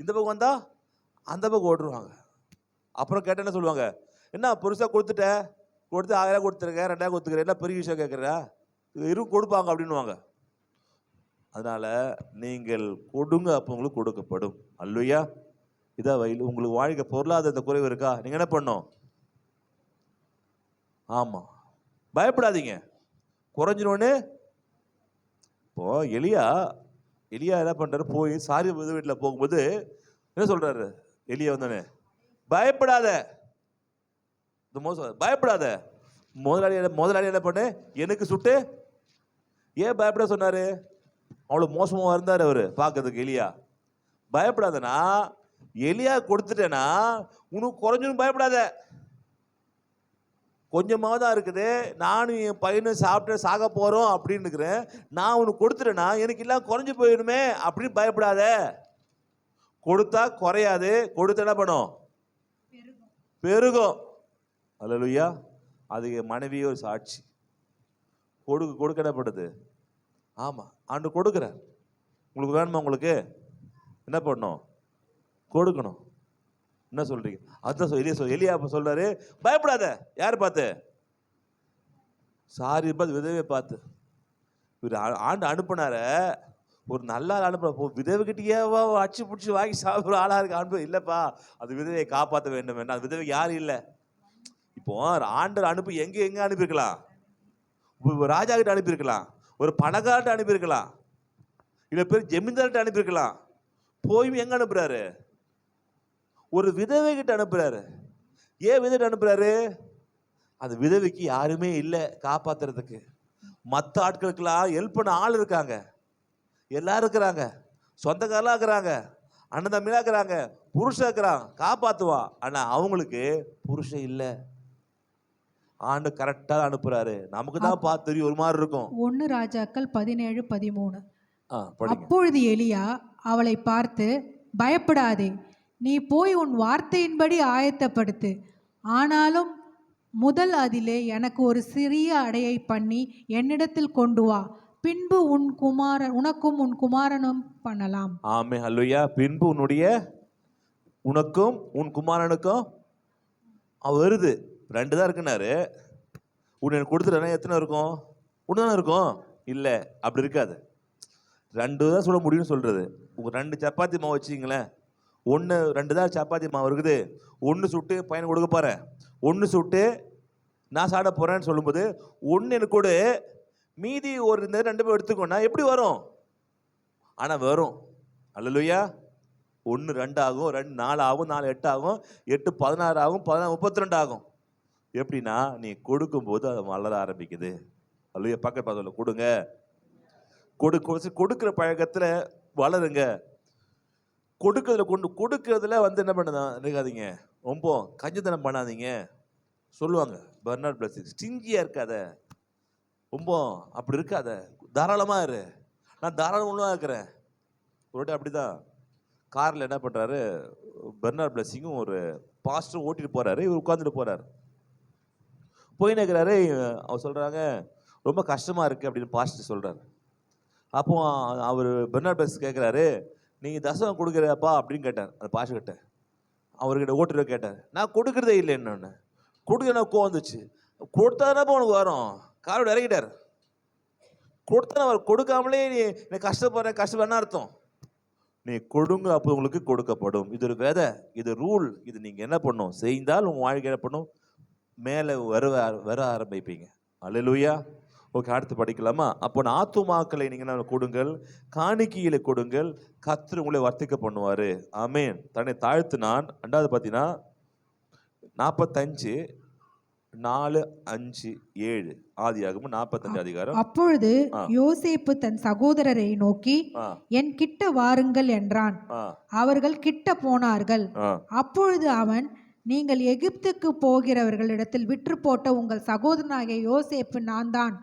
இந்த பக்கம் வந்தால் அந்த பக்கம் ஓடுருவாங்க. அப்புறம் கேட்டால் என்ன சொல்லுவாங்க? என்ன பெருசாக கொடுத்துட்ட, கொடுத்து 1000 கொடுத்துருக்க, 2000 கொடுத்துருக்க, என்ன பெரிய விஷயம் கேட்குற, கொடுப்பாங்க அப்படின்னுவாங்க. அதனால் நீங்கள் கொடுங்க, அப்போ உங்களுக்கு கொடுக்கப்படும். அல்லேலூயா. இதான் வயல். உங்களுக்கு வாழ்க்கை பொருளாதார குறைவு இருக்கா? நீங்கள் என்ன பண்ணணும்? ஆமாம், பயப்படாதீங்க, குறைஞ்சினோன்னு. இப்போ எலியா என்ன பண்ணுறாரு? போய் சாரி வீட்டில் போகும்போது என்ன சொல்கிறாரு? எலியா வந்தோடனே பயப்படாத, பயப்படாத. முதலாளி என்ன பண்ணு, எனக்கு சுட்டு. ஏன் பயப்பட சொன்னாரு? அவ்வளோ மோசமாக இருந்தார் அவர் பார்க்கறதுக்கு எலியா. பயப்படாதனா, எலியா கொடுத்துட்டேன்னா உனக்கு குறைஞ்சுன்னு பயப்படாத, கொஞ்சமாக தான் இருக்குது, நானும் என் பையனும் சாப்பிட்டு சாக போகிறோம் அப்படின்னு இருக்கிறேன், நான் உனக்கு கொடுத்துட்டேன்னா எனக்கு எல்லாம் குறைஞ்சி போயிடுமே அப்படின்னு பயப்படாத. கொடுத்தா குறையாது, கொடுத்து என்ன பண்ணும்? பெருகும். அல்லேலூயா. அது மனைவியே ஒரு சாட்சி. கொடுக்க என்ன பண்ணுது? ஆமாம், ஆண்டு கொடுக்குறார். உங்களுக்கு வேணுமா? உங்களுக்கு என்ன பண்ணணும்? கொடுக்கணும். என்ன சொல்றீங்க? அதுதான் எலியா சொல்றாரு, பயப்படாத. யார் பார்த்து? சாரி பார்த்து, விதவை பார்த்து. இவர் ஆண்டு அனுப்புனார, ஒரு நல்ல ஆள் அனுப்புற, விதவைகிட்டேவா அச்சு பிடிச்சி வாங்கி சாப்பிட்ற ஆளா இருக்கு அனுப்பு. இல்லப்பா, அது விதவையை காப்பாற்ற வேண்டும் என்ன, அது விதவை யாரும் இல்லை. இப்போ ஆண்டர் அனுப்பி எங்க அனுப்பியிருக்கலாம்? ராஜா கிட்ட அனுப்பியிருக்கலாம், ஒரு பணக்கார்ட்ட அனுப்பியிருக்கலாம், இல்லை பேர் ஜமீன்தார்கிட்ட அனுப்பியிருக்கலாம். போய் எங்க அனுப்புறாரு? ஒரு விதவை கிட்ட அனுப்புறாரு. ஏன் விதவை அனுப்புறாரு? அந்த விதவைக்கு யாருமே இல்லை காப்பாத்துறதுக்கு. மற்ற ஆட்களுக்கெல்லாம் ஹெல்ப் பண்ண ஆள் இருக்காங்க, எல்லாரும் இருக்கிறாங்க, சொந்தக்காரெல்லாம் இருக்கிறாங்க, அண்ணன் தம்பிலாம் இருக்கிறாங்க, புருஷன் இருக்கிறான், காப்பாற்றுவான். ஆனால் அவங்களுக்கு புருஷன் இல்லை. ஆண்டு கரெக்டாக அனுப்புறாரு. நமக்கு தான் பார்த்து தெரியும், ஒரு மாதிரி இருக்கும். 1 ராஜாக்கள் 17:13. படிங்க. அப்பொழுது எலியா அவளை பார்த்து, பயப்படாதே, நீ போய் உன் வார்த்தையின்படி ஆயத்தப்படுத்து. ஆனாலும் முதல் அதிலே எனக்கு ஒரு சிறிய அடையை பண்ணி என்னிடத்தில் கொண்டு வா. பின்பு உனக்கும் உன் குமாரனும் பண்ணலாம். ஆமே, அல்லேலூயா. பின்பு உனக்கும் உன் குமாரனுக்கும் வருது. 2 தான் இருக்குனாரு. உன்னை கொடுத்துட்டா எத்தனை இருக்கும்? 1 தானே இருக்கும். இல்லை, அப்படி இருக்காது. 2 தான் சொல்ல முடியும்னு சொல்றது. உங்க 2 சப்பாத்தி மாவு வச்சிங்களேன், 2 தான் சப்பாத்தி மாவு இருக்குது. 1 சுட்டு பையனை கொடுக்க போறேன், 1 சுட்டு நான் சாப்பிட போறேன்னு சொல்லும்போது 1 எனக்கு கொடு, மீதி ஒரு 2 பேர் எடுத்துக்கோன்னா எப்படி வரும்? ஆனா வரும். அல்லேலூயா. 1 2 ஆகும், 2 4 ஆகும், 4 8 ஆகும், 8 16 ஆகும், 16 32 ஆகும். எப்படின்னா நீ கொடுக்கும்போது அது வளர ஆரம்பிக்குது. அல்லேலூயா. பக்கத்து பக்கத்தில் கொடுங்க, கொடுக்குற பழக்கத்தில் வளருங்க. கொடுக்கறதுல என்ன பண்ணுதான் இருக்காதீங்க, ரொம்ப கஞ்சத்தனம் பண்ணாதீங்க. சொல்லுவாங்க பெர்னார்ட் பிளஸிங், ஸ்டிஞ்சியா இருக்காத, ரொம்ப அப்படி இருக்காத, தாராளமா இரு. நான் தாராளமாக இருக்கிறேன். ஒரு வாட்டி அப்படிதான் காரில் என்ன பண்ணுறாரு, பெர்னார்ட் பிளஸிங்கும் ஒரு பாஸ்டர் ஓட்டிட்டு போறாரு, இவர் உட்காந்துட்டு போறாரு. போயின்னு இருக்கிறாரு. அவர் சொல்றாங்க ரொம்ப கஷ்டமா இருக்கு அப்படின்னு பாஸ்டர் சொல்றாரு. அப்போ அவர் பெர்னார்ட் பிளஸிங் கேட்குறாரு, நீங்க தசமம் கொடுக்குறப்பா அப்படின்னு கேட்டார் அந்த பாஸ்டர் கிட்ட. அவர்கிட்ட ஓட்டுற கேட்டார், நான் கொடுக்குறதே இல்லை, என்னன்னு கொடுக்க எனக்கு கோவம் வந்துச்சு. கொடுத்தாதானப்பா உனக்கு வரும். காரோட இறங்கிட்டார். கொடுத்தா அவர் கொடுக்காமலே நீ கஷ்டப்படுறேன்னு அர்த்தம். நீ கொடுங்க, அப்போ உங்களுக்கு கொடுக்கப்படும். இது ஒரு விதை, இது ரூல். இது நீங்க என்ன பண்ணும் செய்தால் உங்க வாழ்க்கை என்ன பண்ணும், மேலே வர ஆரம்பிப்பீங்க. அல்லேலூயா. ஓகே, அடுத்து படிக்கலாமா? அப்போ ஆத்துமாக்களை நீங்க கொடுங்கள், காணிக்கையில கொடுங்கள், கர்த்தர் உங்களை வர்த்திக்க பண்ணுவாரு. ஆமென். தன்னை தாழ்த்தினான். 2வது பார்த்தீங்கன்னா 45 4 5 7 ஆதியாகமம் 45 அதிகாரம். அப்பொழுது யோசேப்பு தன் சகோதரரை நோக்கி, என் கிட்ட வாருங்கள் என்றான். அவர்கள் கிட்ட போனார்கள். அப்பொழுது அவன், நீங்கள் எகிப்துக்கு போகிறவர்களிடத்தில் விற்று போட்ட உங்கள் சகோதரனாகிய யோசேப்பு நான் தான்.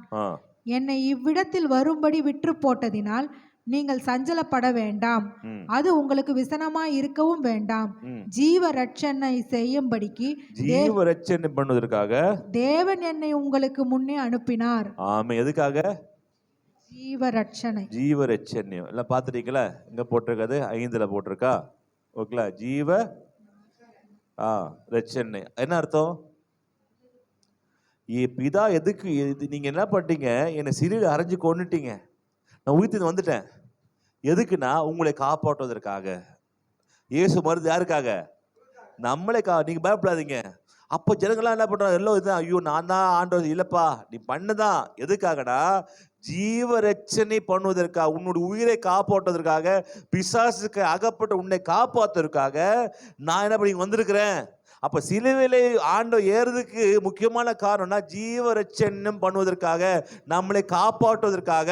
என்னை இவ்விடத்தில் வரும்படி விற்று போட்டதினால் நீங்கள் சஞ்சலப்பட வேண்டாம், அது உங்களுக்கு விசனமாய் இருக்கவும் வேண்டாம். ஜீவ ரட்சணை செய்யும்படிக்கு, ஜீவ ரட்சணை பண்ணுவதற்காக தேவன் என்னை உங்களுக்கு முன்னே அனுப்பினார். ஆமே. எதுக்காக? ஜீவ ரட்சணை. ஜீவ ரட்சண்யம் எல்லாம் பார்த்துட்டீங்களா? எங்க போட்டிருக்காது? 5ல போட்டிருக்கா. ஓகேங்களா? ஜீவ ரட்சணை என்ன அர்த்தம்? பிதா எதுக்கு நீங்க என்ன பண்ணிட்டீங்க, என்னை சிறியில் அரைஞ்சு கொண்டுட்டீங்க, நான் உயிர்த்து வந்துட்டேன். எதுக்குன்னா உங்களை காப்பாற்றுவதற்காக. இயேசு மருந்து யாருக்காக? நம்மளே நீங்க பயப்படாதீங்க. அப்போ ஜனங்கள்லாம் என்ன பண்றாங்க, எல்லாம் இதுதான், ஐயோ நான் தான் ஆண்டவர். இல்லப்பா, நீ பண்ணுதான். எதுக்காகடா? ஜீவ ரட்சணை பண்ணுவதற்காக, உன்னுடைய உயிரை காப்பாற்றுவதற்காக, பிசாசுக்கு அகப்பட்ட உன்னை காப்பாற்றுவதற்காக நான் என்ன பண்ணி வந்திருக்கிறேன். அப்ப சிலுவையிலே ஆண்டவர் ஏறதுக்கு முக்கியமான காரணம்னா ஜீவ ரட்சணம் பண்ணுவதற்காக, நம்மளை காப்பாற்றுவதற்காக.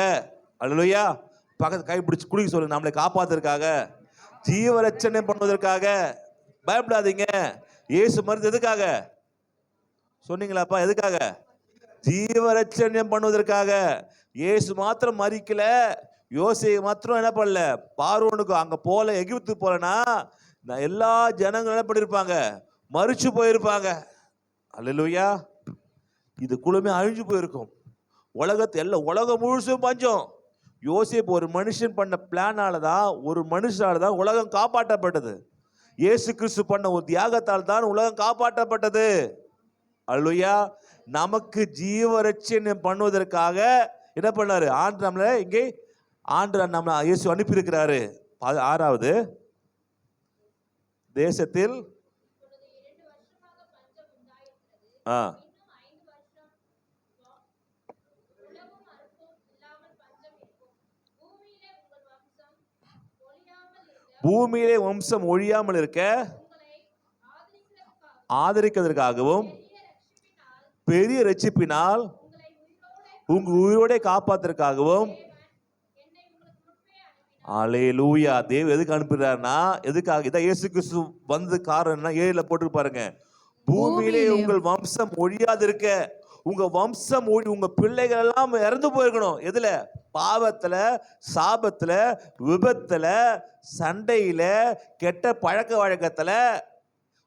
அல்லேலூயா. பக்கத்து கை பிடிச்சு குளிக்க சொல்லுங்க, நம்மளை காப்பாத்துறதுக்காக, ஜீவ ரட்சணை பண்ணுவதற்காக. பயப்படாதீங்க. இயேசு மருந்து எதுக்காக சொன்னீங்களாப்பா? எதுக்காக? ஜீவ ரட்சணம் பண்ணுவதற்காக. இயேசு மாத்திரம் மரிக்கல, யோசேப்பு மாத்திரம் என்ன பண்ணல, பார்வோனுக்கு அங்க போல, எகிப்துக்கு போலனா எல்லா ஜனங்களும் என்ன பண்ணிருப்பாங்க, மரிச்சு போயிருப்பாங்க. அல்லேலூயா. இது குழுமே அழிஞ்சு போயிருக்கும். உலகம் முழுசும் பஞ்சம். யோசேப்பு ஒரு மனுஷன் பண்ண பிளானால தான், ஒரு மனுஷனால தான் உலகம் காப்பாற்றப்பட்டது. இயேசு கிறிஸ்து பண்ண ஒரு தியாகத்தால் தான் உலகம் காப்பாற்றப்பட்டது. அல்லேலூயா. நமக்கு ஜீவ ரட்சணை பண்ணுவதற்காக என்ன பண்ணாரு ஆண்டு நம்மளை இங்கே நம்மளை இயேசு அனுப்பி இருக்கிறாரு. 6வது தேசத்தில் பூமியிலே வம்சம் ஒழியாமல் இருக்க ஆதரிக்கிறதற்காகவும் பெரிய ரட்சிப்பினால் உங்க உயிரோட காப்பாத்துறதுக்காகவும். அல்லேலூயா. தேவன் எதுக்கு அனுப்புறாருன்னா, எதுக்காக? இதான் இயேசு கிறிஸ்து வந்தது காரணம்னா 7ல போட்டு பாருங்க. பூமியிலே உங்கள் வம்சம் ஒழியாது இருக்க. உங்க வம்சம் உங்க பிள்ளைகள் எல்லாம் இறந்து போயிருக்கணும். எதுல? பாவத்துல, சாபத்துல, விபத்துல, சண்டையில, கெட்ட பழக்க வழக்கத்துல,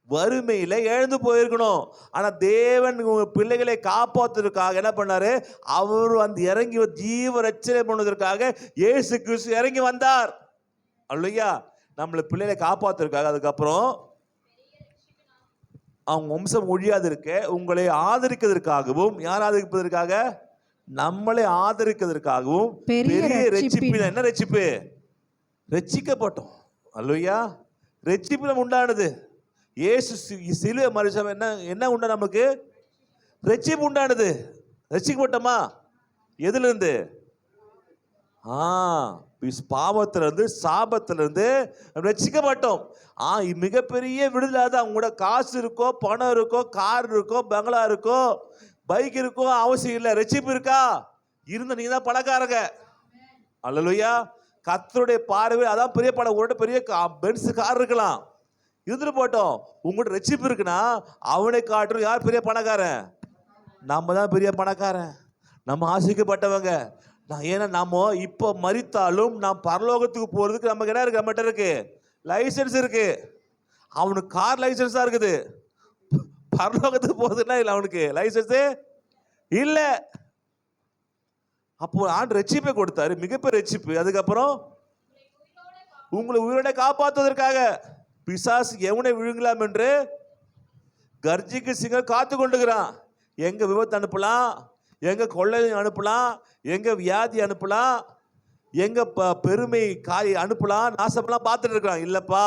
வறுமையில இழந்து போயிருக்கணும். ஆனா தேவன் உங்க பிள்ளைகளை காப்பாற்றுவதற்காக என்ன பண்ணாரு? அவர் வந்து இறங்கி ஜீவ ரட்சணை பண்ணுவதற்காக இயேசு கிறிஸ்து இறங்கி வந்தார். அல்லேலூயா. நம்மள பிள்ளைகளை காப்பாற்றுவதற்காக. அதுக்கப்புறம் அவங்க வம்சம் ஒழியாது இருக்க உங்களை ஆதரிக்கிறதுக்காகவும். யார் ஆதரிப்பதற்காக? நம்மளை ஆதரிக்கிறதுக்காகவும் பெரிய ரட்சிப்பு. என்ன ரட்சிப்பு? ரட்சிக்கப்பட்டோம். அல்லேலூயா. ரட்சிப்பு உண்டானது. இயேசு சிலுவை மரிச்சம் என்ன உண்டா? நமக்கு ரட்சிப்பு உண்டானது. ரட்சிக்கப்பட்டோமா? எதுல இருந்து? பாவத்திலிருந்து, சாபத்திலிருந்து ரட்சிக்கப்பட்டோம். மிகப்பெரிய விடுதலை. அவங்களோட காசு இருக்கோ, பணம் இருக்கோ, கார் இருக்கோ, பங்களா இருக்கோ, பைக் இருக்கோ அவசியம் இல்லை. ரட்சிப்பு இருக்கா? இருந்த நீங்க தான் பணக்காரங்க. அல்லேலூயா. கர்த்தருடைய பார்வை அதான் பெரிய பணம். உங்கள்கிட்ட பெரிய பென்ஸ் கார் இருக்கலாம், இருந்துட்டு போட்டோம். உங்கள்கிட்ட ரட்சிப்பு இருக்குன்னா அவனை காட்டுறோம். யார் பெரிய பணக்காரன்? நம்ம தான் பெரிய பணக்காரன். நம்ம ஆசிக்கப்பட்டவங்க. ஏன்னா நம்ம இப்போ மரித்தாலும் நாம் பரலோகத்துக்கு போறதுக்கு நமக்கு என்ன இருக்கு? நம்மகிட்ட இருக்கு லைசன்ஸ் இருக்கு. அவனுக்கு கார் லைசன்ஸ் தான் இருக்குது. பரலோகத்துக்கு போறதுன்னா இல்லை, அவனுக்கு லைசன்ஸ் இல்லை. அப்போ ஆண்டு ரட்சிப்பை கொடுத்தாரு, மிகப்பெரிய ரட்சிப்பு. அதுக்கப்புறம் உங்களை உயிரோட காப்பாற்றுவதற்காக. பிசாசு எவனை விழுங்கலாம் என்று கர்ஜிக்கு சிங்கம் காத்து கொண்டுகிறான். எங்க விபத்து அனுப்பலாம், எங்க கொள்ளை அனுப்பலாம், எங்க வியாதி அனுப்பலாம், எங்க பெருமை காய் அனுப்பலாம், நாசமெல்லாம் பார்த்துட்டு இருக்கிறான். இல்லப்பா,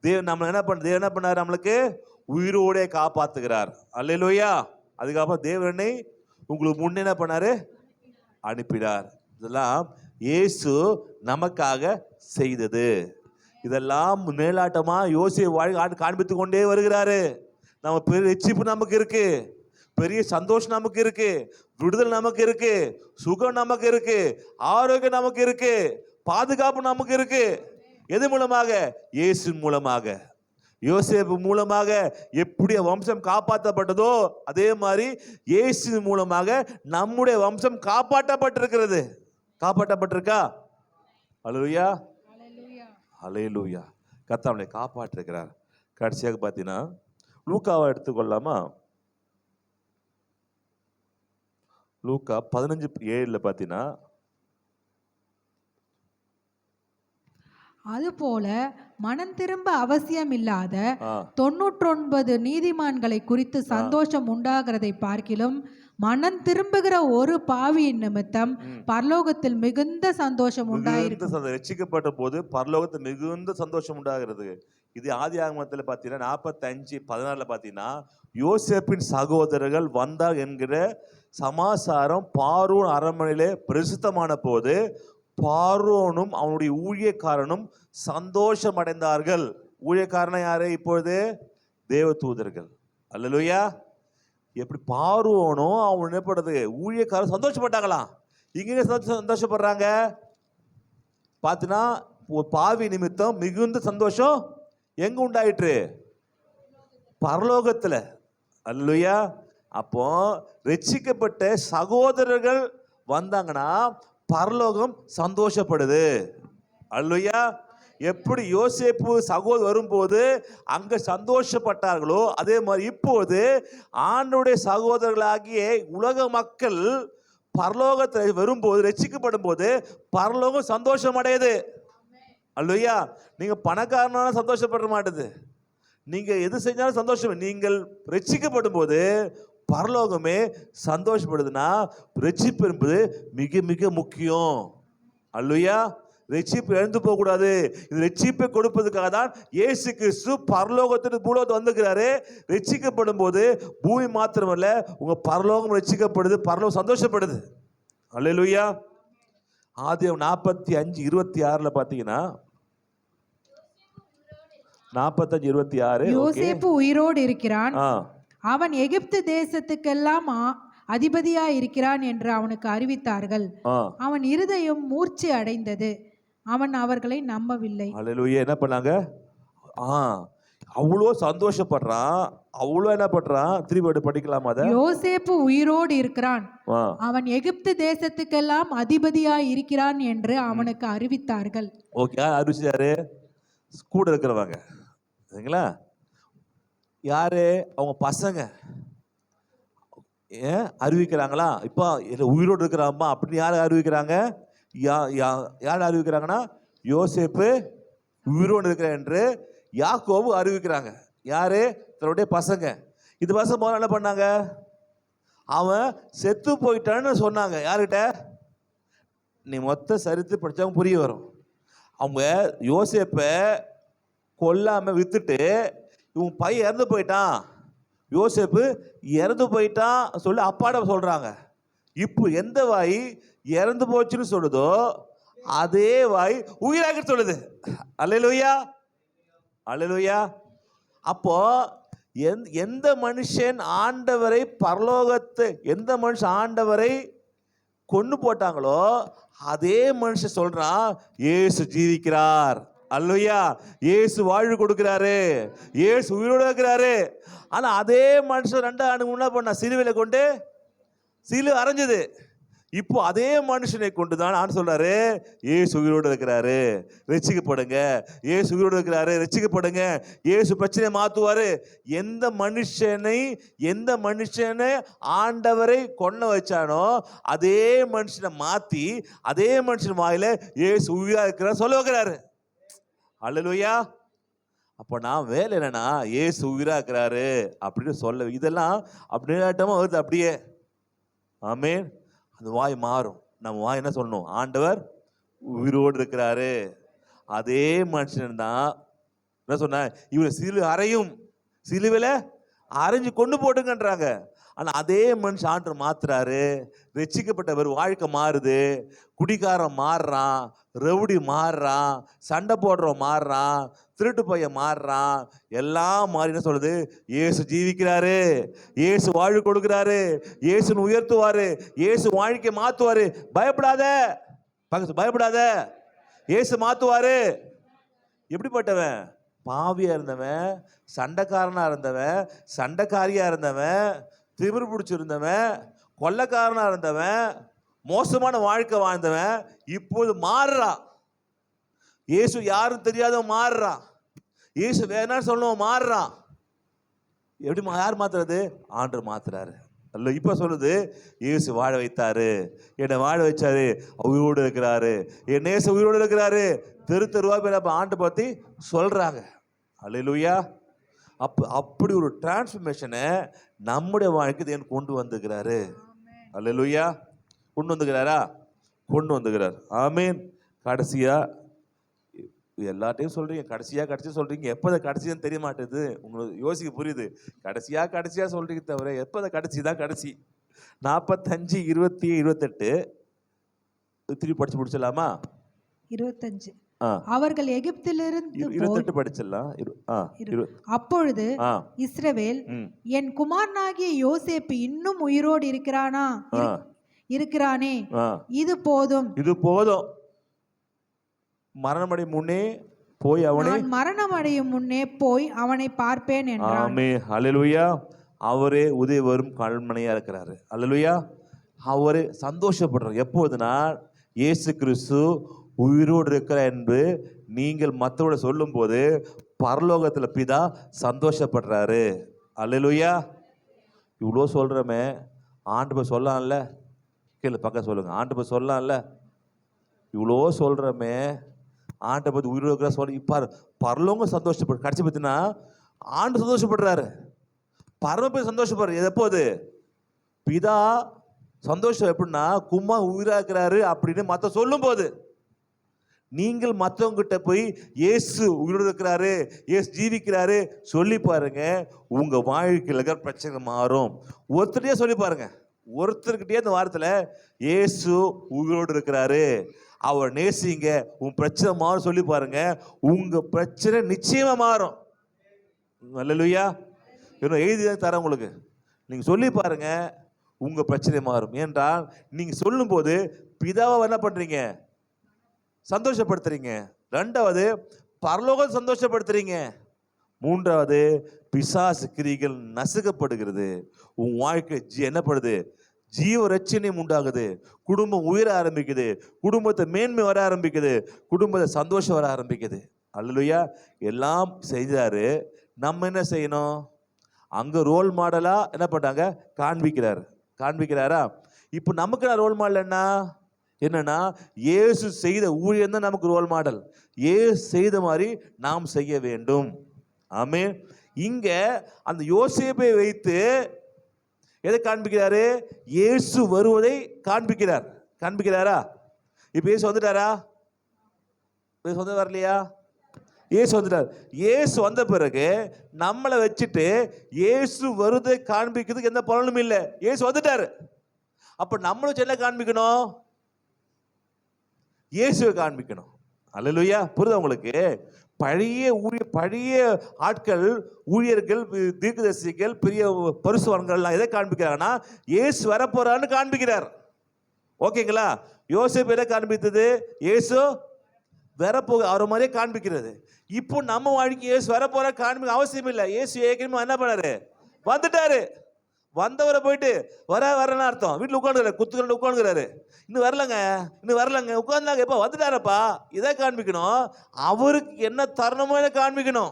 தேவன் நம்ம தேவன் என்ன பண்ணாரு? நம்மளுக்கு உயிரோட காப்பாத்துகிறார். அல்லேலூயா. அதுக்கப்புறம் தேவனை உங்களுக்கு முன்னே என்ன பண்ணாரு? அனுப்பினார். இதெல்லாம் இயேசு நமக்காக செய்தது. இதெல்லாம் மேலாட்டமா யோசிய வாழ்க்கை காண்பித்து கொண்டே வருகிறாரு. நம்ம பெரிய ரட்சிப்பு நமக்கு இருக்கு, பெரிய சந்தோஷம் நமக்கு இருக்கு, விடுதலை நமக்கு இருக்கு, சுகம் நமக்கு இருக்கு, ஆரோக்கியம் நமக்கு இருக்கு, பாதுகாப்பு நமக்கு இருக்கு. எது மூலமாக? இயேசு மூலமாக. யோசேப்பு மூலமாக எப்படி வம்சம் காப்பாற்றப்பட்டதோ அதே மாதிரி இயேசு மூலமாக நம்முடைய வம்சம் காப்பாற்றப்பட்டிருக்கிறது. காப்பாற்றப்பட்டிருக்கா? அல்லேலூயா. அல்லேலூயா. கர்த்தர் நம்மை காப்பாற்றிருக்கிறார். கடைசியாக பார்த்தீங்கன்னா லூக்காவை எடுத்துக்கொள்ளாமா? லூக்கா 15:7 பார்த்தீங்கன்னா, அதுபோல மனம் திரும்ப அவசியம் இல்லாத 99 நீதிமான்களை குறித்து சந்தோஷம் உண்டாகிறதை பார்க்கிலும் மனம் திரும்புகிற ஒரு பாவியின் நிமித்தம் பரலோகத்தில் மிகுந்த சந்தோஷம் உண்டாயிருக்கு. ரட்சிக்கப்பட்ட போது பரலோகத்தில் மிகுந்த சந்தோஷம் உண்டாகிறது. இது ஆதியாகமத்தில் பார்த்தீங்கன்னா 45:16 பார்த்தீங்கன்னா, யோசேப்பின் சகோதரர்கள் வந்தார் என்கிற சமாசாரம் பார்வோன் அரண்மனையிலே பிரசித்தமான போது பார்வோனும் அவனுடைய ஊழியக்காரனும் சந்தோஷம் அடைந்தார்கள். ஊழியக்காரன் யாரு? இப்பொழுது தேவ தூதர்கள். அல்லேலூயா. எப்படி பார்வோனும் அவன் என்ன பண்றது? ஊழியக்காரன் சந்தோஷப்பட்டாங்களாம். இங்க சந்தோஷப்படுறாங்க பார்த்தீங்கன்னா, பாவி நிமித்தம் மிகுந்த சந்தோஷம் எங்க உண்டாயிற்று? பரலோகத்துல. அல்லேலூயா. அப்போ ரட்சிக்கப்பட்ட சகோதரர்கள் வந்தாங்கன்னா பரலோகம் சந்தோஷப்படுது. அல்லேலூயா. எப்படி யோசேப்பு சகோதரர் வரும்போது அங்க சந்தோஷப்பட்டார்களோ அதே மாதிரி இப்போது ஆண்டவருடைய சகோதரர்களாகிய உலக மக்கள் பரலோகத்தில் வரும்போது, ரட்சிக்கப்படும் போது பரலோகம் சந்தோஷம் அடையுது. அல்லேலூயா. நீங்க பணக்காரனால சந்தோஷப்பட மாட்டேது, நீங்க எது செஞ்சாலும் சந்தோஷம். நீங்கள் ரட்சிக்கப்படும் போது பரலோகமே சந்தோஷப்படுதுன்னா ரட்சிப்பு என்பது மிக மிக முக்கியம். அல்லேலூயா. ரட்சிப்பு இழந்து போக கூடாது. இந்த ரட்சிப்பை கொடுப்பதற்காக தான் இயேசு கிறிஸ்து பரலோகத்திற்கு பூலோகத்தில் வந்துக்கிறாரு. ரட்சிக்கப்படும் போது பூமி மாத்திரமல்ல, உங்க பரலோகம் ரட்சிக்கப்படுது, பரலோகம் சந்தோஷப்படுது. அல்லேலூயா. ஆதியாகமம் 45:26 பார்த்தீங்கன்னா, 45:26 யோசேப்பு உயிரோடு இருக்கிறான். அவன் எகிப்து தேசத்துக்கெல்லாம் அதிபதியாய் இருக்கிறான் என்று அவனுக்கு அறிவித்தார்கள். ஆ. அவன் இருதயம் மூர்ச்சி அடைந்தது, அவன் அவர்களை நம்பவில்லை. அல்லேலூயா. என்ன பண்ணாங்க? அவ்வளோ சந்தோஷப்படுறான், அவ்வளோ என்ன பண்றான்? திருப்பி படிக்கலாமா அதை? யோசேப்பு உயிரோடு இருக்கிறான், ஆ. அவன் எகிப்து தேசத்துக்கெல்லாம் அதிபதியாய் இருக்கிறான் என்று அவனுக்கு அறிவித்தார்கள். ஓகே, யார் அறிவிச்சாரு? கூட இருக்கிறவங்க, சரிங்களா? யாரு? அவங்க பசங்க. ஏன் அறிவிக்கிறாங்களா? இப்போ உயிரோடு இருக்கிறாம்மா அப்படின்னு யார் அறிவிக்கிறாங்க? யார் அறிவிக்கிறாங்கன்னா, யோசேப்பு உயிரோடு இருக்கிறான் என்று யாக்கோபு அறிவிக்கிறாங்க. யாரு? தன்னுடைய பசங்க. இது பசங்க முதல்ல என்ன பண்ணாங்க? அவன் செத்து போயிட்டான்னு சொன்னாங்க. யார்கிட்ட? நீ மொத்த சரித்து படித்தவங்க புரிய வரும். அவங்க யோசேப்பை கொல்லாம வித்துட்டு இவன் பையன் இறந்து போயிட்டான், யோசேப்பு இறந்து போயிட்டான் சொல்லி அப்பாட சொல்றாங்க. இப்போ எந்த வாய் இறந்து போச்சுன்னு சொல்லுதோ அதே வாய் உயிராக சொல்லுது. அல்லேலூயா, அல்லேலூயா. அப்போ எந்த மனுஷன் ஆண்டவரை பரலோகத்தை, எந்த மனுஷன் ஆண்டவரை கொண்டு போட்டாங்களோ அதே மனுஷன் சொல்றான், இயேசு ஜீவிக்கிறார். அல்லேலூயா. இயேசு வாழ்வு கொடுக்கிறாரு, இயேசு உயிரோடு இருக்கிறாரு. ஆனா அதே மனுஷன் 2 ஆண்டு முன்னா பண்ண சிலுவையில கொண்டு சிலுவை அரைஞ்சது. இப்போ அதே மனுஷனை கொண்டு தான் நான் சொல்றாரு, இயேசு உயிரோடு இருக்கிறாரு, ரட்சிக்கப்படுங்க. இயேசு உயிரோடு இருக்கிறாரு, ரட்சிக்கப்படுங்க. இயேசு பிரச்சனையை மாத்துவாரு. எந்த மனுஷனை ஆண்டவரை கொன்ன வச்சானோ அதே மனுஷனை மாத்தி அதே மனுஷன் வாயில இயேசு உயிரா இருக்கிறார் சொல்ல வைக்கிறாரு. அல்லேலூயா. அப்போ நான் வேலை என்னன்னா, இயேசு உயிரா இருக்கிறாரு அப்படின்னு சொல்ல, இதெல்லாம் அப்படியே வருது அப்படியே. ஆமென். அந்த வாய் மாறும். நம்ம வாய் என்ன சொல்லணும்? ஆண்டவர் உயிரோடு இருக்கிறாரு. அதே மனுஷன் தான் என்ன சொன்ன, இவரை சிலுவையில அரைஞ்சு கொண்டு போட்டுங்கன்றாங்க. ஆனால் அதே மனுஷன் ஆண்டவர் மாத்துறாரு. ரட்சிக்கப்பட்டவர் வாழ்க்கை மாறுது. குடிகாரன் மாறுறான், ரவுடி மாறுறான், சண்டை போடுறவன் மாறுறான், திருட்டு பையன் மாறுறான். எல்லாம் மாறி என்ன சொல்லுது? இயேசு ஜீவிக்கிறாரு, இயேசு வாழ்வு கொடுக்கிறாரு, இயேசுன்னு உயர்த்துவாரு, இயேசு வாழ்க்கை மாத்துவாரு. பயப்படாத, பயப்படாத, இயேசு மாத்துவாரு. எப்படிப்பட்டவன்? பாவியா இருந்தவன், சண்டைக்காரனா இருந்தவன், சண்டைக்காரியா இருந்தவன், திமிரு பிடிச்சிருந்தவன், கொள்ளைக்காரனா இருந்தவன், மோசமான வாழ்க்கை வாழ்ந்தவன் இப்போது மாறுறான். இயேசு யாரும் தெரியாதவன் மாறுறான். இயேசு வேணான்னு சொல்லணும் மாறுறான். எப்படி யார் மாத்துறது? ஆண்டவர் மாத்துறாரு. அல்ல இப்ப சொல்லுது, இயேசு வாழ வைத்தாரு, என்னை வாழ வச்சாரு, உயிரோடு இருக்கிறாரு, என் நேச உயிரோடு இருக்கிறாரு. தெருவா போய் ஆண்டை பத்தி சொல்றாங்க. அல்லேலூயா. அப்படி ஒரு டிரான்ஸ்ஃபர்மேஷனை நம்முடைய வாழ்க்கை தேவன் கொண்டு வந்துக்கிறாரு. அல்லேலூயா. கொண்டு வந்துக்கிறாரா? கொண்டு வந்துக்கிறார். ஆமீன். கடைசியா எல்லாத்தையும் சொல்றீங்க, கடைசியா சொல்றீங்க. எப்போ கடைசின்னு தெரிய மாட்டேது. உங்களுக்கு யோசிக்க புரியுது. கடைசியா சொல்றீங்க தவிர எப்போ கடைசி தான் கடைசி. 45, 27, 28 திருப்பி படிச்சு முடிச்சிடலாமா? 25. அவர்கள் எகிப்திலிருந்து 28 படிச்சிடலாம். அப்பொழுது இஸ்ரவேல், என் குமாரனாகிய யோசேப்பு இன்னும் உயிரோடு இருக்கிறானே, இது போதும், இது போதும். மரணமடையும் முன்னே போய் அவனை பார்ப்பேன் என்றான். ஆமென். அல்லேலூயா. அவரே உதவி வரும் கல்மனையா இருக்கிறாரு. அல்லேலூயா. அவரே சந்தோஷப்படுறார். எப்போதுனா இயேசு கிறிஸ்து உயிரோடு இருக்கிறார் என்று நீங்கள் மற்றவரோட சொல்லும் போது பரலோகத்துல பிதா சந்தோஷப்படுறாரு. அல்லேலூயா. இவ்வளோ சொல்றமே, ஆண்டவர் சொல்லலாம்ல? கீழே பக்கம் சொல்லுங்க. ஆண்டவர் சொல்லலாம்ல? இவ்வளோ சொல்றமே, ஆண்டை பத்தி உயிரோடு இருக்கிற சொல்ல இப்போ பரலோகம் சந்தோஷப்படு. கடைசி பார்த்தீங்கன்னா ஆண்டு சந்தோஷப்படுறாரு, பரம சந்தோஷப்படுறாரு. எப்போது? பிதா சந்தோஷம் எப்படின்னா, குமார் உயிராக்குறாரு அப்படின்னு மற்ற சொல்லும் போது. நீங்கள் மற்றவங்கிட்ட போய் இயேசு உயிரோடு இருக்கிறாரு, இயேசு ஜீவிக்கிறாரு சொல்லி பாருங்க, உங்க வாழ்க்கையில் இருக்கிற பிரச்சனை மாறும். ஒருத்தரையே சொல்லி பாருங்க, ஒருத்தருக்கிட்டே இந்த வாரத்தில் இயேசு உயிரோடு இருக்கிறாரு, அவர் நேசிங்க, உன் பிரச்சனை மாறும் சொல்லி பாருங்க, உங்க பிரச்சனை நிச்சயமா மாறும். அல்லேலூயா. இன்னும் எழுதி தரேன் உங்களுக்கு. நீங்க சொல்லி பாருங்க, உங்க பிரச்சனை மாறும். ஏன்றால் நீங்க சொல்லும் போது பிதாவை என்ன பண்றீங்க? சந்தோஷப்படுத்துறீங்க. ரெண்டாவது பரலோகம் சந்தோஷப்படுத்துறீங்க. மூன்றாவது பிசாசு கிரிகள் நசுக்கப்படுகிறது. உன் வாழ்க்கை என்னப்படுது? ஜீவ ரட்சணையும் உண்டாகுது. குடும்பம் உயர ஆரம்பிக்குது. குடும்பத்தை மேன்மை வர ஆரம்பிக்குது. குடும்பத்தை சந்தோஷம் வர ஆரம்பிக்குது. அல்லேலூயா. எல்லாம் செய்தாரு. நம்ம என்ன செய்யணும்? அங்க ரோல் மாடலா என்ன பண்றாங்க? காண்பிக்கிறாரா? இப்போ நமக்கு ரோல் மாடல் என்னன்னா இயேசு செய்த ஊழியம் தான் நமக்கு ரோல் மாடல். இயேசு செய்த மாதிரி நாம் செய்ய வேண்டும். ஆமென். இங்க அந்த யோசேப்பை வைத்து எதை காண்பிக்கிறாரு? இயேசு வருவதை காண்பிக்கிறாரா? இப்ப இயேசு வந்துட்டாரா? வரலையா? இயேசு வந்துட்டார். இயேசு வந்த பிறகு நம்மளை வச்சுட்டு இயேசு வருவதை காண்பிக்கிறதுக்கு எந்த பலனும் இல்லை. இயேசு வந்துட்டாரு. அப்ப நம்மளும் என்ன காண்பிக்கணும்? இயேசுவை காண்பிக்கணும். அல்லேலூயா. புரியுதா உங்களுக்கு? பழைய ஆட்கள், ஊழியர்கள், தீர்க்கதரிசிகள், பெரிய பரிசுத்தவான்கள்லாம் எதை காண்பிக்கிறாங்கன்னா இயேசு வரப்போறான்னு காண்பிக்கிறார். ஓகேங்களா? யோசேப்பு எதை காண்பித்தது? இயேசு வரப்போக அவரை மாதிரியே காண்பிக்கிறது. இப்போ நம்ம வாழ்க்கை இயேசு வரப்போற காண்பிக்க அவசியம் இல்லை. இயேசு ஏற்கனவே என்ன பண்ணாரு? வந்துட்டாரு. வந்தவரை போயிட்டு வரன்னு அர்த்தம். வீட்டில் உட்காந்துக்கிறாரு. இன்னும் வரலங்க உட்கார்ந்தாங்க. எப்போ வந்துட்டாரப்பா? இதை காண்பிக்கணும். அவருக்கு என்ன தருணமோ இதை காண்பிக்கணும்.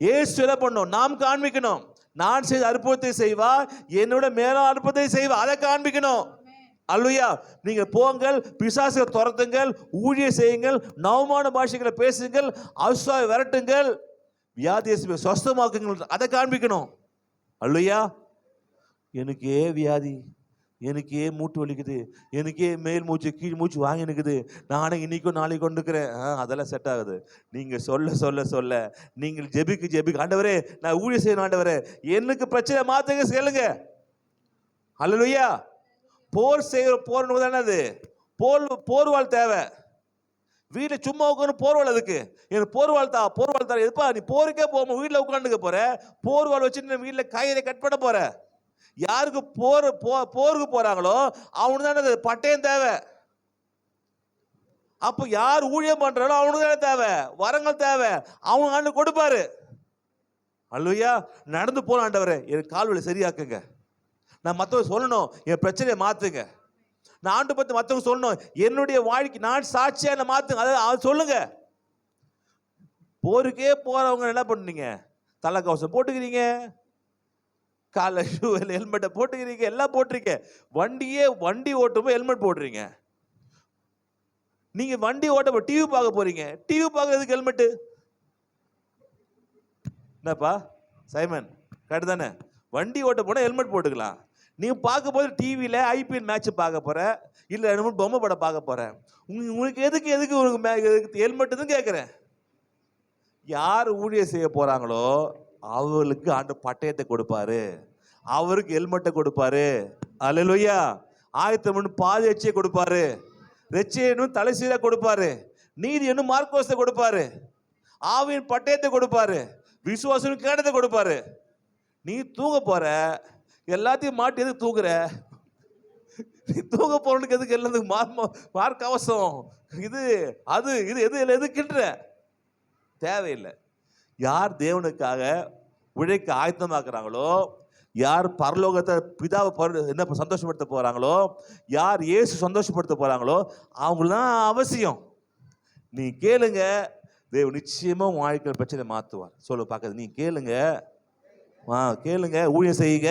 இயேசு என்ன பண்ணணும்? நாம் காண்பிக்கணும். நான் செய்த அற்புதத்தை செய்வா, என்னோட மேலும் அற்புதத்தை செய்வா, அதை காண்பிக்கணும். அல்லேலூயா. நீங்கள் போங்கள், பிசாசுகளை துரத்துங்கள், ஊழியம் செய்யுங்கள், நவமான பாஷைகளை பேசுங்கள், அசுத்தாவை விரட்டுங்கள், வியாதியை சுஸ்தமாக்குங்கள், அதை காண்பிக்கணும். அல்லேலூயா. எனக்கே வியாதி, எனக்கே மூட்டு வலிக்குது, எனக்கே மேல் மூச்சு கீழ் மூச்சு வாங்கி நிற்குது, நானே இன்னைக்கும் நாளைக்கு கொண்டுக்கிறேன், அதெல்லாம் செட் ஆகுது. நீங்கள் சொல்ல நீங்கள் ஜெபிக்க ஆண்டவரே நான் ஊழியம் செய்யணும், ஆண்டவரே எனக்கு பிரச்சனை மாற்றுங்க சொல்லுங்க. அல்லேலூயா. போர்னு தானே அது. போர்வாள் தேவை. வீட்டில் சும்மா உட்காந்து போர்வாள் அதுக்கு. எனக்கு போர்வாள் தர எதுப்பா? நீ போருக்கே போகாம வீட்டில் உட்காந்துக்க போற. போர்வாள் வச்சுட்டு வீட்டில் காய்கறி கட் பண்ண போற. யாருக்கு போருக்கு போறாங்களோ அவனுக்கு தானே பட்டயம் தேவை. அப்போ யார் ஊழியம் பண்றாலோ அவனுக்கு தானே தேவை, வரங்கள் தேவை. அவங்க ஆண்டு கொடுப்பாரு. அல்லேலூயா. நடந்து போன ஆண்டவரே என் கால்வலி சரியாக்குங்க. நான் மற்றவங்க சொல்லணும் என் பிரச்சனையை மாத்துங்க. நான் ஆண்டு பத்தி மற்றவங்க சொல்லணும் என்னுடைய வாழ்க்கை நான் சாட்சியா என்ன மாத்துங்க. அதை சொல்லுங்க. போருக்கே போறவங்க என்ன பண்ணீங்க? தலைக்கவசம் போட்டுக்கிறீங்க, காலை ஷூ ஹெல்மெட்டை போட்டுக்கிறீங்க, எல்லாம் போட்டுறீங்க. வண்டி ஓட்டும்போது ஹெல்மெட் போடுறீங்க. நீங்க வண்டி ஓட்ட டிவி பார்க்க போறீங்க, டிவி பார்க்கறதுக்கு ஹெல்மெட்டு என்னப்பா சைமன்? கரெக்ட் தானே? வண்டி ஓட்ட போனால் ஹெல்மெட் போட்டுக்கலாம். நீங்க பார்க்க போது டிவியில் ஐபிஎல் மேட்ச் பார்க்க போற, இல்லை ரெண்டு பொம்மை படம் பார்க்க போற. உங்களுக்கு எதுக்கு உங்களுக்கு ஹெல்மெட் தான் கேட்குறேன். யார் ஊழியம் செய்ய போறாங்களோ அவங்களுக்கு ஆண்டு பட்டயத்தை கொடுப்பாரு, அவருக்கு ஹெல்மெட்டை கொடுப்பாரு. அல்லேலூயா. ஆயத்தம் பாதி எச்சையை கொடுப்பாரு, ரெச்சையனும் தலை சீரா கொடுப்பாரு, நீதி என்னும் மார்க்கோசத்தை கொடுப்பாரு, ஆவியின் பட்டயத்தை கொடுப்பாரு, விசுவாசம் கேடத்தை கொடுப்பாரு. நீ தூங்க போற, எல்லாத்தையும் மாட்டி எதுக்கு தூங்குற? நீ தூங்க போறதுக்கு எதுக்கு எல்லாத்துக்கும் மார்க் அவசரம், இது அது இது எதுக்குன்ற தேவையில்லை. யார் தேவனுக்காக உழைக்க ஆயத்தமாக்குறாங்களோ, யார் பரலோகத்தை பிதாவை என்ன சந்தோஷப்படுத்த போறாங்களோ, யார் இயேசு சந்தோஷப்படுத்த போறாங்களோ அவங்களாம் அவசியம். நீ கேளுங்க, தேவன் நிச்சயமா உன் வாழ்க்கை பிரச்சனை மாத்துவார். சொல்ல பார்க்காது. நீ கேளுங்க, கேளுங்க. ஊழியம் செய்யுங்க,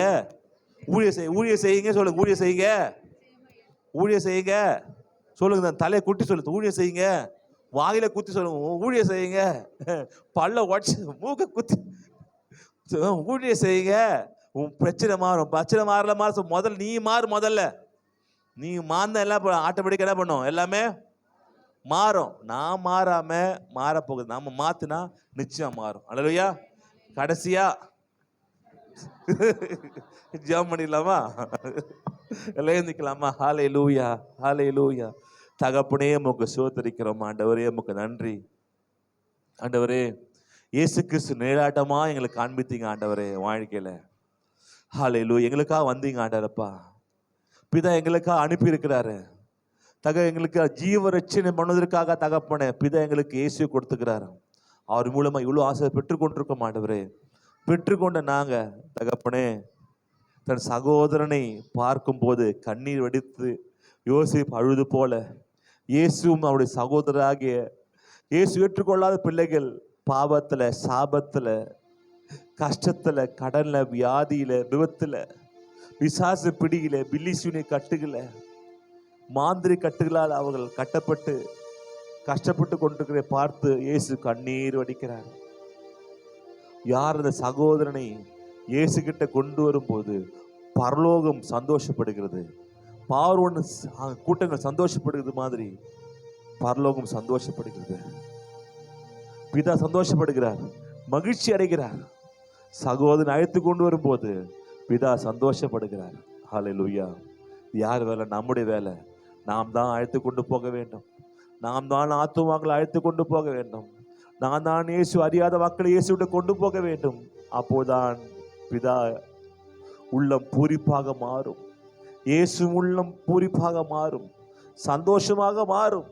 ஊழியம் செய்யுங்க. சொல்லுங்க ஊழியம் செய்யுங்க, ஊழியம் செய்யுங்க. சொல்லுங்க. தான் தலையை குட்டி சொல்லுங்க ஊழியம் செய்யுங்க. வாயில குத்தி சொல்லுங்க ஊழியம் செய்யுங்க. பல்ல உடச்சு மூக்க குத்தி ஊழியம் செய்யுங்க. உன் பிரச்சனை மாறும். பிரச்சனை மாறல முதல்ல நீ முதல்ல நீ மாறின எல்லாம் ஆட்டோமேட்டிக்காக என்ன பண்ணும்? எல்லாமே மாறும். நான் மாறாம மாறப்போகுது. நாம மாத்தினா நிச்சயம் மாறும். அல்லேலூயா. கடைசியா ஜெபம் பண்ணிடலாமா? எழுந்திக்கலாமா? ஹல்லேலூயா, ஹல்லேலூயா. தகப்பனே உமக்கு ஸ்தோத்திரிக்கிறோம் ஆண்டவரே, உமக்கு நன்றி ஆண்டவரே. இயேசு கிறிஸ்து நிழலாட்டமா எங்களுக்கு காண்பித்தீங்க ஆண்டவரே. வாழ்க்கையில ஹalleluya. எங்களுக்காக வந்தீங்க ஆண்டவரப்பா. பிதா எங்களுக்காக அனுப்பி இருக்கிறாரு. எங்களுக்கு ஜீவ ரட்சணை பண்ணுவதற்காக தகப்பனே பிதா எங்களுக்கு இயேசுவை கொடுத்துக்கிறாரு. அவர் மூலமா இவ்வளவு ஆசை பெற்றுக்கொண்டிருக்கோம் ஆண்டவரே. பெற்றுக்கொண்ட நாங்க தகப்பனே தன் சகோதரனை பார்க்கும் போது கண்ணீர் வடித்து யோசிப்பு அழுது போல இயேசுவும் அவருடைய சகோதரராகிய இயேசு ஏற்றுக்கொள்ளாத பிள்ளைகள் பாவத்துல, சாபத்துல, கஷ்டத்துல, கடன்ல, வியாதியில, விபத்துல, பிசாசு பிடியில, பில்லிசூனிய கட்டுகள, மாந்திரி கட்டுகளால் அவர்கள் கட்டப்பட்டு கஷ்டப்பட்டு கொண்டிருக்கிற பார்த்து இயேசு கண்ணீர் வடிக்கிறார். யார் அந்த சகோதரனை இயேசு கிட்ட கொண்டு வரும்போது பரலோகம் சந்தோஷப்படுகிறது. பார்வோன் கூட்டங்கள் சந்தோஷப்படுகிறது மாதிரி பரலோகம் சந்தோஷப்படுகிறது. பிதா சந்தோஷப்படுகிறார், மகிழ்ச்சி அடைகிறார். சகோதரன் அழைத்து கொண்டு வரும்போது பிதா சந்தோஷப்படுகிறார். ஹல்லேலூயா. யார் வேலை? நம்முடைய வேலை. நாம் தான் அழைத்து கொண்டு போக வேண்டும். நாம் தான் ஆத்துமாக்களை அழைத்து கொண்டு போக வேண்டும். நான் தான் இயேசு அறியாத மக்களை இயேசுவிட கொண்டு போக வேண்டும். அப்போதான் பிதா உள்ளம் பூரிப்பாக மாறும். இயேசு உள்ளம் பூரிப்பாக மாறும், சந்தோஷமாக மாறும்.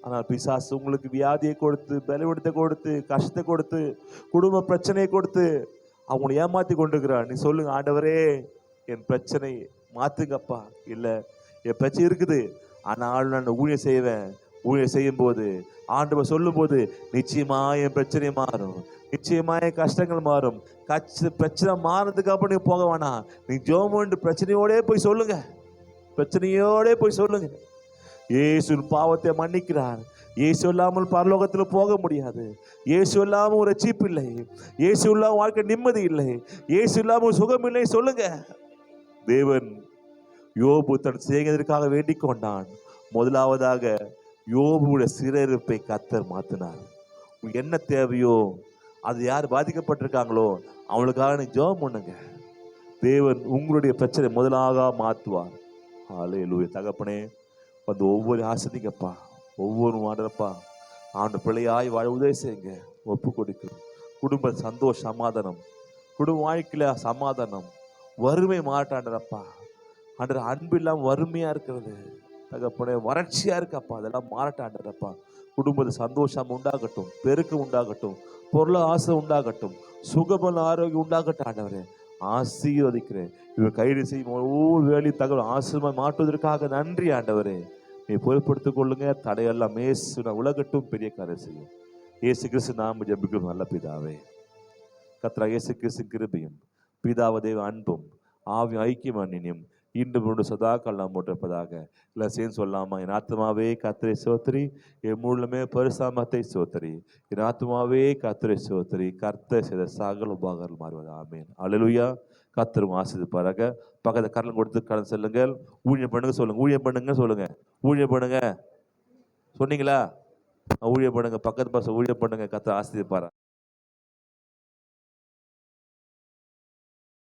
ஆனால் பிசாசு உங்களுக்கு வியாதியை கொடுத்து, பலவீனத்தை கொடுத்து, கஷ்டத்தை கொடுத்து, குடும்ப பிரச்சனையை கொடுத்து அவங்களை ஏமாத்தி கொண்டிருக்கிறான். நீ சொல்லுங்க, ஆண்டவரே என் பிரச்சனை மாத்துங்கப்பா. இல்லை, என் பிரச்சனை இருக்குது, ஆனால் நான் ஊழியம் செய்வேன். ஊழியம் செய்யும் போது ஆண்டவர் சொல்லும் போது நிச்சயமா என் பிரச்சனை மாறும், நிச்சயமா என் கஷ்டங்கள் மாறும். பிரச்சனை மாறதுக்கு அப்புறம் நீ போக வேணாம். நீ ஜோமோண்டு பிரச்சனையோடே போய் சொல்லுங்க, பிரச்சனையோடே போய் சொல்லுங்க. இயேசு பாவத்தை மன்னிக்கிறார். இயேசு இல்லாமல் பரலோகத்தில் போக முடியாது. இயேசு இல்லாமல் ஒரு ரட்சிப்பு இல்லை. இயேசு இல்லாமல் வாழ்க்கை நிம்மதி இல்லை. இயேசு இல்லாமல் சுகம் இல்லை. சொல்லுங்க. தேவன் யோபு தன் சிநேகிதருக்காக வேண்டிக் கொண்டான். முதலாவதாக யோபுடைய சிறையிருப்பை கர்த்தர் மாத்தினார். என்ன தேவையோ, அது யார் பாதிக்கப்பட்டிருக்காங்களோ அவங்களுக்காக நீ ஜெபம் பண்ணுங்க. தேவன் உங்களுடைய பிரச்சனை முதலாக மாற்றுவார். ஹல்லேலூயா. தகப்பனே வந்து ஒவ்வொரு ஆசிரியப்பா, ஒவ்வொரு மாடப்பா ஆண்டு பிள்ளையாய் வாழ உதவி செய்யுங்க. ஒப்பு கொடுக்கும் குடும்ப சந்தோஷ சமாதானம், குடும்ப வாழ்க்கையில சமாதானம், வறுமை மாட்டாண்டப்பா. ஆண்டு அன்பு இல்லாமல் வறுமையா இருக்கிறது தகப்பனே, வறட்சியா இருக்கப்பா, அதெல்லாம் மாறட்டாண்டப்பா. குடும்பத்தை சந்தோஷம் உண்டாகட்டும், பெருக்கு உண்டாகட்டும், பொருள ஆசை உண்டாகட்டும், சுகபல ஆரோக்கியம் உண்டாகட்டும். ஆண்டவரே ஆசீர்வதிக்கிறேன். இவர் கைது செய்யும் ஒவ்வொரு வேலையும் தகவல் ஆசிரியமாக மாற்றுவதற்காக நன்றி ஆண்டவரே. நீ பொறுப்படுத்திக் கொள்ளுங்க. தடையெல்லாம் மேசு உலகட்டும் பெரிய காரியம் செய்யும். இயேசு கிறிஸ்து நாம ஜெபிக்கிறோம் நல்ல பிதாவே. கர்த்தராகிய இயேசு கிறிஸ்து கிருபையும் பிதாவ தேவ அன்பும் ஆவியும் ஐக்கியம் அந்நியம் இன்று முழு சதா காலம் இருப்பதாக. எல்லாம் சேர்ந்து சொல்லாமா? என் ஆத்மாவே கர்த்தரை சோத்திரி, என் முழுமே பரிசுத்தத்தை சோத்திரி. என் ஆத்மாவே கர்த்தரை சோத்திரி, கர்த்தர் செய்த சகல உபகாரங்கள் மாறுவது. ஆமென். அல்லேலூயா. கர்த்தரும் ஆசீர்வதிப்பாராக. பக்கத்துல கரல் கொடுத்து கடன் சொல்லுங்கள். ஊழியம் பண்ணுங்க சொல்லுங்க. ஊழியம் பண்ணுங்க சொல்லுங்க. ஊழியம் பண்ணுங்க சொன்னீங்களா? ஊழியம் பண்ணுங்க. பக்கத்து பாச ஊழியம் பண்ணுங்க. கர்த்தர் ஆசீர்வதிப்பாரா.